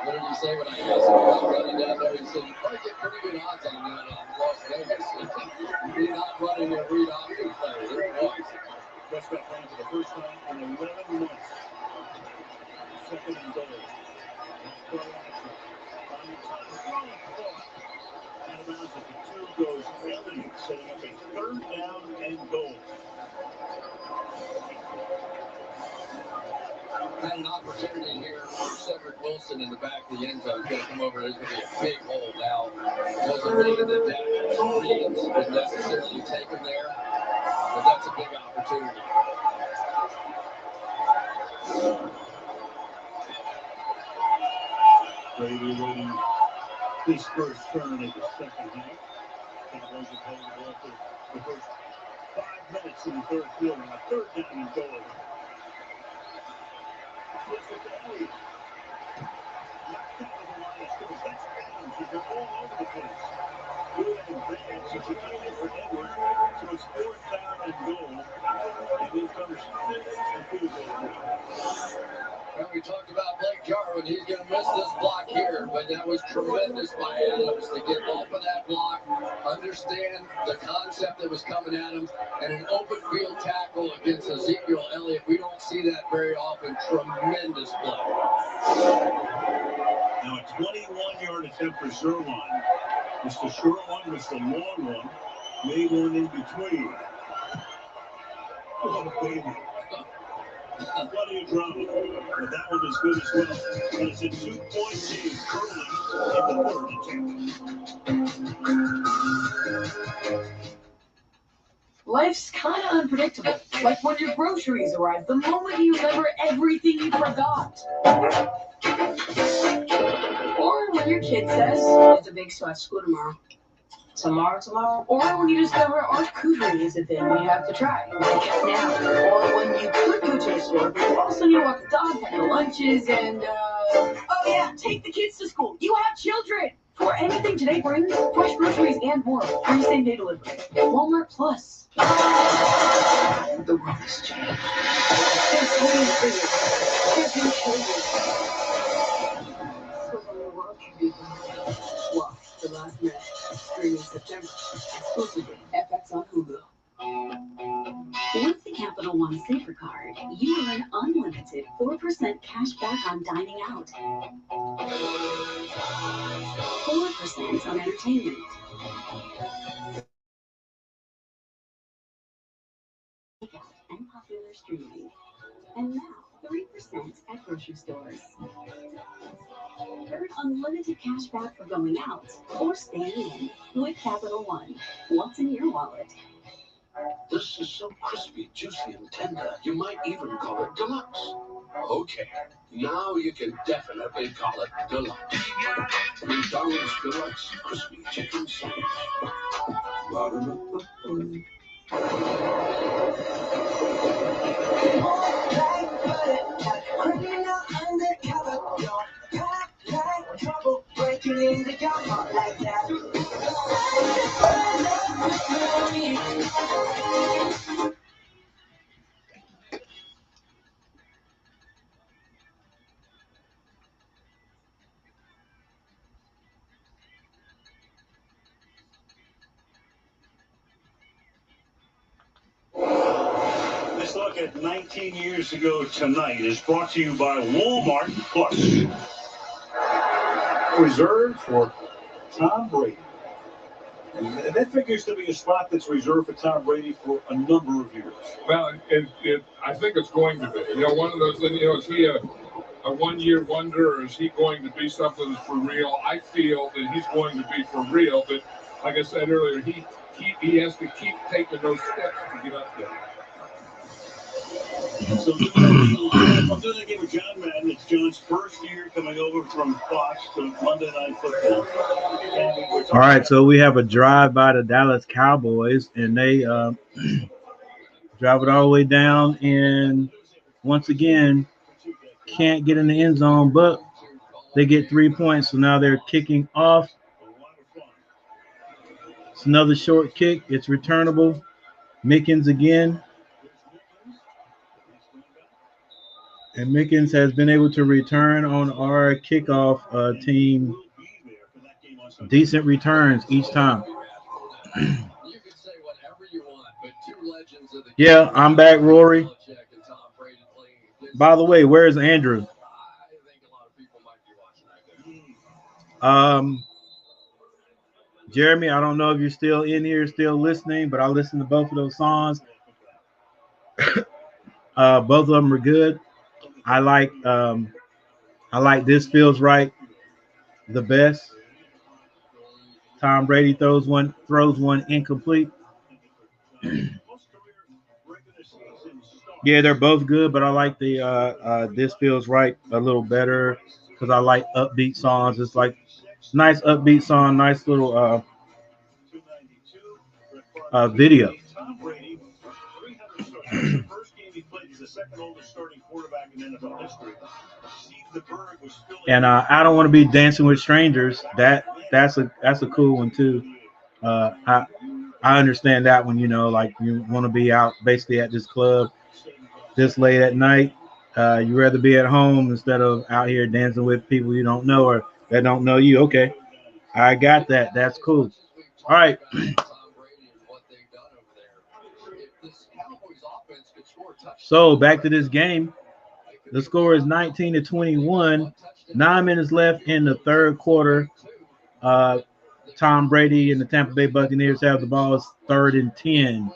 [SPEAKER 3] What did he say when I asked him about running down there? He said, you probably get pretty good odds on that on Las Vegas. You're not running a read option play. There it was.
[SPEAKER 1] Prescott playing for the first time in 11 months. Second and goal. Play action. Out of bounds at the 2 goes Elliott, setting up a third down and goal.
[SPEAKER 3] Had an opportunity here for Cedric Wilson in the back of the end zone. Going to come over. There's going to be a big hole now. Doesn't mean that Reeves would necessarily take him there. but that's a big opportunity.
[SPEAKER 1] Brady waiting his first turn of the second half. Cowboys have held the ball for the first 5 minutes in the third quarter. A third down and goal. Switch it to Elliott. Knocked out of the line of scrimmage. That's Adams, who go all over the place. Good and bad situation for Edwards. So it's fourth down and goal. And here comes the field goal.
[SPEAKER 3] Well, we talked about Blake Jarwin. He's going to miss this block here, but that was tremendous by Adams to get off of that block, understand the concept that was coming at him, and an open field tackle against Ezekiel Elliott. We don't see that very often. Tremendous play.
[SPEAKER 1] Now a 21-yard attempt for Sherwan. It's the short one, it's the long one. Made one in between. Oh, baby. Plenty of drama. But that one is good as well. But it's a 2-point game early in the third attempt.
[SPEAKER 8] Life's kind of unpredictable. Like when your groceries arrive, the moment you remember everything you forgot. Or when your kid says, it's a big sweat school tomorrow. Tomorrow. Or when you discover charcuterie is a thing you have to try. Like now. Or when you could go to the store, but you also need to walk the dog, pack the lunches, and, oh yeah, take the kids to school. You have children! For anything today brings, fresh groceries and more. Free same-day delivery. Walmart Plus. The world has changed. There's so many things. There's new children. So when the world can be better. Watch The Last Man, streaming September, exclusively FX on Hulu. With the Capital One Safer Card, you earn unlimited 4% cash back on dining out. 4% on entertainment. And popular streaming. And now, 3% at grocery stores. Earn unlimited cash back for going out or staying in with Capital One. What's in your wallet?
[SPEAKER 13] This is so crispy, juicy, and tender, you might even call it deluxe. Okay, now you can definitely call it deluxe. McDonald's Deluxe Crispy Chicken Sandwich.
[SPEAKER 8] Breaking into your heart like that.
[SPEAKER 1] This look at 19 years ago tonight is brought to you by Walmart Plus. Reserved for Tom Brady. And that figures to be a spot that's reserved for Tom Brady for a number of years.
[SPEAKER 6] Well, I think it's going to be. You know, one of those things, is he a one-year wonder, or is he going to be something that's for real? I feel that he's going to be for real, but like I said earlier, he has to keep taking those steps to get up there.
[SPEAKER 1] So I'm doing a game with John Madden. It's John's first year coming over from Fox to Monday Night Football.
[SPEAKER 2] All right, so we have a drive by the Dallas Cowboys, and they drive it all the way down, and once again can't get in the end zone, but they get 3 points, so now they're kicking off. It's another short kick. It's returnable. Mickens again. And Mickens has been able to return on our kickoff team. Decent returns each time. Yeah, I'm back, Rory. By the way, where's Andrew? Jeremy, I don't know if you're still in here, still listening, but I listened to both of those songs. Both of them are good. I like This Feels Right the best. Tom Brady throws one incomplete. Yeah, they're both good, but I like the This Feels Right a little better because I like upbeat songs. It's like nice upbeat song, nice little video.
[SPEAKER 1] Tom Brady, 300 starts. The first game he played as the second oldest starting quarterback in NFL history.
[SPEAKER 2] And I don't want to be dancing with strangers. That's a cool one too. I understand that one. You know, like you want to be out basically at this club this late at night. You rather be at home instead of out here dancing with people you don't know or that don't know you. Okay, I got that. That's cool. All right. So back to this game. The score is 19-21. 9 minutes left in the third quarter. Tom Brady and the Tampa Bay Buccaneers have the ball. It's 3rd and 10.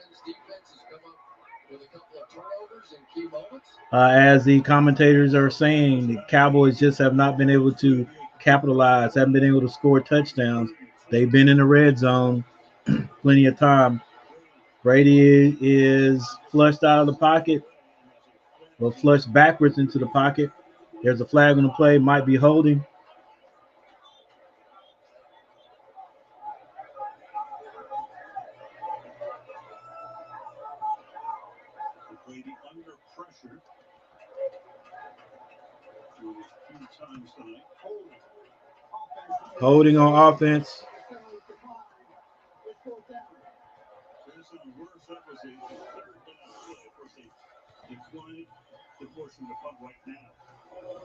[SPEAKER 2] As the commentators are saying, the Cowboys just have not been able to capitalize, haven't been able to score touchdowns. They've been in the red zone plenty of time. Brady is flushed out of the pocket, or flushed backwards into the pocket. There's a flag on the play, might be holding.
[SPEAKER 1] Brady under pressure.
[SPEAKER 2] Holding on offense.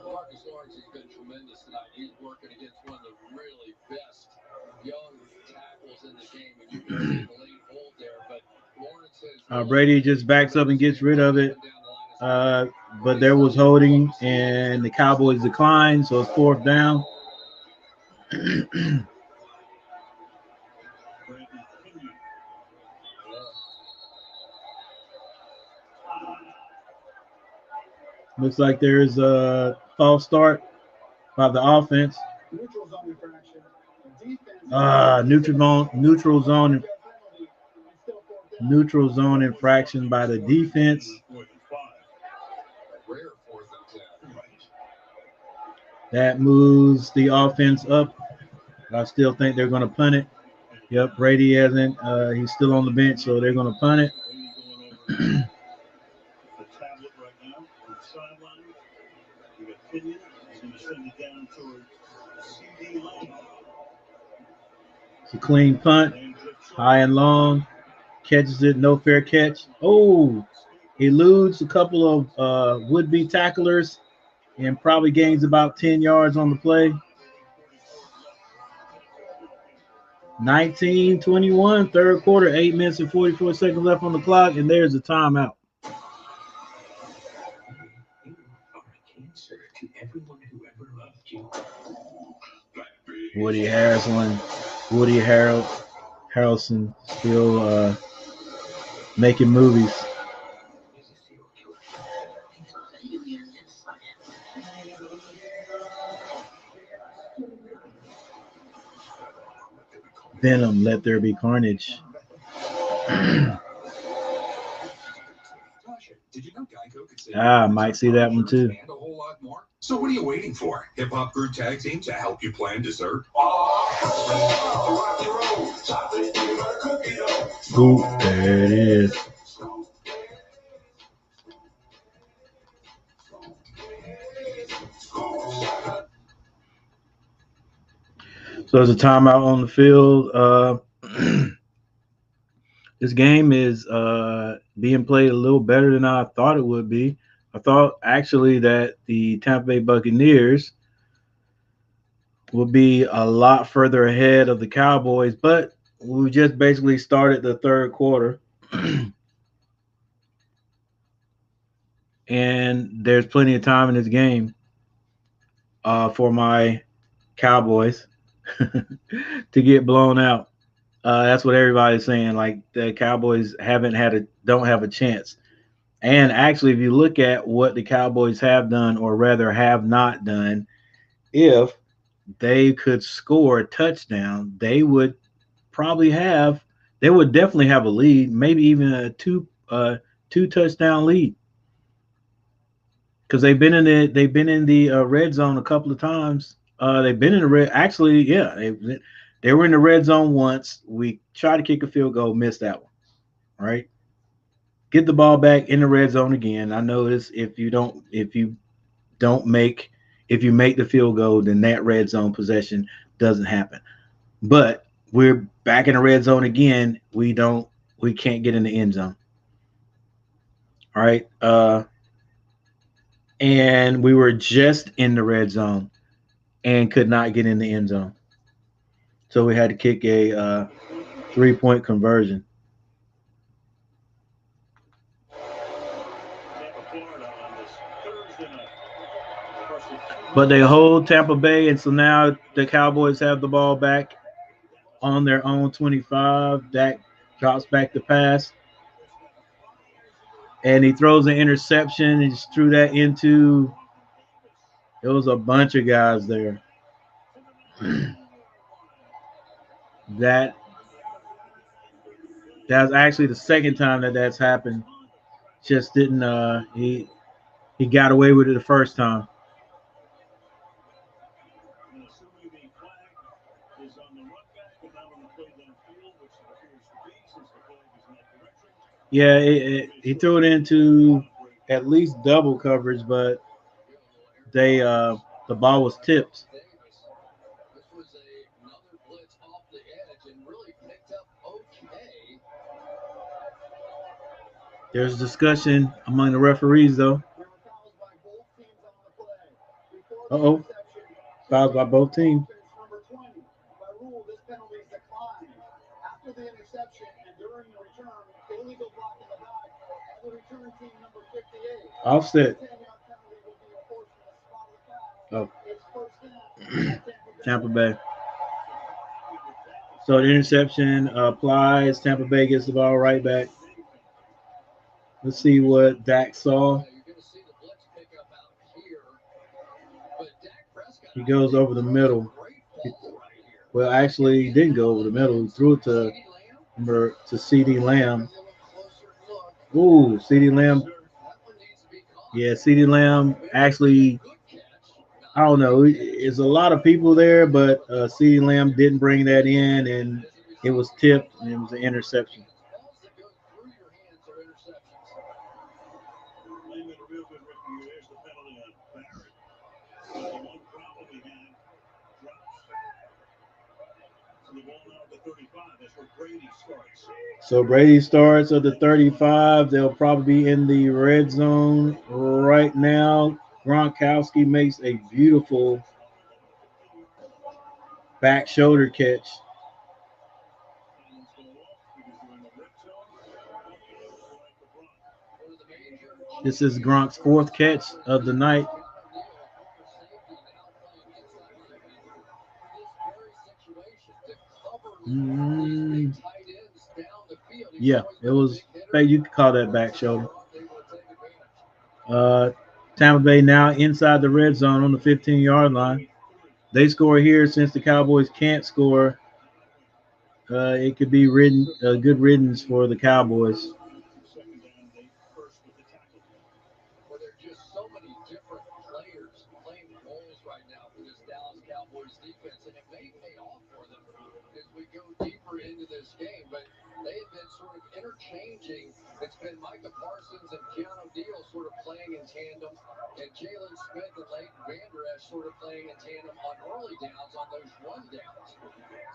[SPEAKER 3] Marcus Lawrence has been tremendous tonight. He's working against one of the really best young tackles in the game, and you can see the late hold there. But Lawrence has
[SPEAKER 2] Brady just backs up and gets rid of it. But there was holding, and the Cowboys declined, so it's 4th down. Looks like there's a false start by the offense. Neutral zone infraction by the defense. That moves the offense up. I still think they're going to punt it. Yep, Brady hasn't. He's still on the bench, so they're going to punt it. It's a clean punt, high and long. Catches it, no fair catch. Oh, eludes a couple of would-be tacklers and probably gains about 10 yards on the play. 19-21, third quarter, 8 minutes and 44 seconds left on the clock, and there's a timeout. Woody Harrelson still making movies. Venom, Let There Be Carnage. Might see that one too.
[SPEAKER 4] So what are you waiting for? Hip Hop Crew Tag Team to help you plan dessert?
[SPEAKER 2] Ooh, there it is. So there's a timeout on the field. This game is being played a little better than I thought it would be. I thought actually that the Tampa Bay Buccaneers would be a lot further ahead of the Cowboys, but we just basically started the third quarter. And there's plenty of time in this game for my Cowboys to get blown out. That's what everybody's saying. Like the Cowboys don't have a chance. And actually, if you look at what the Cowboys have done, or rather have not done, if they could score a touchdown, they would definitely have a lead, maybe even a two touchdown lead. because they've been in the red zone a couple of times. They've been in the red. Actually, yeah, they were in the red zone once. We tried to kick a field goal, missed that one. Right, get the ball back in the red zone again. I know this. If you make the field goal, then that red zone possession doesn't happen. But we're back in the red zone again. We can't get in the end zone. All right. And we were just in the red zone and could not get in the end zone. So we had to kick a 3-point conversion. But they hold Tampa Bay, and so now the Cowboys have the ball back on their own 25. Dak drops back to pass, and he throws an interception. He just threw that into. There was a bunch of guys there. That's actually the second time that's happened. Just didn't he got away with it the first time. Yeah, he threw it into at least double coverage, but the ball was tipped.
[SPEAKER 3] This was another blitz off the edge and really picked up okay.
[SPEAKER 2] There's discussion among the referees, though. Uh-oh. Fouls by both teams.
[SPEAKER 12] By rule, this penalty is declined. After the interception and during the return, illegal block in the back of the return team number 58.
[SPEAKER 2] Offset.
[SPEAKER 12] 10-yard penalty will be enforced for the spot of the
[SPEAKER 2] Oh.
[SPEAKER 12] foul. It's first down.
[SPEAKER 2] Tampa Bay. So the interception applies. Tampa Bay gets the ball right back. Let's see what Dak saw. He goes over the middle. Well, actually, he didn't go over the middle. He threw it to CeeDee Lamb. Ooh, CeeDee Lamb. Yeah, CeeDee Lamb actually, I don't know. There's a lot of people there, but CeeDee Lamb didn't bring that in, and it was tipped, and it was an interception. So Brady starts at the 35. They'll probably be in the red zone right now. Gronkowski makes a beautiful back shoulder catch. This is Gronk's fourth catch of the night. Yeah, it was. You could call that back shoulder. Tampa Bay now inside the red zone on the 15-yard line. They score here since the Cowboys can't score. It could be good riddance for the Cowboys.
[SPEAKER 3] Well, there are just so many different players playing roles right now for this Dallas Cowboys defense, and it may pay off for them as we go deeper into this game. But they have been sort of interchanging. It's been Micah Parsons and Keanu Neal sort of playing in tandem, and Jalen Smith and Leighton Vander Esch sort of playing in tandem on early downs on those run downs.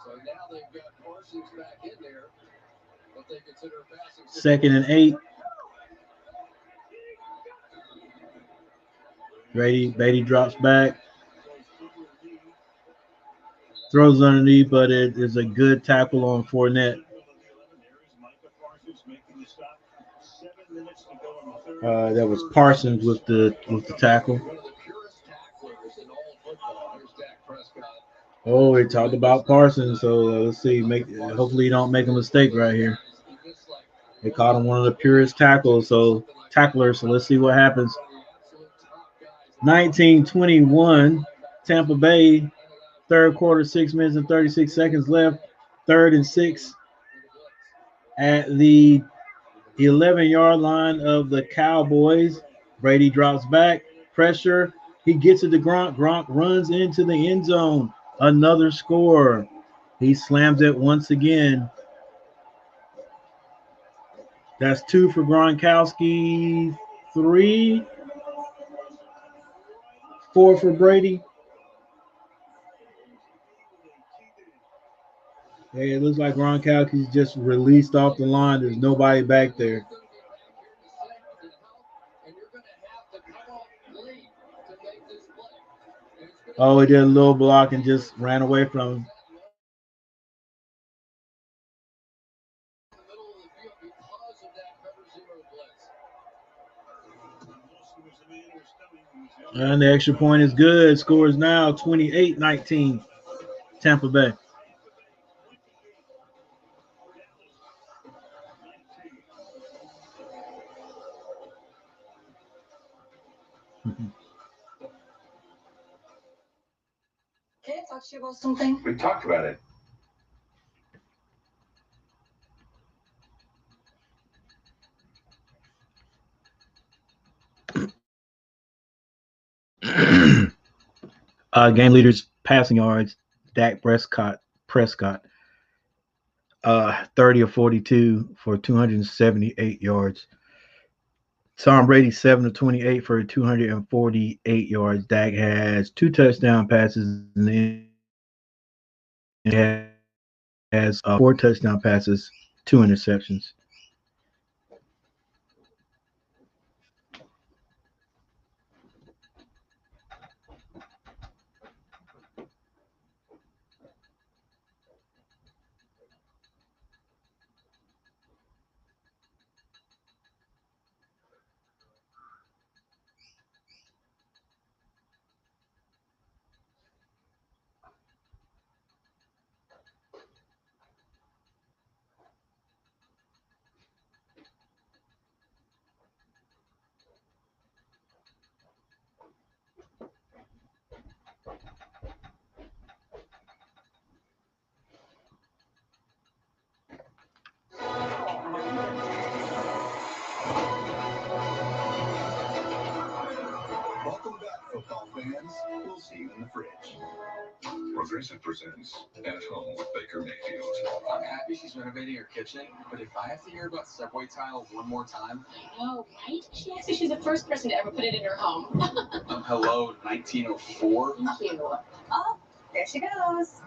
[SPEAKER 3] So now they've got Parsons back in there, what they consider a passing.
[SPEAKER 2] 2nd and 8. Brady drops back, throws underneath, but it is a good tackle on Fournette. That was Parsons with the tackle. Oh, we talked about Parsons, so let's see. Hopefully you don't make a mistake right here. They called him one of the purest tacklers, so let's see what happens. 19-21, Tampa Bay, third quarter, 6 minutes and 36 seconds left. 3rd and 6 at the 11-yard line of the Cowboys. Brady drops back, Pressure. He gets it to Gronk. Gronk runs into the end zone. Another score. He slams it once again. That's 2 for Gronkowski, 3, 4 for Brady. Hey, it looks like Gronkowski's just released off the line. There's nobody back there. Oh, he did a little block and just ran away from him. And the extra point is good. Score is now 28-19, Tampa Bay.
[SPEAKER 8] Can I talk to you about something?
[SPEAKER 11] We talked about it.
[SPEAKER 2] Game leaders passing yards. Dak Prescott, 30 of 42 for 278 yards. Tom Brady, 7 of 28 for 248 yards. Dak has 2 touchdown passes and then has 4 touchdown passes, 2 interceptions.
[SPEAKER 4] Welcome back, football fans. We'll see you in the fridge. Progressive presents At Home with Baker Mayfield.
[SPEAKER 10] I'm happy she's renovating her kitchen, but if I have to hear about subway tile one more time.
[SPEAKER 8] I know, right? She actually she's the first person to ever put it in her home.
[SPEAKER 10] Hello, 1904?
[SPEAKER 8] Thank you. Oh, there she goes.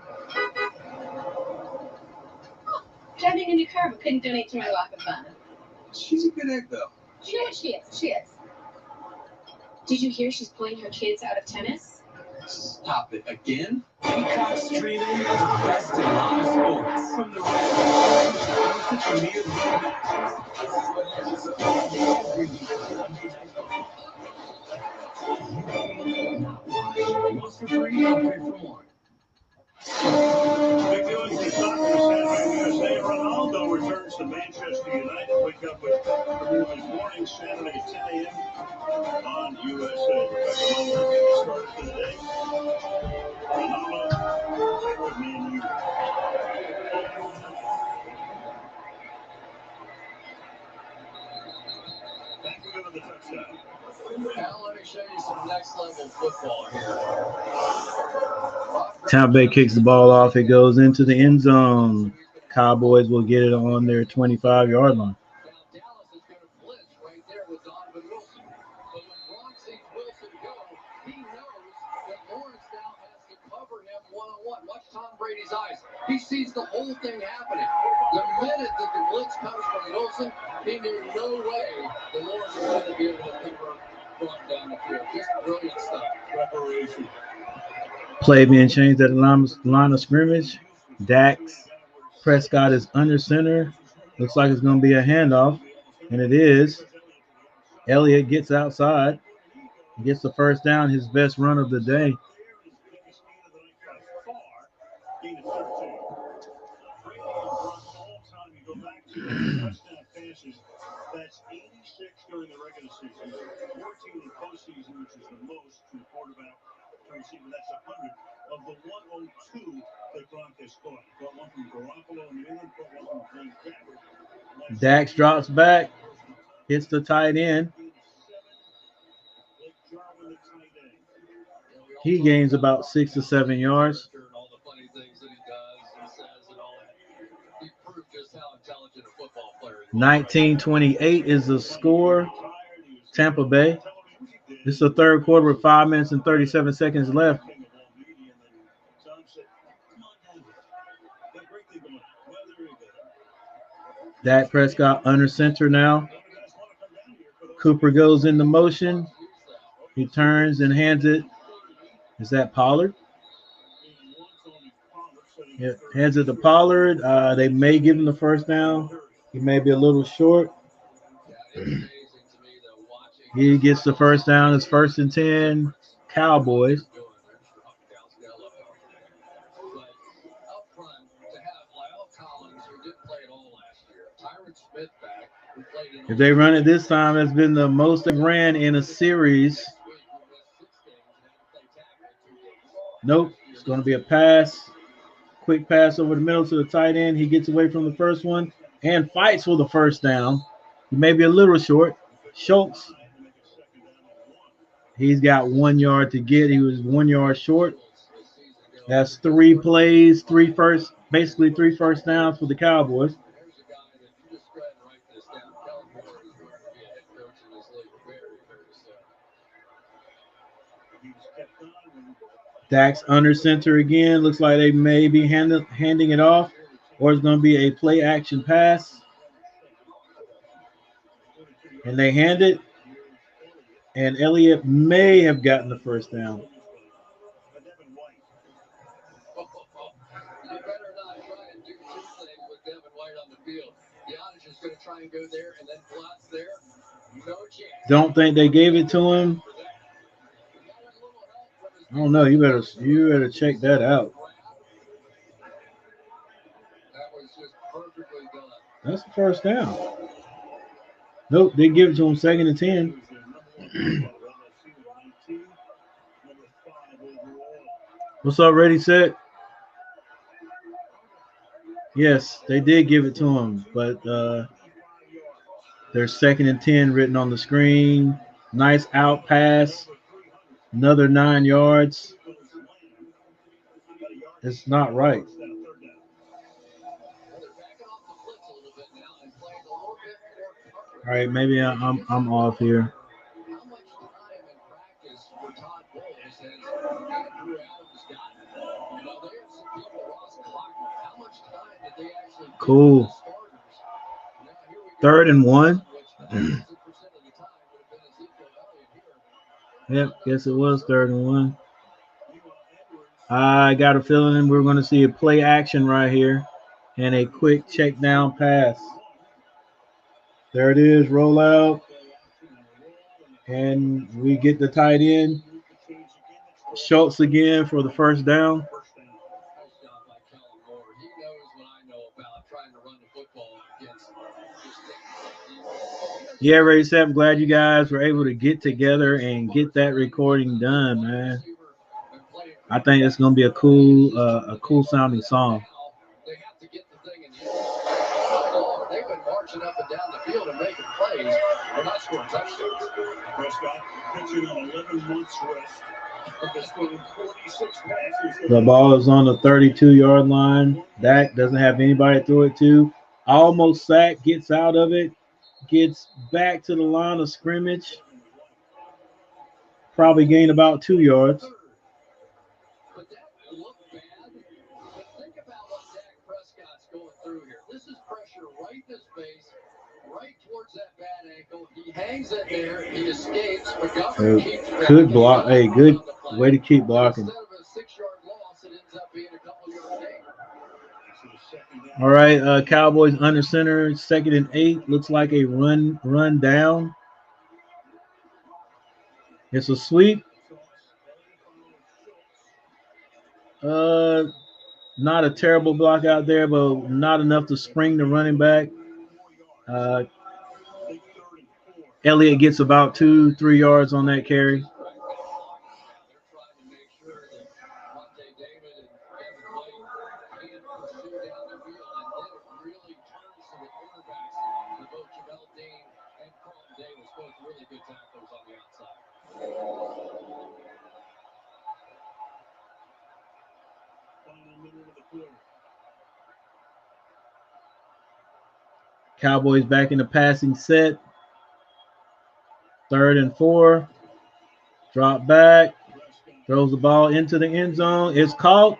[SPEAKER 8] Oh, driving a new car but couldn't donate to my walk-in fund.
[SPEAKER 10] She's a good egg, though.
[SPEAKER 8] You know what she is? She is. Did you hear she's pulling her kids out of tennis?
[SPEAKER 10] Stop it again?
[SPEAKER 5] Peacock streaming the best in live sports from the Red to premier matches. This is what happens every week on Monday Night Football. Not watch. Once for free, upgrade for more.
[SPEAKER 1] Big news for soccer Saturday USA. Ronaldo returns to Manchester United. Wake up with Premier League morning Saturday at 10 a.m. on USA. Rebecca Lowe getting started for the day. Ronaldo back with Man U. Back we go to the touchdown.
[SPEAKER 3] Now let me show you some next level football here.
[SPEAKER 2] Tampa Bay kicks the ball off. It goes into the end zone. Cowboys will get it on their 25-yard line.
[SPEAKER 3] Now Dallas is going to blitz right there with Donovan Wilson. But when Gronk sees Wilson go, he knows that Lawrence now has to cover him one-on-one. Watch Tom Brady's eyes. He sees the whole thing happening. The minute that the blitz comes from Wilson, he knew no way that Lawrence was going to be able to cover Gronk down the field. Just brilliant stuff. Preparation.
[SPEAKER 2] Play being changed at the line of scrimmage. Dak Prescott is under center. Looks like it's going to be a handoff, and it is. Elliott gets outside, gets the first down, his best run of the day.
[SPEAKER 1] That's 86 during the regular season, 14 in postseason, which is the most for a quarterback to receive. That's 100 of the 102 that Gronk has caught. He caught one from Garoppolo in New England, caught one from Blaine Gabbert.
[SPEAKER 2] Dax drops back, hits the tight end. He gains about 6 to 7 yards.
[SPEAKER 3] And all the funny things that he does and says and all that. He proved just how intelligent a football player he was.
[SPEAKER 2] 19-28 is the score. Tampa Bay. This is the third quarter with 5 minutes and 37 seconds left. Dak Prescott under center now. Cooper goes into motion. He turns and hands it. Is that Pollard? Yeah, hands it to Pollard. They may give him the first down. He may be a little short. He gets the first down. It's 1st and 10. Cowboys. If they run it this time, it's been the most they've ran in a series. Nope. It's going to be a pass. Quick pass over the middle to the tight end. He gets away from the first one and fights for the first down. He may be a little short. Schultz. He's got 1 yard to get. He was 1 yard short. That's 3 plays, basically three first downs for the Cowboys. Dak's under center again. Looks like they may be handing it off, or it's going to be a play action pass. And they hand it, and Elliott may have gotten the first down.
[SPEAKER 3] You better not try and do two things with Devin White on the field. Giannis is going to try and go there and then plots there. No chance.
[SPEAKER 2] Don't think they gave it to him. I don't know. You better check that out.
[SPEAKER 3] That was just perfectly done.
[SPEAKER 2] That's the first down. Nope, they give it to him 2nd and 10. What's up, Ready, Set? Yes, they did give it to him, but there's 2nd and 10 written on the screen. Nice out pass. Another 9 yards. It's not right. All right, maybe I'm off here.
[SPEAKER 3] How much time in practice for Todd Bowles has Andrew Adams gotten? You know, they have some people, Ross Clockman. How much time did they actually give
[SPEAKER 2] Cool.
[SPEAKER 3] the starters? Now, here we go.
[SPEAKER 2] 3rd and 1.
[SPEAKER 3] Which 100% of the time would have been Ezekiel Elliott here.
[SPEAKER 2] Yep, guess it was 3rd and 1. I got a feeling we're going to see a play action right here and a quick check down pass. There it is, roll out. And we get the tight end. Schultz again for the first down.
[SPEAKER 3] Nice job by Kellen Moore. He knows what I know about trying to run the football against just
[SPEAKER 2] Yeah, Ray said, I'm glad you guys were able to get together and get that recording done, man. I think it's gonna be a cool sounding song.
[SPEAKER 3] They have to get the thing in the end. They've been marching up and down the field and making plays. They're not scoring touchdowns.
[SPEAKER 1] Prescott pitching on 11 months rest. Has thrown 46 passes.
[SPEAKER 2] The ball is on the 32-yard line. Dak doesn't have anybody to throw it to. Almost sacked, gets out of it, gets back to the line of scrimmage. Probably gained about 2 yards.
[SPEAKER 3] But that looked bad. But think about what Dak Prescott's going through here. This is pressure right in his face, right towards that bad ankle. He hangs it there. He escapes. McGovern keeps
[SPEAKER 2] Good block. Hey, good way to keep blocking.
[SPEAKER 3] Instead of a 6-yard loss, it ends up being a couple-yard gain.
[SPEAKER 2] All right, Cowboys under center, 2nd and 8. Looks like a run down. It's a sweep. Not a terrible block out there, but not enough to spring the running back. Elliott gets about 2-3 yards on that carry. Cowboys back in the passing set. 3rd and 4. Drop back. Throws the ball into the end zone. It's caught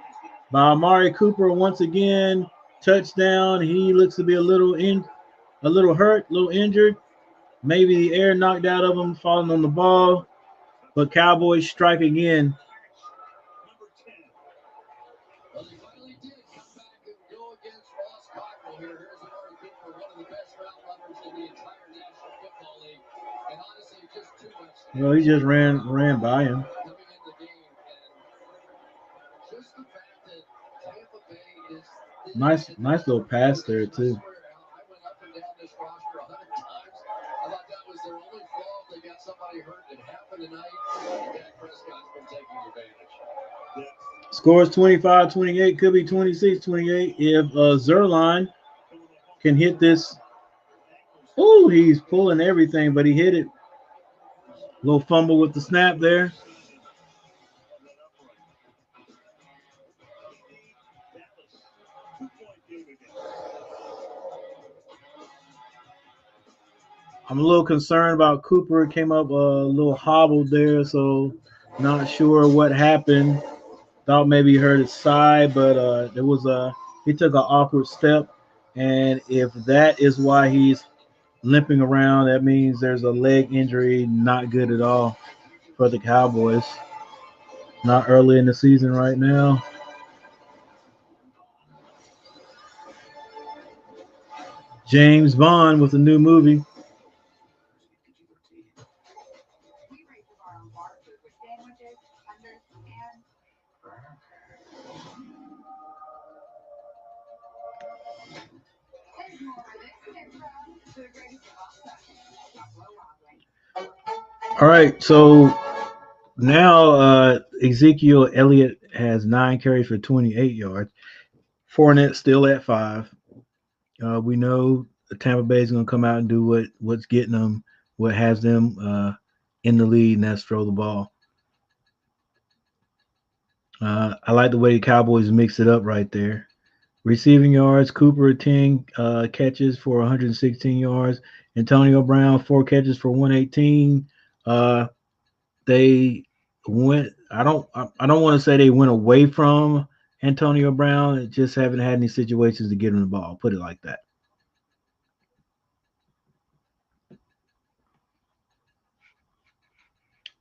[SPEAKER 2] by Amari Cooper once again. Touchdown. He looks to be a little hurt, a little injured. Maybe the air knocked out of him, falling on the ball. But Cowboys strike again.
[SPEAKER 3] Well, he finally did come back and go against Ross Cockrell here. Here's Amari Cooper, one of the best route runners in the entire National Football League. And honestly, just too much.
[SPEAKER 2] Well, he just ran by him.
[SPEAKER 3] Coming in the game, and just the fact that Tampa Bay is
[SPEAKER 2] Nice little pass there too.
[SPEAKER 3] I went up and down this roster 100 times. I thought that was their only flaw. They got somebody hurt. It happened tonight. Dak Prescott's been taking advantage.
[SPEAKER 2] Scores 25-28, could be 26-28 if Zerline can hit this. Oh, he's pulling everything, but he hit it. Little fumble with the snap there. I'm a little concerned about Cooper. It came up a little hobbled there, so not sure what happened. Thought maybe he hurt his side, but he took an awkward step, and if that is why he's limping around, that means there's a leg injury. Not good at all for the Cowboys. Not early in the season right now. James Bond with a new movie. All right, so now Ezekiel Elliott has 9 carries for 28 yards. Fournette still at 5. We know Tampa Bay is going to come out and do what's getting them, what has them in the lead, and that's throw the ball. I like the way the Cowboys mix it up right there. Receiving yards, Cooper 10 catches for 116 yards. Antonio Brown 4 catches for 118. They went. I don't want to say they went away from Antonio Brown. Just haven't had any situations to get him the ball. Put it like that.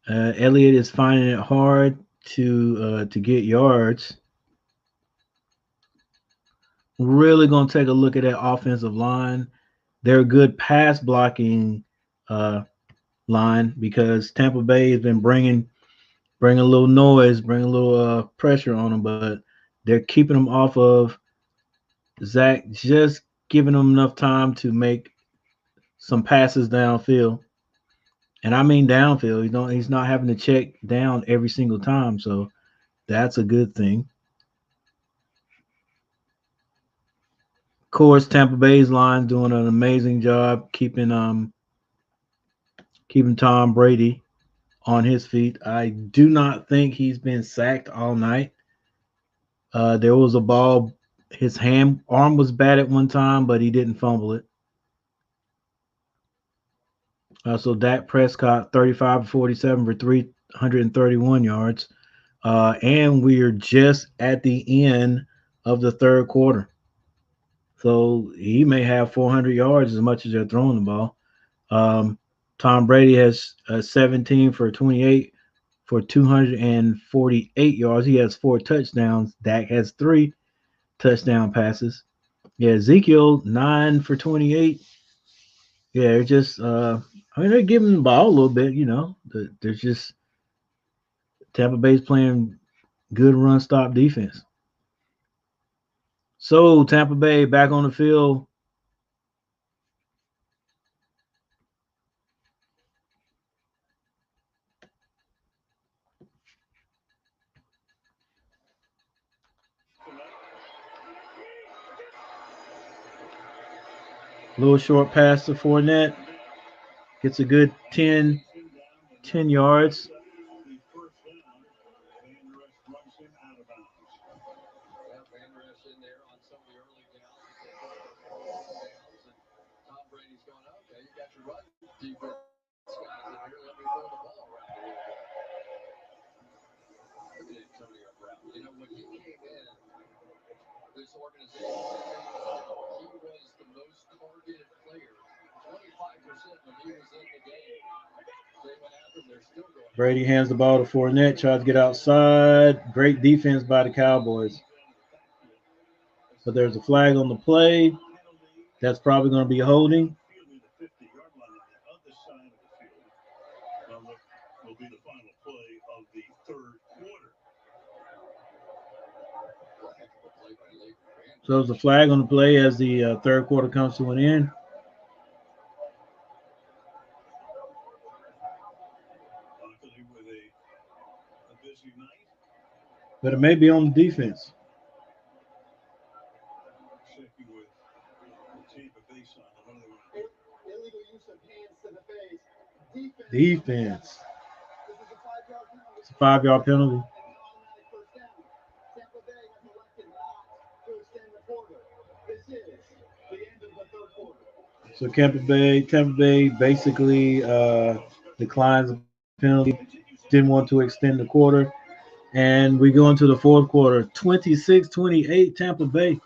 [SPEAKER 2] Elliott is finding it hard to get yards. Really going to take a look at that offensive line. They're a good pass blocking line because Tampa Bay has been bringing a little noise, bringing a little pressure on them, but they're keeping them off of Zach, just giving them enough time to make some passes downfield. And I mean downfield. He's not having to check down every single time, so that's a good thing. Of course, Tampa Bay's line doing an amazing job keeping Tom Brady on his feet. I do not think he's been sacked all night. There was a ball, his arm was bad at one time, but he didn't fumble it. So Dak Prescott, 35-47 for 331 yards. And we are just at the end of the third quarter. So he may have 400 yards as much as they're throwing the ball. Tom Brady has 17 for 28 for 248 yards. He has 4 touchdowns. Dak has 3 touchdown passes. Yeah, Ezekiel 9 for 28. Yeah, they're just they're giving the ball a little bit, There's just Tampa Bay's playing good run stop defense. So Tampa Bay back on the field. Little short pass to Fournette. Gets a good 10 yards.
[SPEAKER 3] okay, you got your run defense guys in here. Let me throw the ball around a little bit. Look at Antonio Brown. You know, when he came in, this organization, he was the most targeted player. 25% when he was in the game. They went after him. They're still going.
[SPEAKER 2] Brady hands the ball to Fournette, tries to get outside. Great defense by the Cowboys. But there's a flag on the play. That's probably going to be holding.
[SPEAKER 1] Fielding the 50-yard line on the other side of the field. Now look, will be the final play of the third quarter.
[SPEAKER 2] So there's a flag on the play as the third quarter comes to an end.
[SPEAKER 1] Luckily, with a busy night.
[SPEAKER 2] But it may be on the defense.
[SPEAKER 1] Checking with the Tampa Bay side. What do they want to do?
[SPEAKER 3] Illegal use of hands to the face.
[SPEAKER 2] Defense.
[SPEAKER 3] This is a 5-yard penalty.
[SPEAKER 2] It's a 5-yard penalty.
[SPEAKER 3] An automatic first down. Tampa Bay has elected not to extend the quarter. This is the end of the third quarter.
[SPEAKER 2] So Tampa Bay basically declines the penalty. Didn't want to extend the quarter. And we go into the fourth quarter. 26-28 Tampa Bay.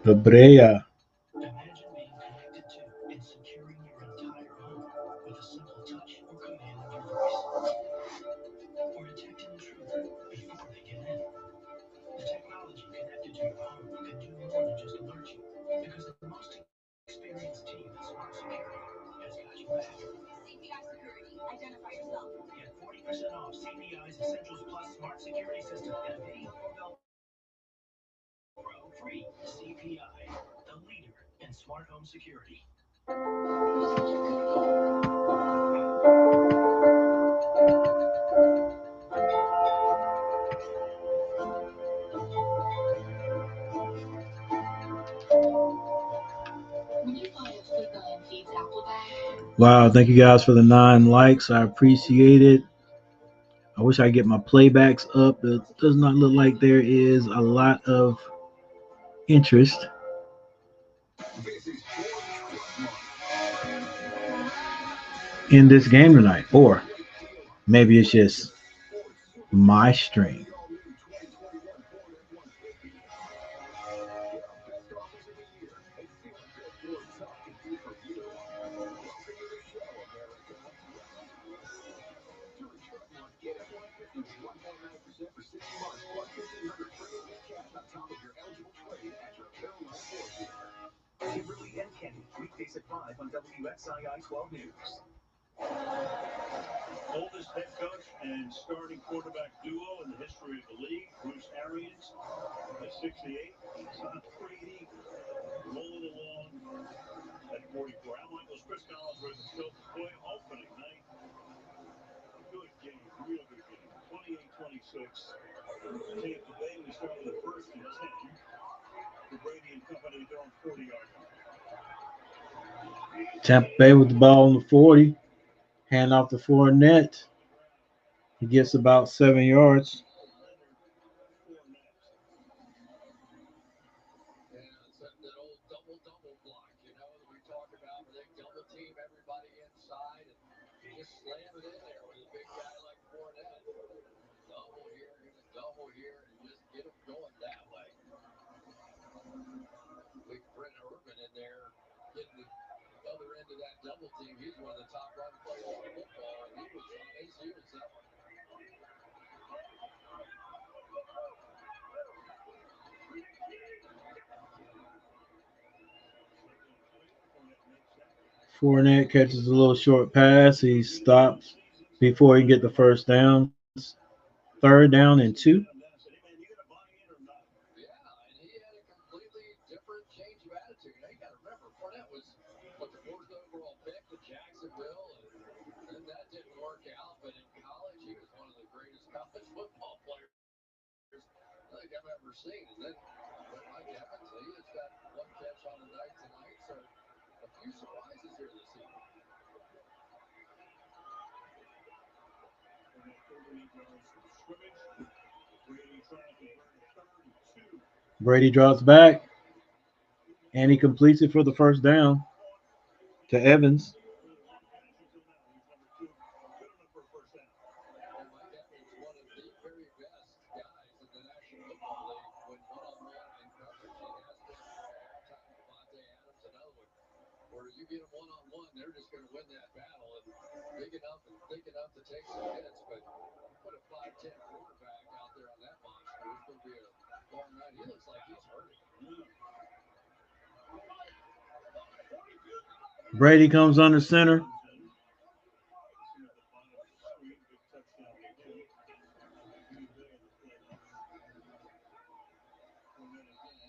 [SPEAKER 2] The Brea.
[SPEAKER 5] Imagine being connected to and securing your entire home with a simple touch or command of your voice. Or detecting intruder before they get in. The technology connected to your home can do more than just alert you, because the most experienced team in smart security has got your back.
[SPEAKER 7] CPI Security. Identify yourself.
[SPEAKER 5] Get 40% off CPI's Essentials Plus Smart Security System and Video Doorbell Pro free. CPI, the leader in smart home security.
[SPEAKER 2] Wow, thank you guys for the 9 likes. I appreciate it. I wish I could get my playbacks up. It does not look like there is a lot of interest. In this game tonight, or maybe it's just my stream.
[SPEAKER 11] Kimberly and Kenny, weekdays at 5 on WXII 12 News.
[SPEAKER 1] Oldest head coach and starting quarterback duo in the history of the league. Bruce Arians at 68. Tom Brady rolling along at 44. Al Michaels, Chris Collins versus Phil Boy, opening night. Good game, real good game. 28-26. Tampa Bay, we start with a 1st and 10. For Brady and company, their own 40-yard line.
[SPEAKER 2] Tampa Bay with the ball on the 40. Hand off to Fournette. He gets about 7 yards.
[SPEAKER 3] That old double block, you know, that we talk about, where they double team everybody inside and just slam it in there with a big guy like Fournette. Double here, and just get them going that way. Big Brent Urban in there, getting the other end of that double team. He's one of the top run players in football, and he was on his heels that one.
[SPEAKER 2] Fournette catches a little short pass. He stops before he can get the first down. 3rd down and 2.
[SPEAKER 3] Yeah, and he had a completely different change of attitude. Now, you got to remember, Fournette was, the 4th overall pick to Jacksonville. ever seen. And then Mike Evans, he has got one catch on the night tonight. So a few surprises here this evening.
[SPEAKER 2] Brady drops back, and he completes it for the first down to Evans.
[SPEAKER 3] And Mike Evans, one of the very best guys in the National Football League when one-on-one in coverage. He has been for a long time. Devontae Adams, another one. Where you get them one-on-one, they're just going to win that battle. And big enough and thick enough to take some hits. But you put a 5'10" quarterback out there on that monster, it's going to be a long night. He looks like he's hurting.
[SPEAKER 2] Brady comes under center.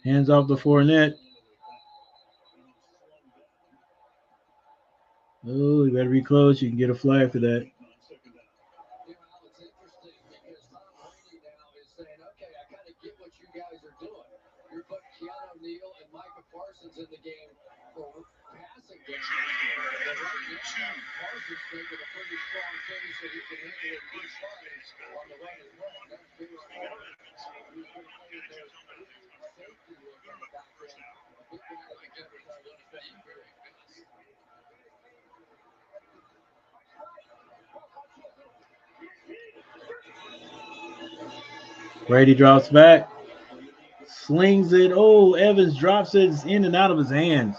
[SPEAKER 2] Hands off to Fournette. Oh, you better be close. You can get a flag for that.
[SPEAKER 3] You know, Al, it's interesting because Tom Brady now is saying, okay, I kind of get what you guys are doing. You're putting Keanu Neal and Micah Parsons in the game for passing downs. But right now, Parsons making a pretty strong case that he can handle it much fine on the run as well. And that's big on Parsons. He's going to play in their safety look on the back end. A big guy that can cover tight ends very, very fast.
[SPEAKER 2] Brady drops back, slings it. Oh, Evans drops it. It's in and out of his hands.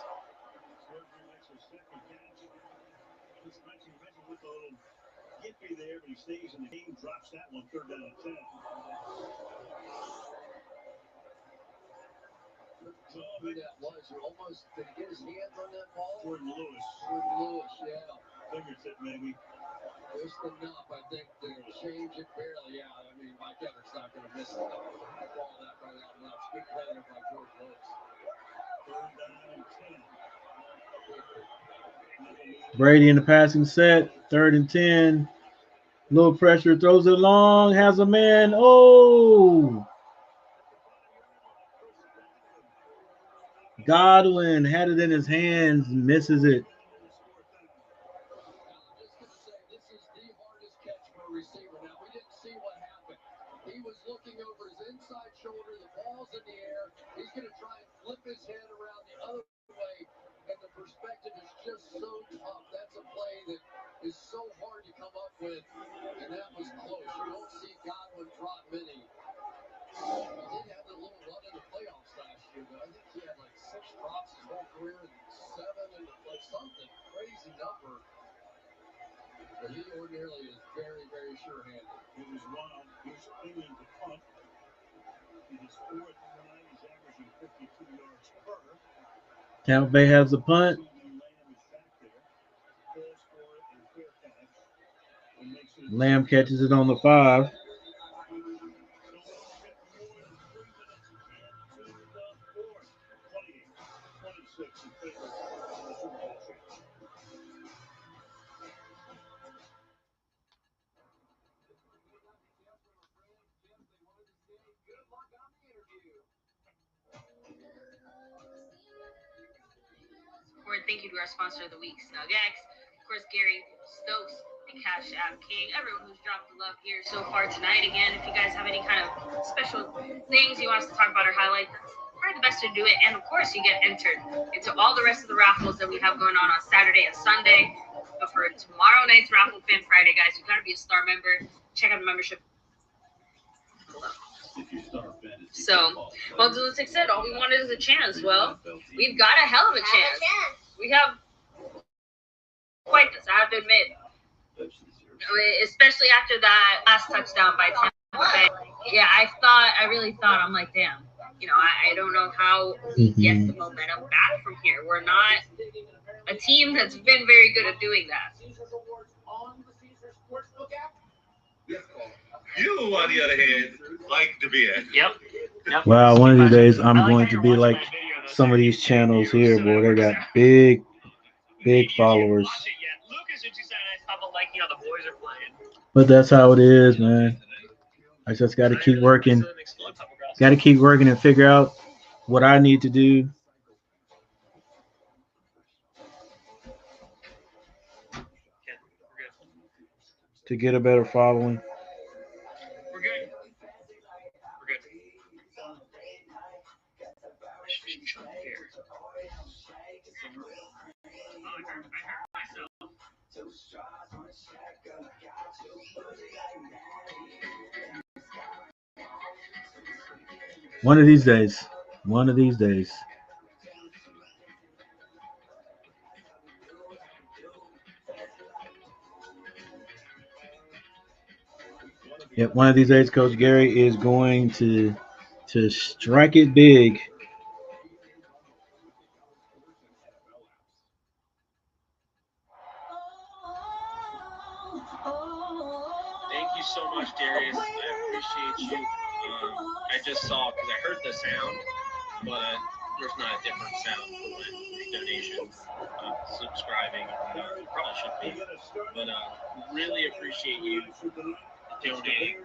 [SPEAKER 1] There, but he stays in the game, drops that one, 3rd down and 10.
[SPEAKER 3] Who that was, who almost, did he get his hands on that ball?
[SPEAKER 1] Jordan Lewis.
[SPEAKER 3] Jordan Lewis, yeah.
[SPEAKER 1] Fingertip, maybe.
[SPEAKER 3] Just enough, I think, to change it barely. Yeah, I mean, Mike Evans not going to miss the ball that by that much. Good play there by George Lewis.
[SPEAKER 1] 3rd down and 10.
[SPEAKER 2] Brady in the passing set, 3rd and 10. Little pressure, throws it long, has a man. Oh! Godwin had it in his hands, misses it.
[SPEAKER 3] I'm just going to say, this is the hardest catch for a receiver. Now, we didn't see what happened. He was looking over his inside shoulder. The ball's in the air. He's going to try and flip his head around the other way, and the perspective is just so tough. That's a play that is so hard to come up with, and that was close. You don't see Godwin drop many. He did have the little run in the playoffs last year, though. I think he had like 6 drops his whole career and 7 in the play. Something crazy number. But he ordinarily is very, very sure-handed.
[SPEAKER 1] It is wild. Here's England to punt. It is 4th and 9. He's averaging 52 yards per.
[SPEAKER 2] Tampa Bay has the punt. Lamb catches it on the 5.
[SPEAKER 14] Thank you to our sponsor of the week, SnugX. Of course, Gary Stokes, the Cash App King, everyone who's dropped the love here so far tonight. Again, if you guys have any kind of special things you want us to talk about or highlight, that's probably the best to do it. And of course, you get entered into all the rest of the raffles that we have going on Saturday and Sunday. But for tomorrow night's raffle, Fan Friday, guys, you got to be a star member. Check out the membership below. So, well, as I said, all we wanted is a chance. Well, we've got a hell of a chance. We have quite this, I have to admit. Especially after that last touchdown by Tampa Bay. Yeah, I really thought, I'm like, damn. You know, I don't know how we get the momentum back from here. We're not a team that's been very good at doing that.
[SPEAKER 15] You, on the other hand, like the beer.
[SPEAKER 14] Yep.
[SPEAKER 2] Wow, one of these days I'm going to be like some of these channels here, boy. They got big followers. But that's how it is, man. I just got to keep working. Got to keep working and figure out what I need to do to get a better following.
[SPEAKER 11] We're good. We're good.
[SPEAKER 2] One of these days. One of these days. Yep, one of these days, Coach Gary is going to strike it big.
[SPEAKER 11] Thank you so much, Darius. I appreciate you. I just saw, because I heard the sound, but there's not a different sound for my donations, subscribing. It probably should be. But really appreciate you donating.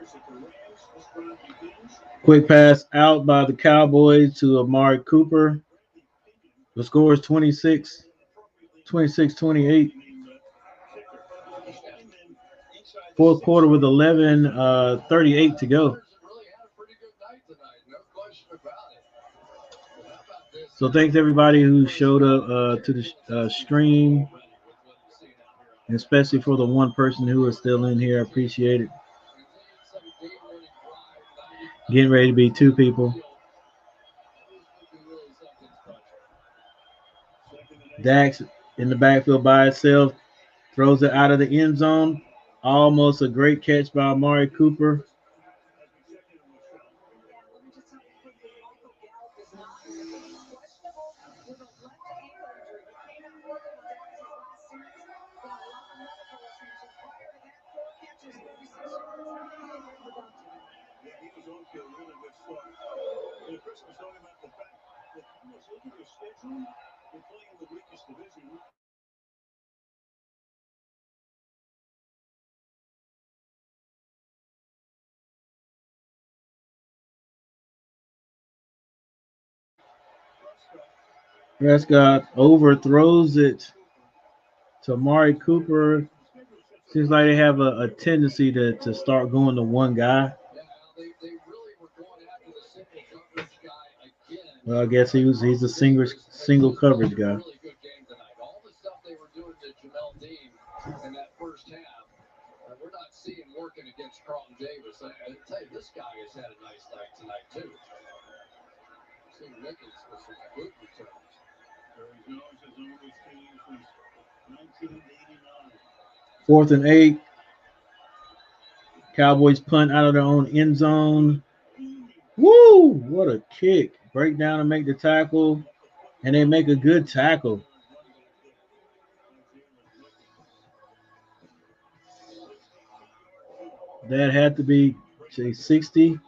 [SPEAKER 2] Quick pass out by the Cowboys to Amari Cooper. The score is 26-28. Fourth quarter with 11:38 to go. So thanks everybody who showed up to the stream, and especially for the one person who is still in here. I appreciate it. Getting ready to be two people. Dax in the backfield by itself, throws it out of the end zone. Almost a great catch by Amari Cooper. Prescott overthrows it to Amari Cooper. Seems like they have a tendency to start going to one guy. Well, I guess he's a single coverage guy.
[SPEAKER 3] All the stuff they were doing to Jamel Dean in that first half, we're not seeing working against Carlton Davis. I tell you, this guy has had a nice night tonight too. Seeing Nichols with some good returns.
[SPEAKER 2] Fourth and 8. Cowboys punt out of their own end zone. Woo! What a kick. Break down and make the tackle. And they make a good tackle. That had to be, say, 60.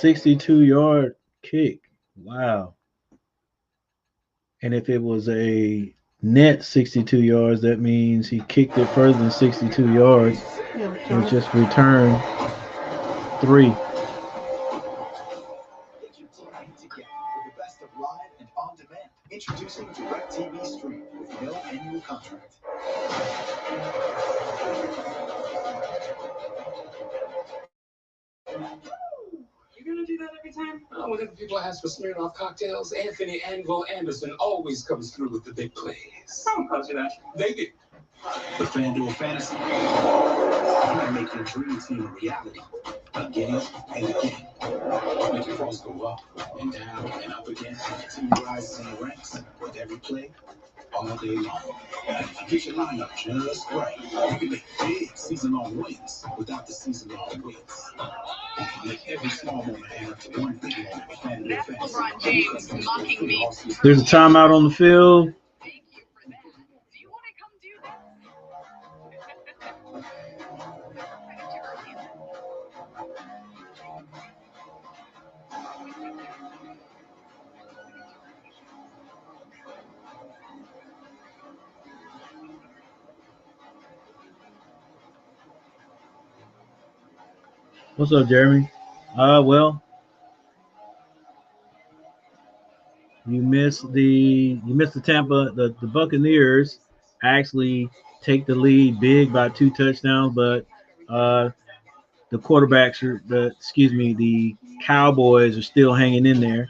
[SPEAKER 2] $62-yard kick. Wow. And if it was a net 62 yards, that means he kicked it further than 62 yards. It just returned 3.
[SPEAKER 4] Introducing DirecTV Stream with no annual contract.
[SPEAKER 13] You're gonna do that every time? Oh, whenever people ask for Smirnoff cocktails, Anthony Anvil Anderson always comes through with the big plays.
[SPEAKER 11] Oh, how's that?
[SPEAKER 13] Baby.
[SPEAKER 9] The FanDuel Fantasy. You can make your dream team a reality. Again and again. Make your cross go up and down and up again. Your team rises in the ranks with every play all day long. And if you get your lineup just right, you can make big season-long wins without the season-long wins. Make every small moment add up to one big moment with FanDuel Fantasy.
[SPEAKER 12] LeBron James mocking me.
[SPEAKER 2] There's a timeout on the field.
[SPEAKER 12] Thank you for that. Do you want to come do this? I got you early.
[SPEAKER 2] What's up, Jeremy? Well, you missed the Tampa. The Buccaneers actually take the lead big by 2 touchdowns, but uh, the quarterbacks are the Cowboys are still hanging in there.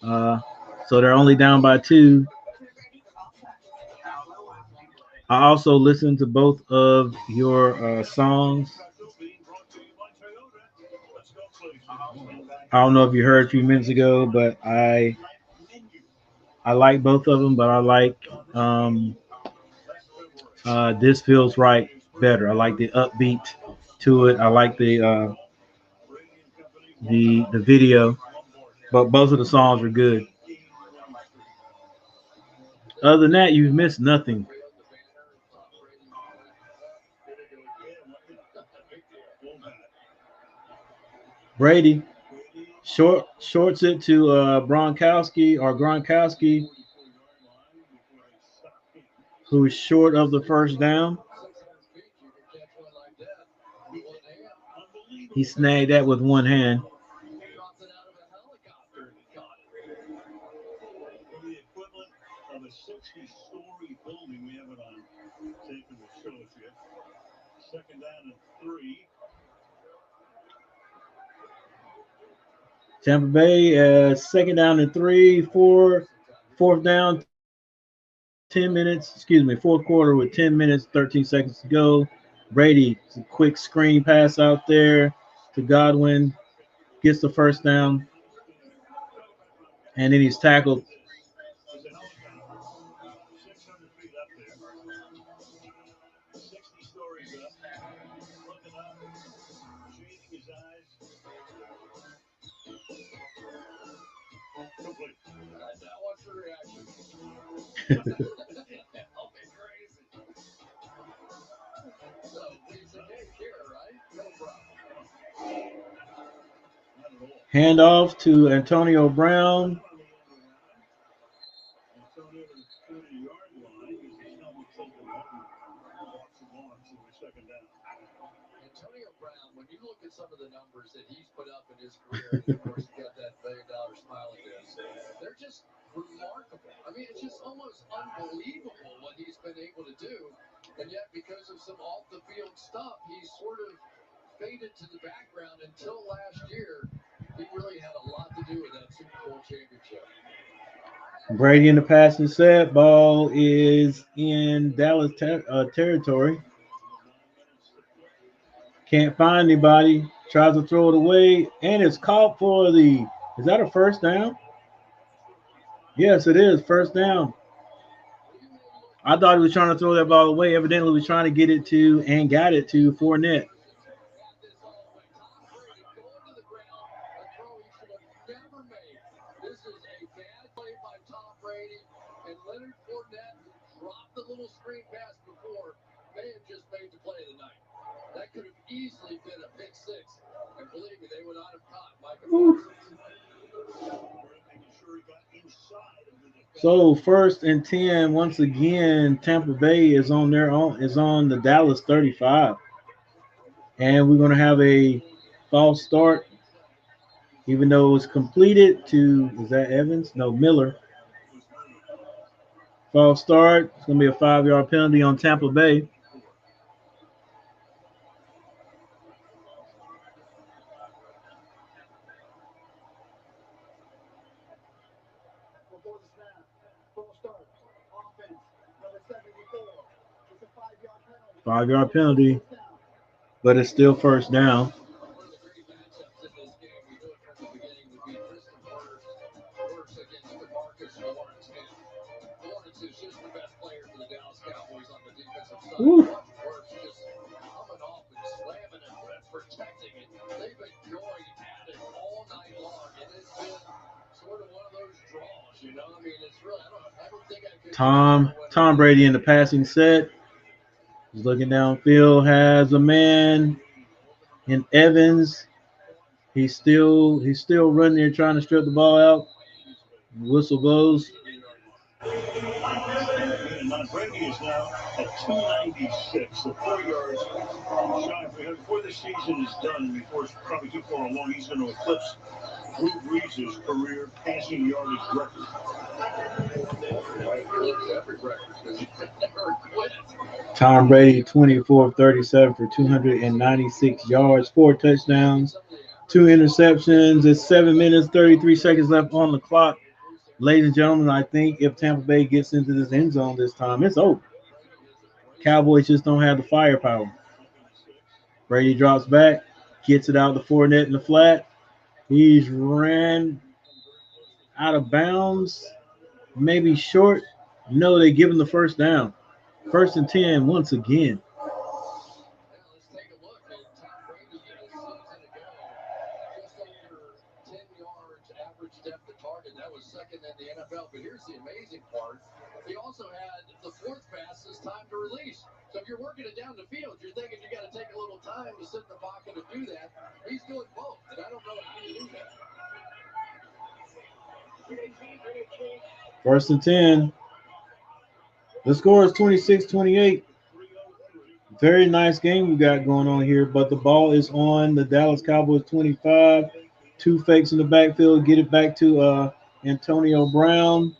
[SPEAKER 2] Uh, so they're only down by 2. I also listened to both of your songs. I don't know if you heard a few minutes ago, but I like both of them, but I like um, This Feels Right better. I like the upbeat to it. I like the video, but both of the songs are good. Other than that, you've missed nothing. Brady shorts it to Gronkowski, who's short of the first down. He snagged that with one hand.
[SPEAKER 1] The equivalent of a 60-story building. We have it on tape and we'll show it to you. Second down and 3.
[SPEAKER 2] Tampa Bay, second down and 3, fourth down, 10 minutes, fourth quarter with 10 minutes, 13 seconds to go. Brady, a quick screen pass out there to Godwin, gets the first down, and then he's tackled.
[SPEAKER 1] 600 feet up there. 60 stories up. Looking up. Shading his eyes. Complete.
[SPEAKER 3] Now what's the reaction? Crazy. So, piece of cake here, right? No problem.
[SPEAKER 2] Handoff to Antonio Brown.
[SPEAKER 1] Antonio to the 30-yard line. Gets his helmet taken off and walks along to the second down.
[SPEAKER 3] Antonio Brown, when you look at some of the numbers that he's put up in his career, and of course he's got that $1 billion smile on his, they're just remarkable. I mean, it's just almost unbelievable what he's been able to do. And yet, because of some off-the-field stuff, he's sort of faded to the background until last year. He really had a lot to do with that Super Bowl championship.
[SPEAKER 2] Brady in the passing set. Ball is in Dallas territory. Can't find anybody. Tries to throw it away, and it's caught for the. Is that a first down? Yes, it is. First down. I thought he was trying to throw that ball away. Evidently, he was trying to get it to and got it to Fournette.
[SPEAKER 3] This is a bad play by Tom Brady, and Leonard Fournette, who dropped the little screen pass before, may have just made the play of the night. That could have easily been a pick six, and believe me, they would not have caught Micah Parsons.
[SPEAKER 2] So 1st and 10, once again, Tampa Bay is on the Dallas 35. And we're going to have a false start, even though it was completed to, is that Evans? No, Miller. False start. It's going to be a 5-yard penalty on Tampa Bay.
[SPEAKER 12] Before the snap, false start, offense, number 74. It's a 5-yard penalty.
[SPEAKER 2] 5-yard penalty, but it's still first down.
[SPEAKER 3] One of the great matchups in this game, we knew it from the beginning, would be Tristan Wirfs against DeMarcus Lawrence. And Lawrence is just the best player for the Dallas Cowboys on the defensive side. Watch Wirfs just coming off and slamming it, protecting it. They've been going at it all night long, and it's been sort of one of those draws, you know? I mean, it's really, I don't think I could.
[SPEAKER 2] Tom Brady in the passing set. He's looking downfield, has a man in Evans. He's still running there trying to strip the ball out. Whistle blows.
[SPEAKER 1] Brady is now at 296, so 4 yards shy. Before the season is done, before it's probably too far along, he's going to eclipse Drew Brees' career passing yardage record.
[SPEAKER 2] Tom Brady, 24 of 37 for 296 yards, 4 touchdowns, 2 interceptions. It's 7 minutes, 33 seconds left on the clock. Ladies and gentlemen, I think if Tampa Bay gets into this end zone this time, it's over. Cowboys just don't have the firepower. Brady drops back, gets it out the four-net in the flat. He's ran out of bounds, maybe short. No, they give him the first down. 1st and 10 once again.
[SPEAKER 3] Let's take a look at Tom Brady a season ago. Just under 10 yards average depth of target. That was second in the NFL. But here's the amazing part. He also had the 4th fastest time to release. So if you're working it down the field, you're thinking you got to take a little time to sit in the pocket and do that. He's doing both. And I don't know how you do that.
[SPEAKER 2] 1st and 10. The score is 26-28. Very nice game we got going on here, but the ball is on the Dallas Cowboys 25. 2 fakes in the backfield. Get it back to Antonio Brown.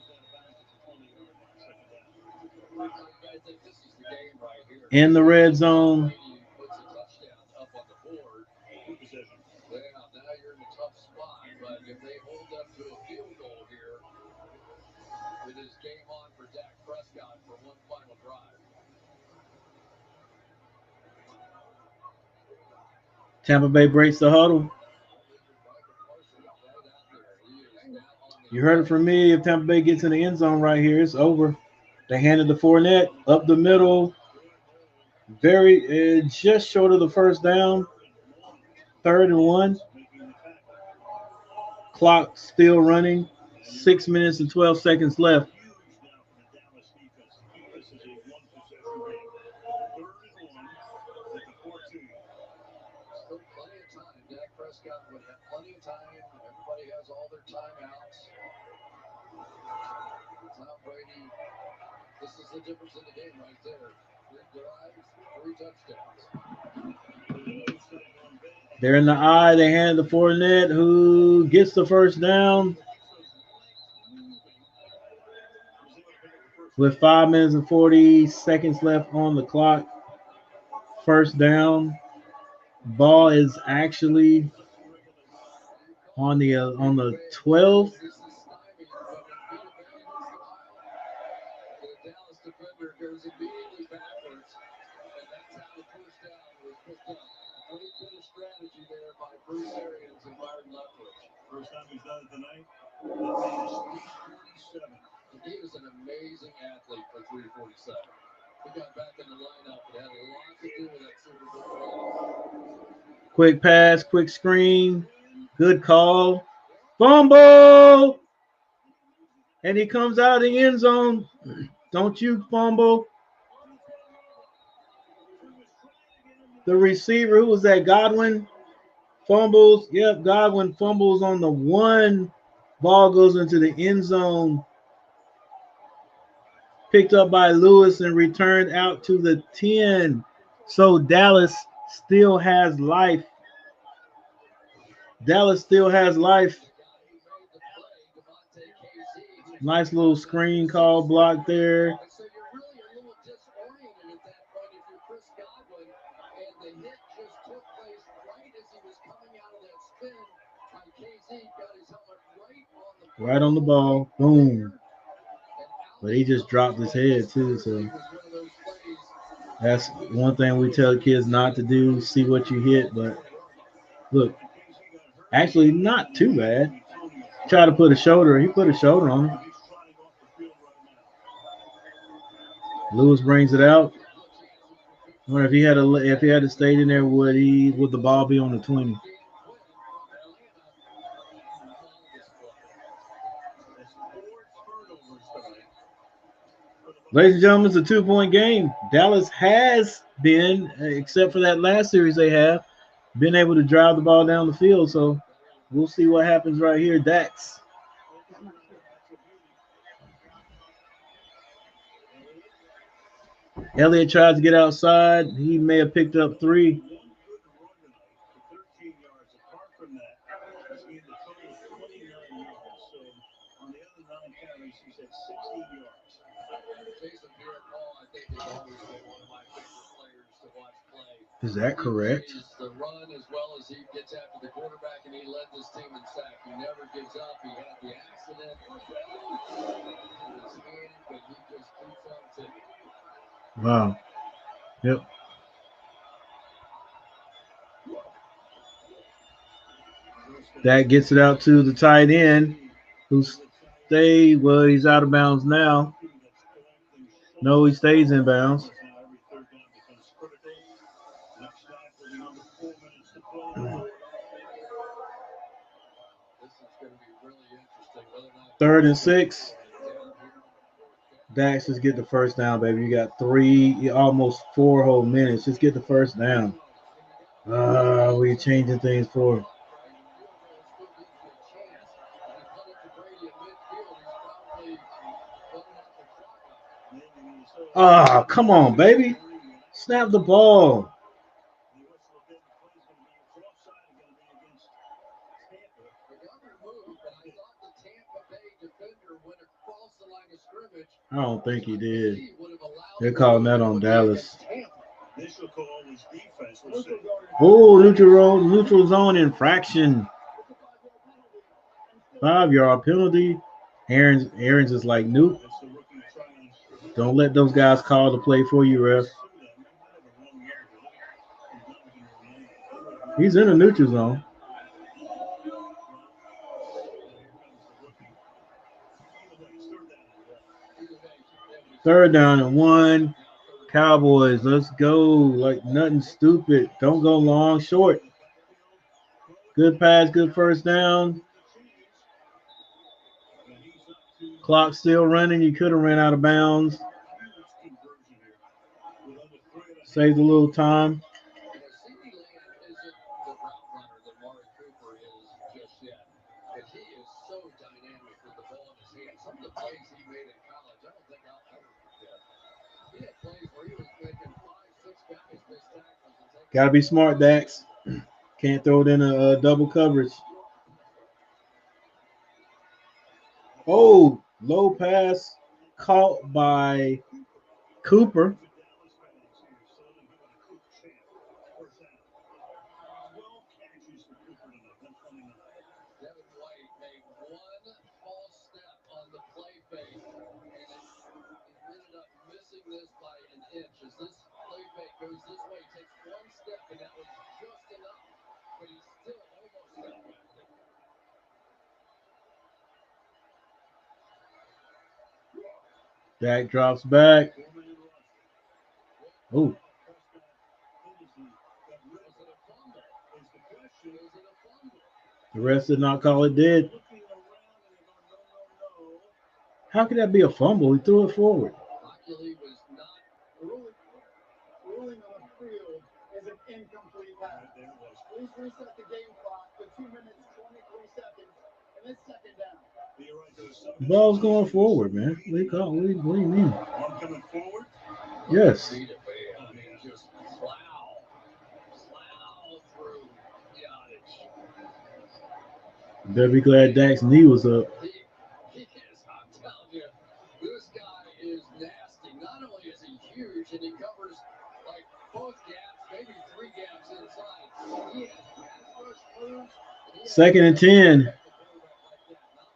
[SPEAKER 2] In the red zone.
[SPEAKER 3] Now you're in a tough spot, but if they hold them to a field goal here, it is game on for Dak Prescott for one final drive.
[SPEAKER 2] Tampa Bay breaks the huddle. You heard it from me. If Tampa Bay gets in the end zone right here, it's over. They handed the four-net up the middle. Very just short of the first down. 3rd and 1. Clock still running. 6 minutes and 12 seconds left.
[SPEAKER 3] Still plenty of time. Dak Prescott would have plenty of time. Everybody has all their timeouts. Tom Brady, this is the difference in the game right there. 3 drives, 3 touchdowns.
[SPEAKER 2] They're in the eye. They hand the four-net. Who gets the first down? With 5 minutes and 40 seconds left on the clock. First down. Ball is actually on the 12.
[SPEAKER 3] The Dallas defender goes immediately backwards, and that's how the first down was picked up. Great bit of strategy there by Bruce Arians and Byron Leftwich.
[SPEAKER 1] First time he's done it tonight. That is 347.
[SPEAKER 3] He is an amazing athlete for 347. He got back in the lineup and had a lot to do with that Super Bowl win.
[SPEAKER 2] Quick pass, quick screen. Good call. Fumble! And he comes out of the end zone. Don't you fumble. The receiver, who was that? Godwin fumbles. Yep, Godwin fumbles on the 1. Ball goes into the end zone. Picked up by Lewis and returned out to the 10. So Dallas still has life. Dallas still has life. Nice little screen call block there.
[SPEAKER 3] So you're really a little disoriented at that point if you're Chris Godwin, and the hit just took place right as he was coming out of that spin. And KZ got his helmet
[SPEAKER 2] Right on the ball. Boom. But he just dropped his head too. So that's one thing we tell kids not to do. See what you hit. But look, actually not too bad. Try to put a shoulder. He put a shoulder on him. Lewis brings it out. I wonder if he had stayed in there, would the ball be on the 20? Ladies and gentlemen, it's a 2-point game. Dallas has been, except for that last series they have, been able to drive the ball down the field. So we'll see what happens right here. Dax. Elliott tries to get outside. He may have picked up 3.
[SPEAKER 1] One good run tonight for 13 yards. Apart from that, he's gained a total of 29 yards. So on the other 9 carries, he's at 16 yards.
[SPEAKER 3] Jason Pierre-Paul, I think, has always been one of my favorite players to watch play.
[SPEAKER 2] Is that correct?
[SPEAKER 3] He plays the run as well as he gets after the quarterback, and he led this team in sack. He never gives up. He had the accident in his hand, but he just keeps on ticking.
[SPEAKER 2] Wow. Yep. That gets it out to the tight end, who well, he's out of bounds now. No, he stays in bounds. Third and 6. Dax, just get the first down, baby. You got 3, almost 4 whole minutes. Just get the first down. We're changing things for. Come on, baby. Snap the ball. I don't think he did. They're calling that on Dallas. Oh, neutral zone infraction. 5-yard penalty. Aaron's is like, nope. Don't let those guys call the play for you, ref. He's in a neutral zone. Third down and 1. Cowboys, let's go. Like nothing stupid. Don't go long, short. Good pass, good first down. Clock still running. You could have ran out of bounds. Saved a little time.
[SPEAKER 3] But he is so dynamic with the ball in his hand. Some of the plays he made in college, I don't think I'll ever forget. He had plays where he was making 5, 6 guys miss tackles and taking.
[SPEAKER 2] Got to be smart, Dax. Can't throw it in a double coverage. Oh, low pass caught by Cooper.
[SPEAKER 3] Devin White made one false step on the play fake, and it ended up missing this by an inch. As this play fake goes this way, takes one step, and that was just enough, but he still almost stepped backward.
[SPEAKER 2] Dak drops back. Oh. The rest did not call it dead. How could that be a fumble? He threw it forward.
[SPEAKER 3] Luckily, was not ruling on the field as an incomplete pass. Please reset the game clock to 2 minutes 23 seconds, and it's second down.
[SPEAKER 2] The ball's going forward, man. What do you mean?
[SPEAKER 1] Coming forward?
[SPEAKER 2] Yes.
[SPEAKER 3] I mean, just plow through yardage.
[SPEAKER 2] Better be glad Dak's knee was up.
[SPEAKER 3] He is, I'm telling you, this guy is nasty. Not only is he huge, and he covers like both gaps, maybe 3 gaps inside. He has pass rush moves.
[SPEAKER 2] Second and 10.
[SPEAKER 3] Not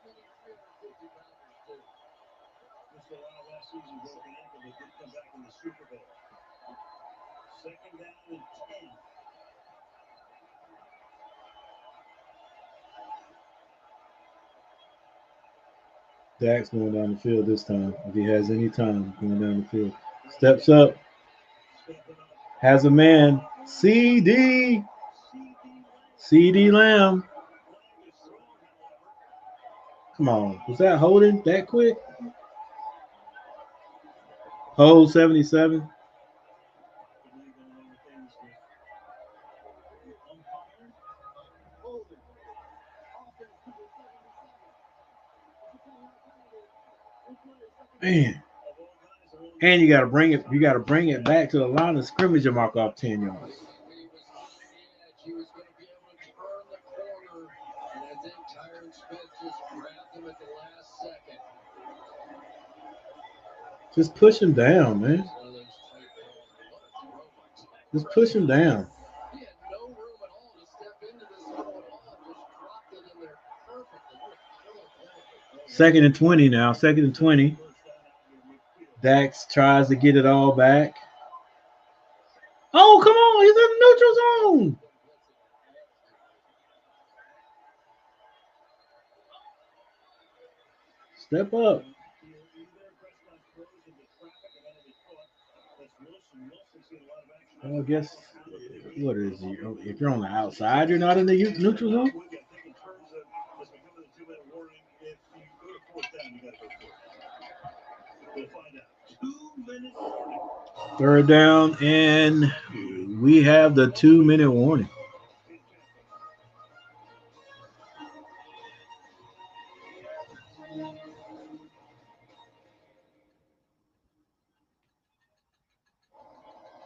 [SPEAKER 3] many 350 pounders do.
[SPEAKER 1] Just allowed last season broken ankle, but did come back in the Super Bowl. Second down and 10.
[SPEAKER 2] Dak's going down the field this time. If he has any time, going down the field. Steps up. Has a man. CD Lamb. Come on. Was that holding that quick? Hold 77. Man. And you gotta bring it. You gotta bring it back to the line of scrimmage and mark off 10 yards.
[SPEAKER 3] He was going to be able to turn the corner, and I think Tyron Smith just grabbed him at the last second.
[SPEAKER 2] Just push him down, man.
[SPEAKER 3] One of those tight balls, but what a throw by Smith.
[SPEAKER 2] Just push him down.
[SPEAKER 3] He had no room at all to step into this throw at all. Just dropped it in there perfectly. What a killer ball.
[SPEAKER 2] Second and 20 now. Second and 20. Dax tries to get it all back. Oh, come on. He's in the neutral zone. Step up. Well, I guess, what is he? If you're on the outside, you're not in the neutral zone? Third down, and we have the 2-minute warning.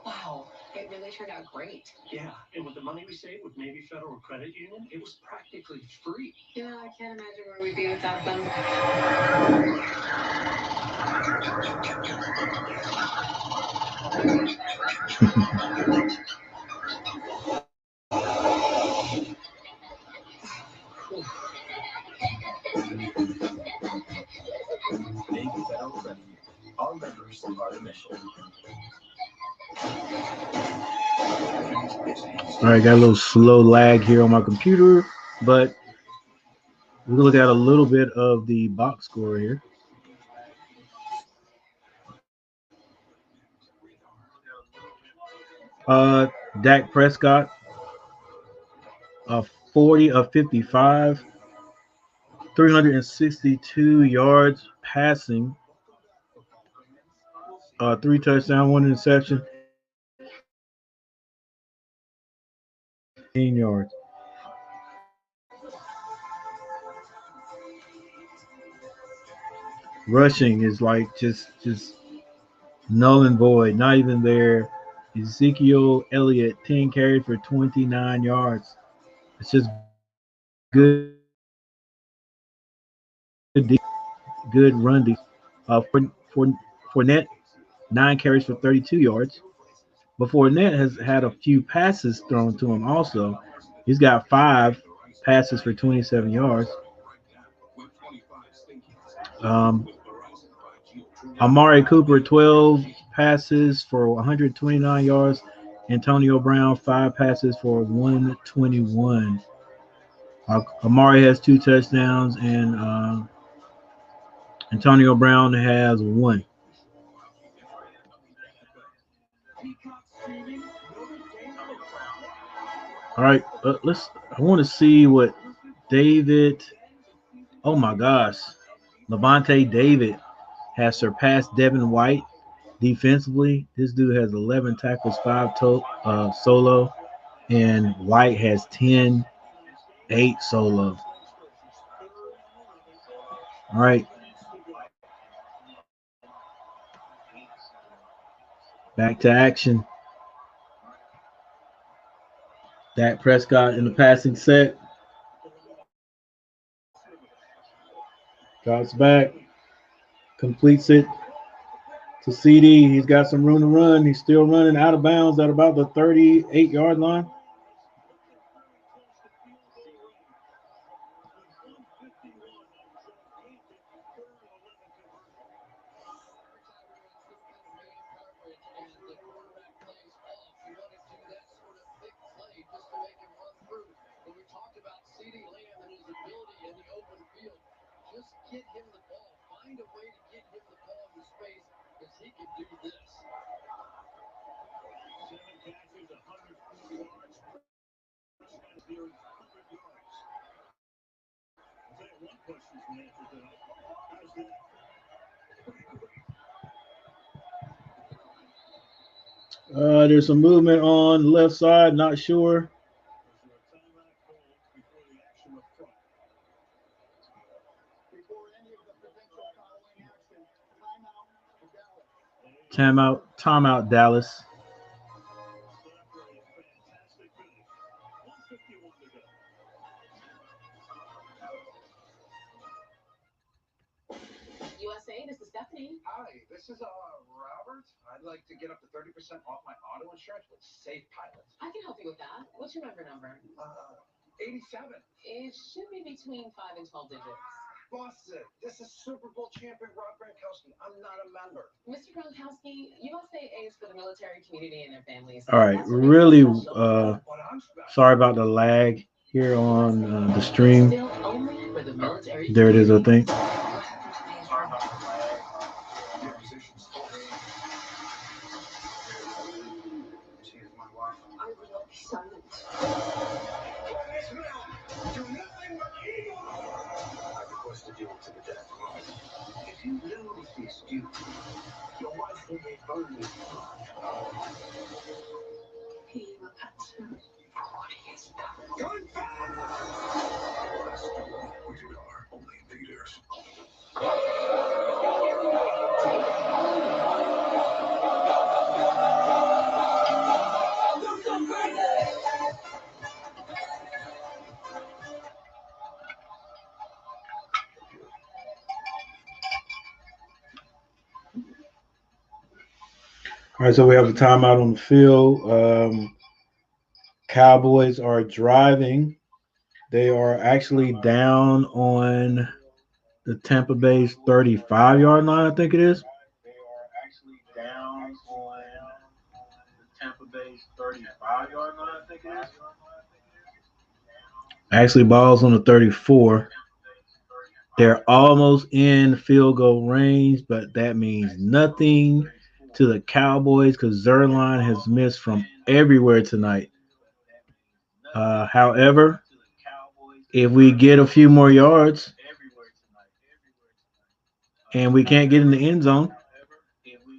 [SPEAKER 8] Wow, it really turned out great.
[SPEAKER 5] Yeah, and with the money we saved with Navy Federal Credit Union, it was practically free.
[SPEAKER 8] Yeah, I can't imagine where we'd be without them.
[SPEAKER 4] Navy Federal Credit Union. Our members are the mission.
[SPEAKER 2] All right, got a little slow lag here on my computer, but we'll look at a little bit of the box score here. Dak Prescott, 40 of 55, 362 yards passing, 3 touchdowns, 1 interception, 18 yards. Rushing is like just null and void, not even there. Ezekiel Elliott, 10 carries for 29 yards. It's just good run defense. Fournette, 9 carries for 32 yards. But Fournette has had a few passes thrown to him also. He's got 5 passes for 27 yards. Amari Cooper, 12 passes for 129 yards. Antonio Brown, 5 passes for 121. Amari has 2 touchdowns, and Antonio Brown has 1. All right, I want to see what David. Oh my gosh, Levante David has surpassed Devin White defensively. This dude has 11 tackles, 5 solo, and White has 10, 8 solo. All right. Back to action. Dak Prescott in the passing set. Drops back. Completes it to CD. He's got some room to run. He's still running out of bounds at about the 38-yard line.
[SPEAKER 3] Get him the ball. Find a way to get him the ball in space because he can do this.
[SPEAKER 1] 7 catches, 104 yards. Prescott is nearing 100 yards. I'll tell you one question's been answered tonight. How's that?
[SPEAKER 2] There's some movement on the left side. Not sure.
[SPEAKER 1] Is there a timeout called before the action up front?
[SPEAKER 6] Before any of the potential following action, timeout for Dallas.
[SPEAKER 1] A
[SPEAKER 2] Timeout, Dallas.
[SPEAKER 8] USA, this is Stephanie.
[SPEAKER 3] Hi, this is Robert. I'd like to get up to 30% off my auto insurance with Safe Pilot.
[SPEAKER 8] I can help you with that. What's your member number?
[SPEAKER 3] 87.
[SPEAKER 8] It should be between 5 and 12 digits.
[SPEAKER 3] Boston, this is Super Bowl champion Rob Gronkowski. I'm not a member.
[SPEAKER 8] Mr. Gronkowski, USAA is for the military community and their families.
[SPEAKER 2] All right, really, sorry about the lag here on the stream.
[SPEAKER 8] Still only for the military.
[SPEAKER 2] There it is, I think.
[SPEAKER 10] I will not be silent.
[SPEAKER 4] I request a duel to the death. If you lose this duel, your wife will be burned.
[SPEAKER 10] He will answer for what he has done.
[SPEAKER 4] Going fast! Last duel, rated R, only in theaters.
[SPEAKER 2] All right, so we have the timeout on the field. Cowboys are driving. They are actually down on the Tampa Bay's 35-yard line, I think it is. They are actually down on the Tampa Bay's 35-yard line, I think it is. Actually, ball's on the 34. They're almost in field goal range, but that means nothing to the Cowboys because Zerline has missed from everywhere tonight. However, if we get a few more yards and we can't get in the end zone,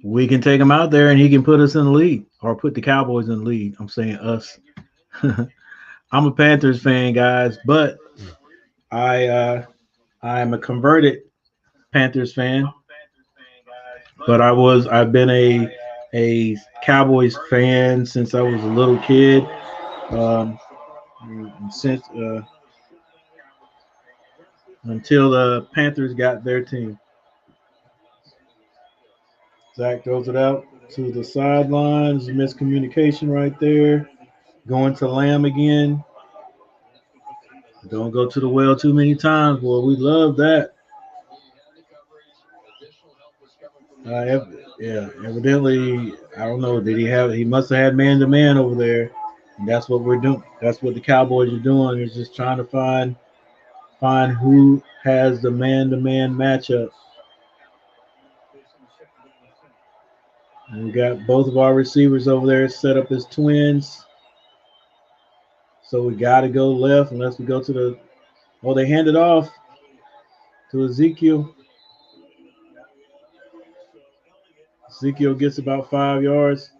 [SPEAKER 2] we can take him out there and he can put us in the lead or put the Cowboys in the lead. I'm saying us. I'm a Panthers fan, guys, but I'm a converted Panthers fan. But I've been a Cowboys fan since I was a little kid. Since until the Panthers got their team. Zach throws it out to the sidelines. Miscommunication right there. Going to Lamb again. Don't go to the well too many times, boy. We love that. Evidently, I don't know. He must have had man-to-man over there. And that's what we're doing. That's what the Cowboys are doing, is just trying to find who has the man-to-man matchup. And we got both of our receivers over there set up as twins. So we got to go left unless we go to the – oh, they hand it off to Ezekiel. Ezekiel gets about 5 yards.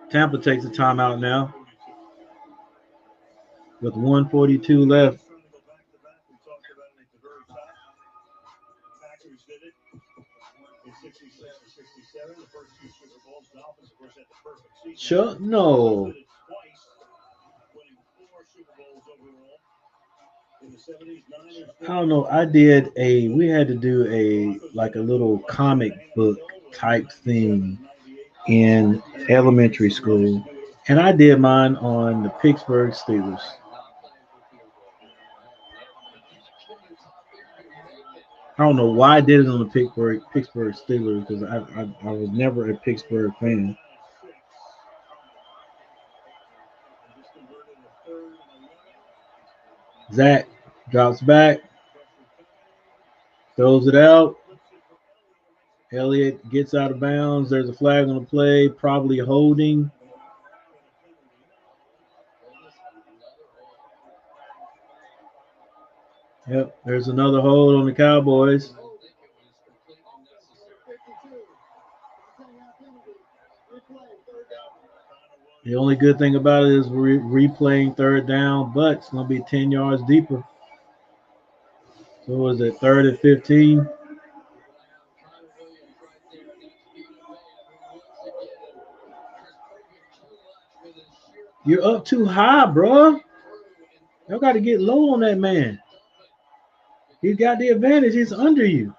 [SPEAKER 2] Tampa takes a timeout now with 1:42 left. Chuck, no. I don't know. We had to do a little comic book type thing in elementary school. And I did mine on the Pittsburgh Steelers. I don't know why I did it on the Pittsburgh Steelers because I was never a Pittsburgh fan. Zach drops back, throws it out. Elliott gets out of bounds. There's a flag on the play, probably holding. Yep, there's another hold on the Cowboys. The only good thing about it is we're replaying third down, but it's going to be 10 yards deeper. So was it 3rd and 15? You're up too high, bro. Y'all got to get low on that man. He's got the advantage. He's under you.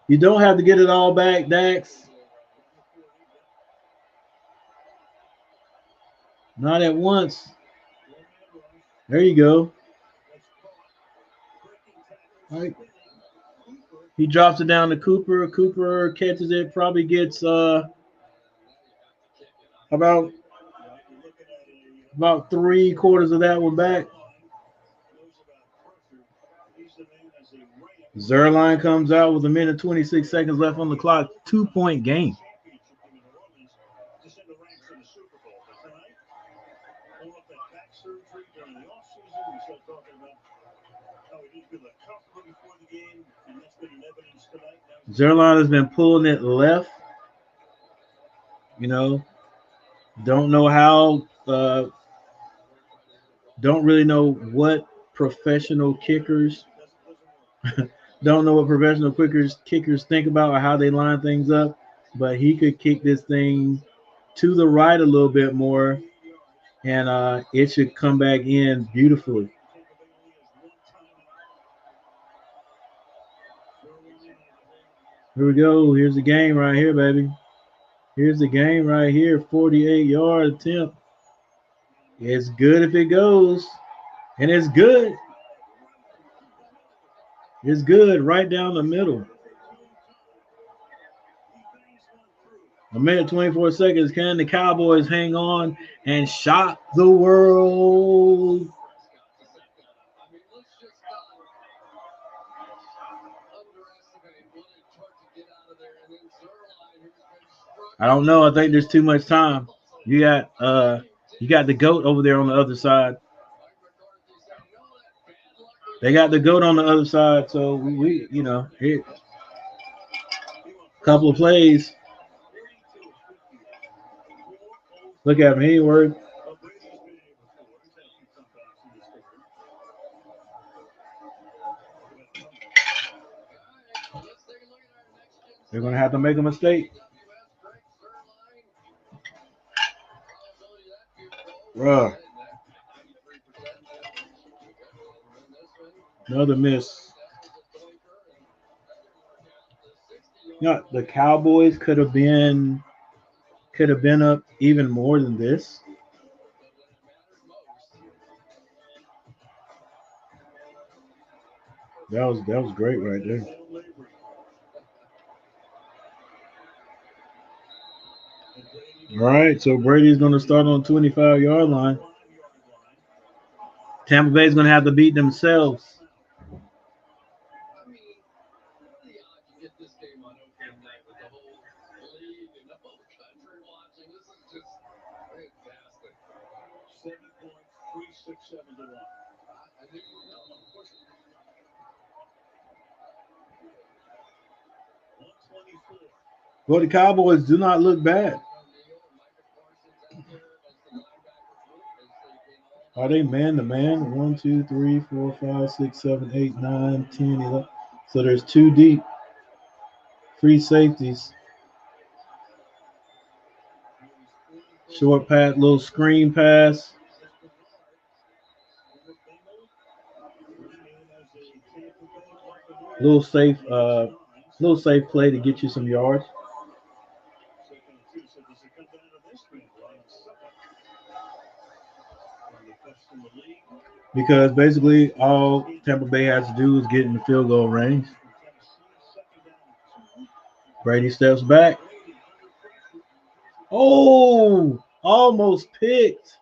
[SPEAKER 2] You don't have to get it all back, Dax. Not at once. There you go. All right. He drops it down to Cooper. Cooper catches it. Probably gets about 3/4 of that one back. Zerline comes out with 1:26 left on the clock. 2-point game. Zerline has been pulling it left. You know, don't know how, don't really know what professional kickers kickers think about or how they line things up, but he could kick this thing to the right a little bit more, and it should come back in beautifully. Here we go. Here's the game right here, baby. Here's the game right here. 48-yard attempt. It's good if it goes, and it's good. It's good right down the middle. 1:24. Can the Cowboys hang on and shock the world? I don't know. I think there's too much time. You got the GOAT over there on the other side. They got the GOAT on the other side, so we here. Couple of plays. Look at him. He ain't worried. They're going to have to make a mistake. Bruh. Another miss. The Cowboys could have been up even more than this. That was great right there. All right, so Brady's going to start on 25-yard line. Tampa Bay's going to have to beat themselves. Well, the Cowboys do not look bad. Are they man to man? 1, 2, 3, 4, 5, 6, 7, 8, 9, 10, 11. So there's 2 deep. Free safeties. Short pass, little screen pass. Little safe play to get you some yards. Because basically all Tampa Bay has to do is get in the field goal range. Brady steps back. Oh, almost picked.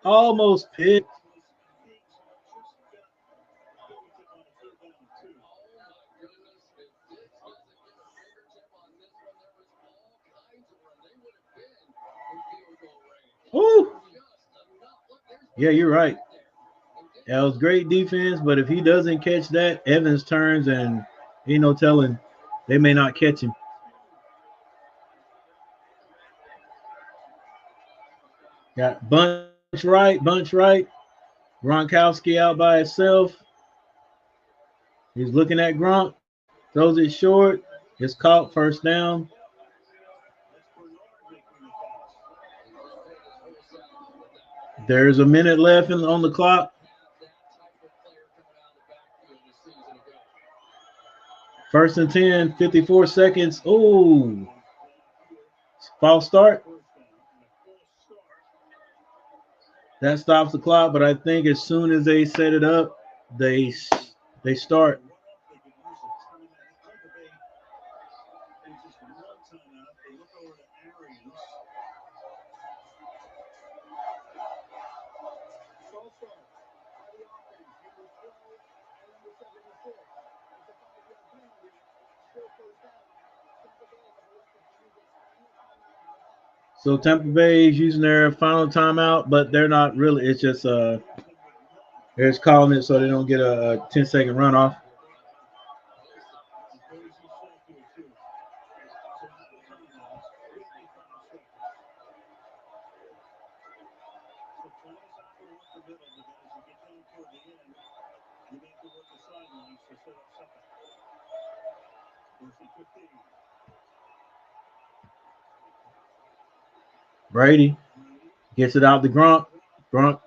[SPEAKER 2] Almost picked. Ooh. Yeah, you're right. That was great defense, but if he doesn't catch that, Evans turns and ain't no telling. They may not catch him. Got bunch right, bunch right. Gronkowski out by himself. He's looking at Gronk. Throws it short. It's caught. First down. There's a minute left on the clock. First and 10, 54 seconds. Ooh. False start. That stops the clock, but I think as soon as they set it up, they start. So Tampa Bay is using their final timeout, but they're not really. It's just they're just calling it so they don't get a 10-second runoff. Brady gets it out to Gronk. Gronk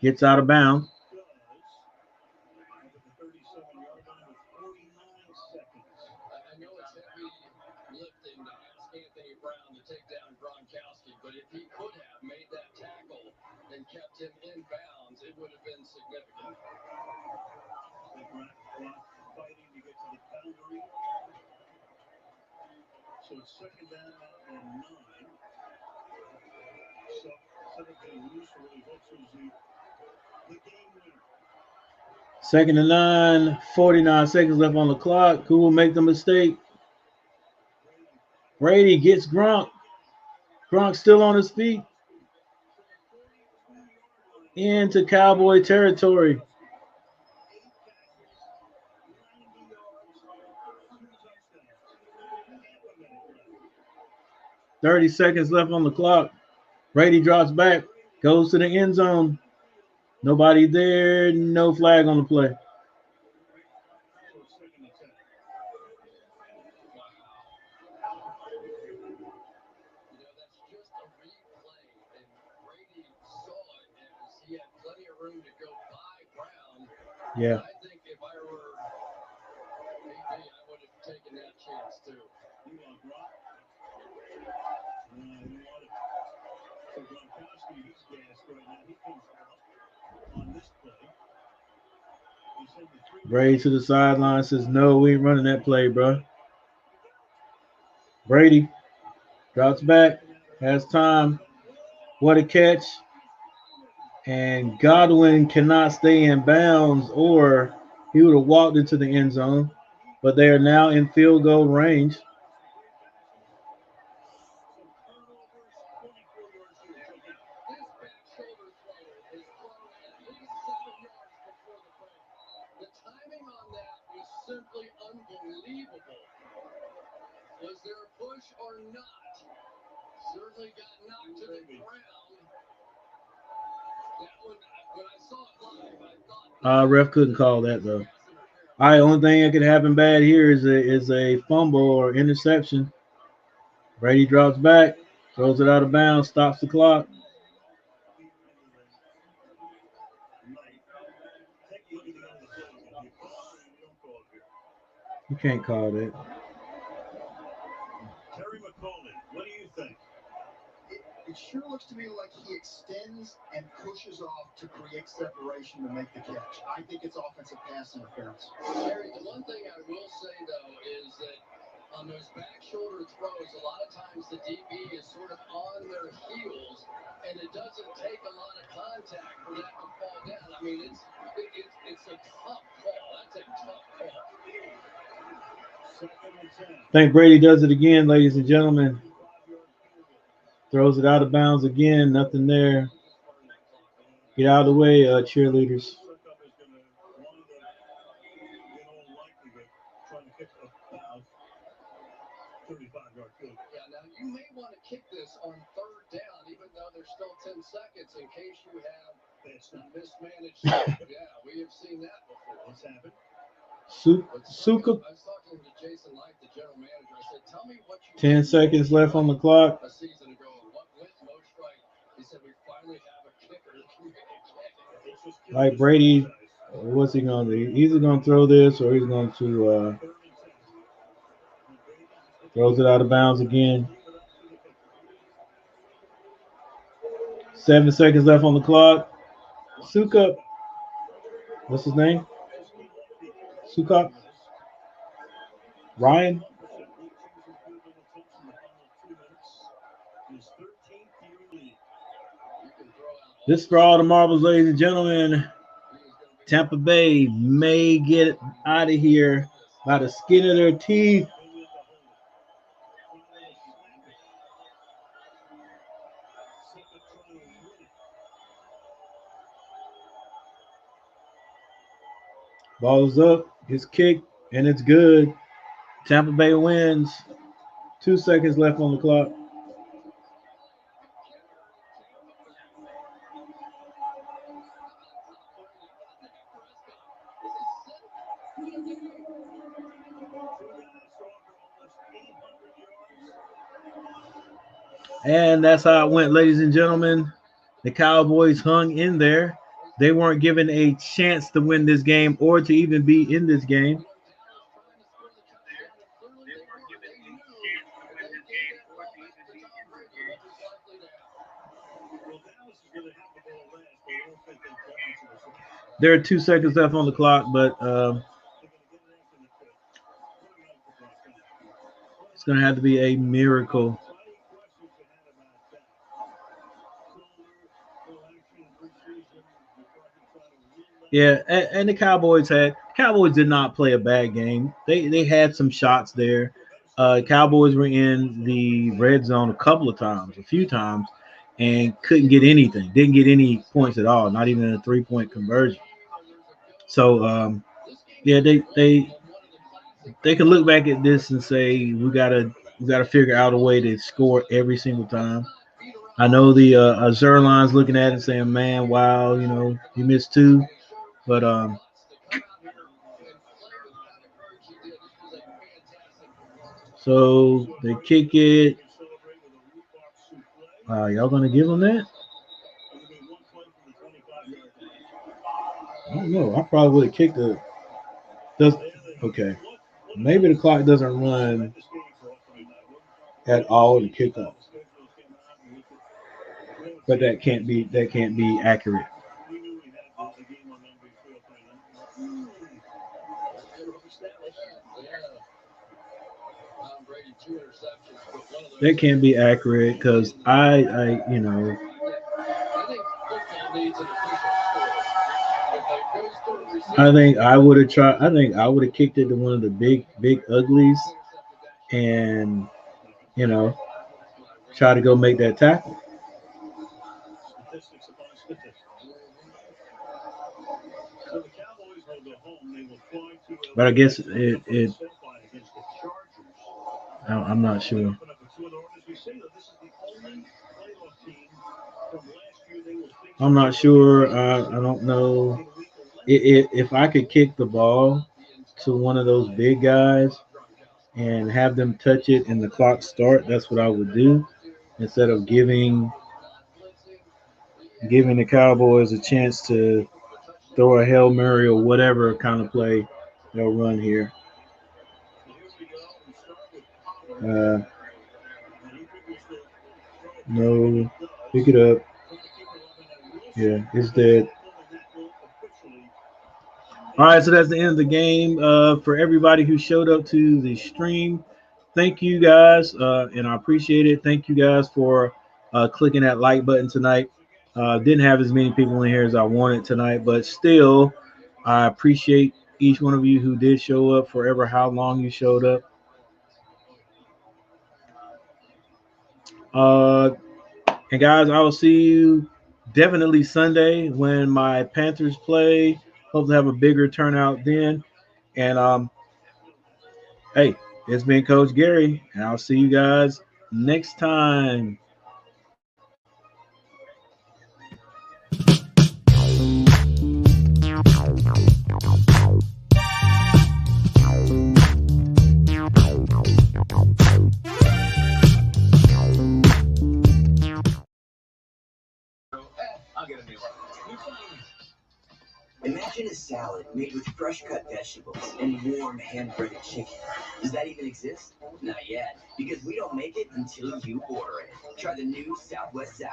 [SPEAKER 2] gets out of bounds.
[SPEAKER 3] I know it's heavy lifting to ask Anthony Brown to take down Gronkowski, but if he could have made that tackle and kept him in bounds, it would have been significant.
[SPEAKER 1] Fighting to get to the boundary. So it's second down and 9. So set up a loose really hooks was the game winner.
[SPEAKER 2] Second and 9, 49 seconds left on the clock. Who will make the mistake? Brady gets Gronk. Gronk still on his feet. Into Cowboy territory. 30 seconds left on the clock. Brady drops back, goes to the end zone. Nobody there, no flag on the play.
[SPEAKER 3] That's just a replay, and Brady saw it as he had plenty of room to go by Brown.
[SPEAKER 2] Yeah.
[SPEAKER 3] I think if I were AB, I would have taken that chance too.
[SPEAKER 1] You want Gronk? You want it. So Gronkowski, he's gassed right now. He comes out on this play.
[SPEAKER 2] Brady to the sideline says, no, we ain't running that play, bro. Brady drops back, has time. What a catch. And Godwin cannot stay in bounds, or he would have walked into the end zone. But they are now in field goal range.
[SPEAKER 3] This back shoulder throw is thrown at least 7 yards before the break. The timing on that was simply unbelievable. Was there a push or not? Certainly got knocked to the ground. That one, when I saw it live, I thought.
[SPEAKER 2] Ref couldn't call that though. All right, only thing that could happen bad here is a fumble or interception. Brady drops back, throws it out of bounds, stops the clock. You can't call that.
[SPEAKER 1] Terry McCollum, what do you think?
[SPEAKER 16] It sure looks to me like he extends and pushes off to create separation to make the catch. I think it's offensive pass interference.
[SPEAKER 3] Terry, the one thing I will say, though, is that on those back shoulder throws, a lot of times the DB is sort of on their heels, and it doesn't take a lot of contact for that to fall down. I mean, it's a tough call. That's a tough call.
[SPEAKER 2] I think Brady does it again, ladies and gentlemen. Throws it out of bounds again. Nothing there. Get out of the way, cheerleaders.
[SPEAKER 1] 35-yard field goal.
[SPEAKER 3] Yeah, now you may want to kick this on third down, even though there's still 10 seconds in case you have mismanaged. Yeah, we have seen that before.
[SPEAKER 1] What's happened?
[SPEAKER 2] Suka.
[SPEAKER 3] I was talking to Jason Light, the general manager. I said, tell me what you
[SPEAKER 2] 10 seconds left on the clock.
[SPEAKER 3] a season ago, what went most right. He said, we finally have a kicker who can make a kick.
[SPEAKER 2] Like Brady, what's he going to do? He's either going to throw this or he's going to throws it out of bounds again. 7 seconds left on the clock. Suka. What's his name? Suka. Ryan. Just for all the marbles, ladies and gentlemen. Tampa Bay may get out of here by the skin of their teeth. Ball is up. It's kicked, and it's good. Tampa Bay wins. 2 seconds left on the clock. And that's how it went, ladies and gentlemen. The Cowboys hung in there. They weren't given a chance to win this game or to even be in this game. There are 2 seconds left on the clock, but it's going to have to be a miracle. Yeah, and the Cowboys did not play a bad game. They had some shots there. Cowboys were in the red zone a few times, and couldn't get anything. Didn't get any points at all, not even a 3-point conversion. So yeah, they can look back at this and say we gotta figure out a way to score every single time. I know the Zerline's looking at it and saying, "Man, wow, you missed 2," but so they kick it. Y'all gonna give them that? I don't know. I probably would have kicked it. Okay. Maybe the clock doesn't run at all to kickoff, but that can't be accurate. That can't be accurate because I think I would have tried. I think I would have kicked it to one of the big uglies, and try to go make that tackle. But I guess I'm not sure. I'm not sure. I don't know if I could kick the ball to one of those big guys and have them touch it and the clock start. That's what I would do instead of giving the Cowboys a chance to throw a Hail Mary or whatever kind of play they'll run here. No, pick it up. Yeah, it's dead. All right, so that's the end of the game. For everybody who showed up to the stream, thank you guys, and I appreciate it. Thank you guys for clicking that like button tonight. Didn't have as many people in here as I wanted tonight, but still, I appreciate each one of you who did show up, for ever how long you showed up. And guys, I will see you definitely Sunday when my Panthers play. Hope to have a bigger turnout then. And hey, It's been Coach Gary, and I'll see you guys next time.
[SPEAKER 5] I'll get a new one.
[SPEAKER 17] Imagine a salad made with fresh cut vegetables and warm hand breaded chicken. Does that even exist? Not yet, because we don't make it until you order it. Try the new Southwest salad.